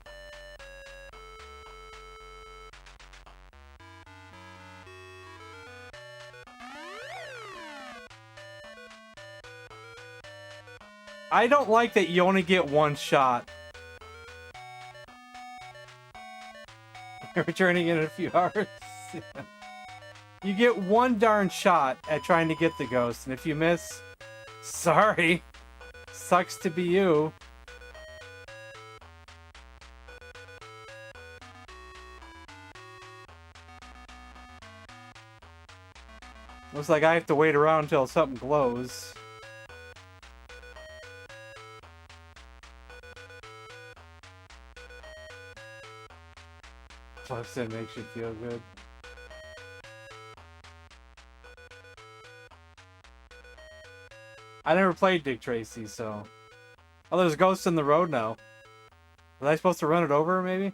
I don't like that you only get one shot. Returning in a few hours. You get one darn shot at trying to get the ghost, and if you miss, sorry. Sucks to be you. Looks like I have to wait around until something glows. Plus it makes you feel good. I never played Dick Tracy, so... Oh, there's ghosts in the road now. Was I supposed to run it over, maybe?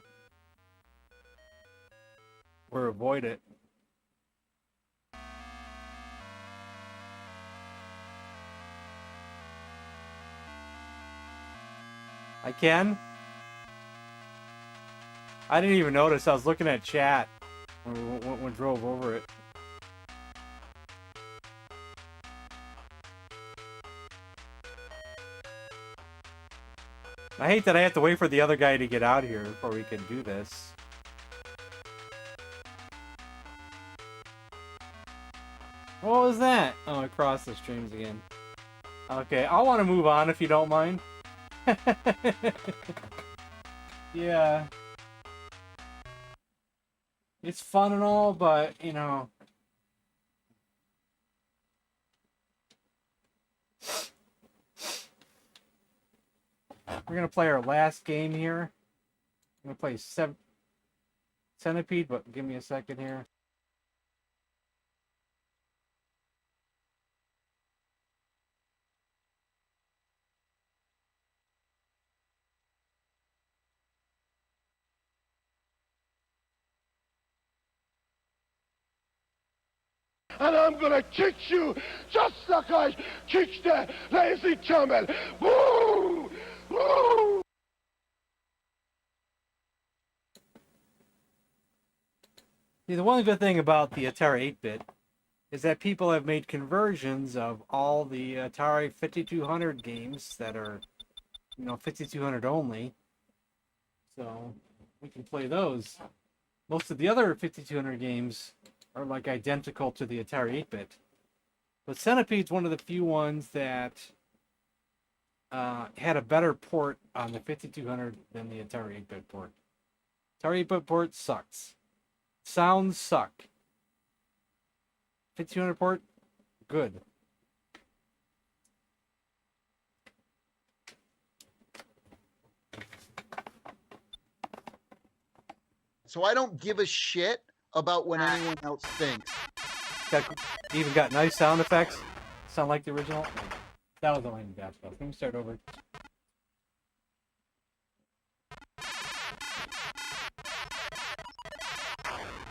Or avoid it? I can? I didn't even notice. I was looking at chat when we drove over it. I hate that I have to wait for the other guy to get out here before we can do this. What was that? Oh, I crossed the streams again. Okay, I want to move on if you don't mind. Yeah. It's fun and all, but, you know... We're gonna play our last game here. I'm gonna play Centipede, but give me a second here. And I'm gonna kick you just like I kicked the lazy camel. Woo! Woo! See, the one good thing about the Atari 8-bit is that people have made conversions of all the Atari 5200 games that are, 5200 only. So we can play those. Most of the other 5200 games are like identical to the Atari 8-bit. But Centipede's one of the few ones that had a better port on the 5200 than the Atari 8-bit port. Atari 8-bit port sucks. Sounds suck. 5200 port, good. So I don't give a shit about what anyone else thinks. Even got nice sound effects. Sound like the original. That was only bad stuff. Let me start over.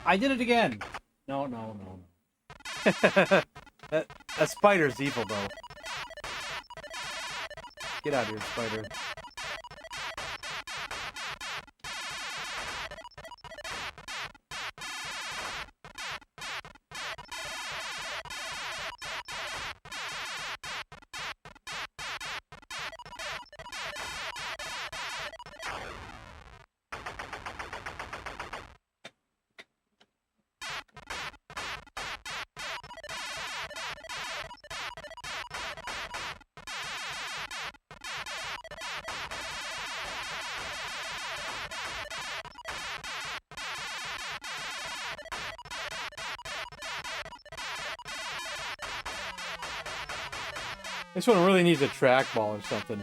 I did it again. No. that spider's evil, though. Get out of here, spider. This one really needs a trackball or something.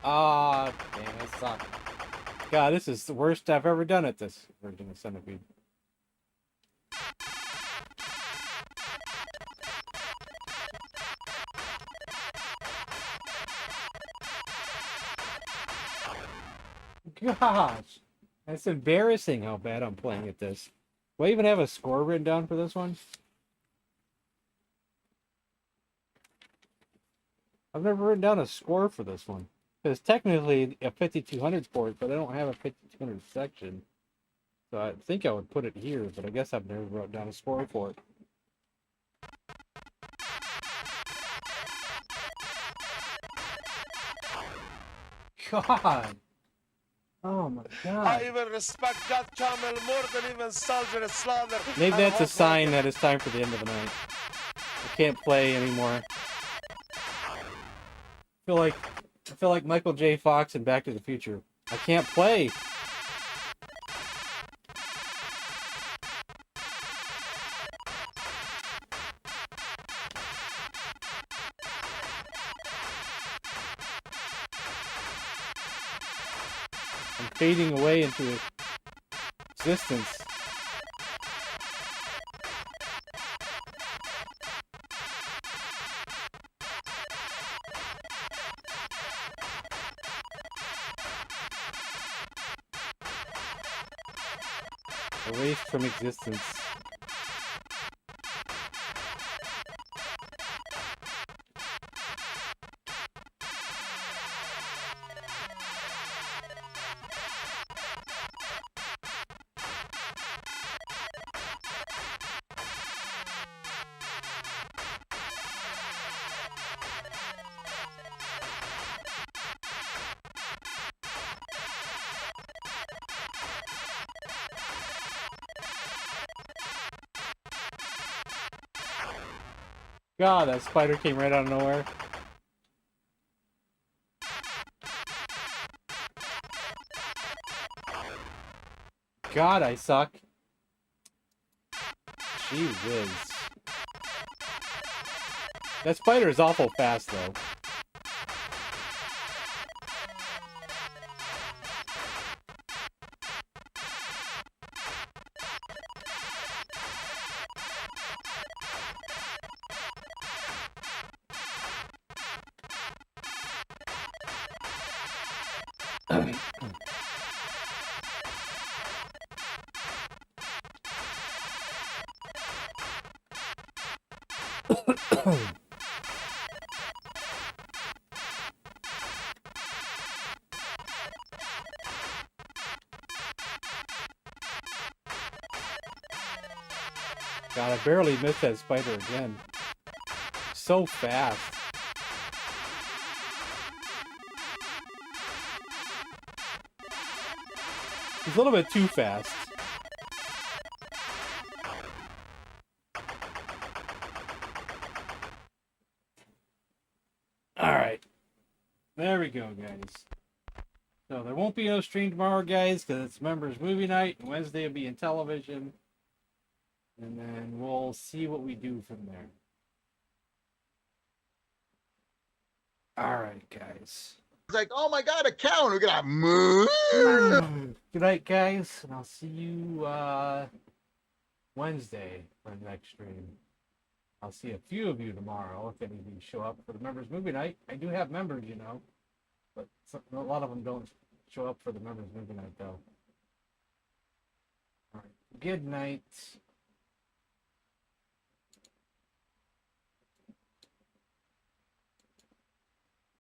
Ah, damn, it sucks. God, this is the worst I've ever done at this version of Centipede. Gosh, that's embarrassing how bad I'm playing at this. Do I even have a score written down for this one? I've never written down a score for this one. It's technically a 5200 port, but I don't have a 5200 section. So I think I would put it here, but I guess I've never wrote down a score for it. God! Oh my God! I even respect that camel more than even Soldier Slaughter. Maybe that's a sign that it's time for the end of the night. I can't play anymore. I feel like Michael J. Fox in Back to the Future. I can't play. I'm fading away into existence. Erased from existence. God, that spider came right out of nowhere. God, I suck. Gee whiz. That spider is awful fast, though. God, I barely missed that spider again. So fast. He's a little bit too fast. Alright. There we go, guys. So there won't be no stream tomorrow, guys, because it's members movie night, and Wednesday will be in television. And then we'll see what we do from there. Alright, guys. It's like, oh my god, a cow, and we're gonna move. Good night, guys, and I'll see you Wednesday for the next stream. I'll see a few of you tomorrow if any of you show up for the members movie night. I do have members, you know, but a lot of them don't show up for the members movie night, though. All right. Good night.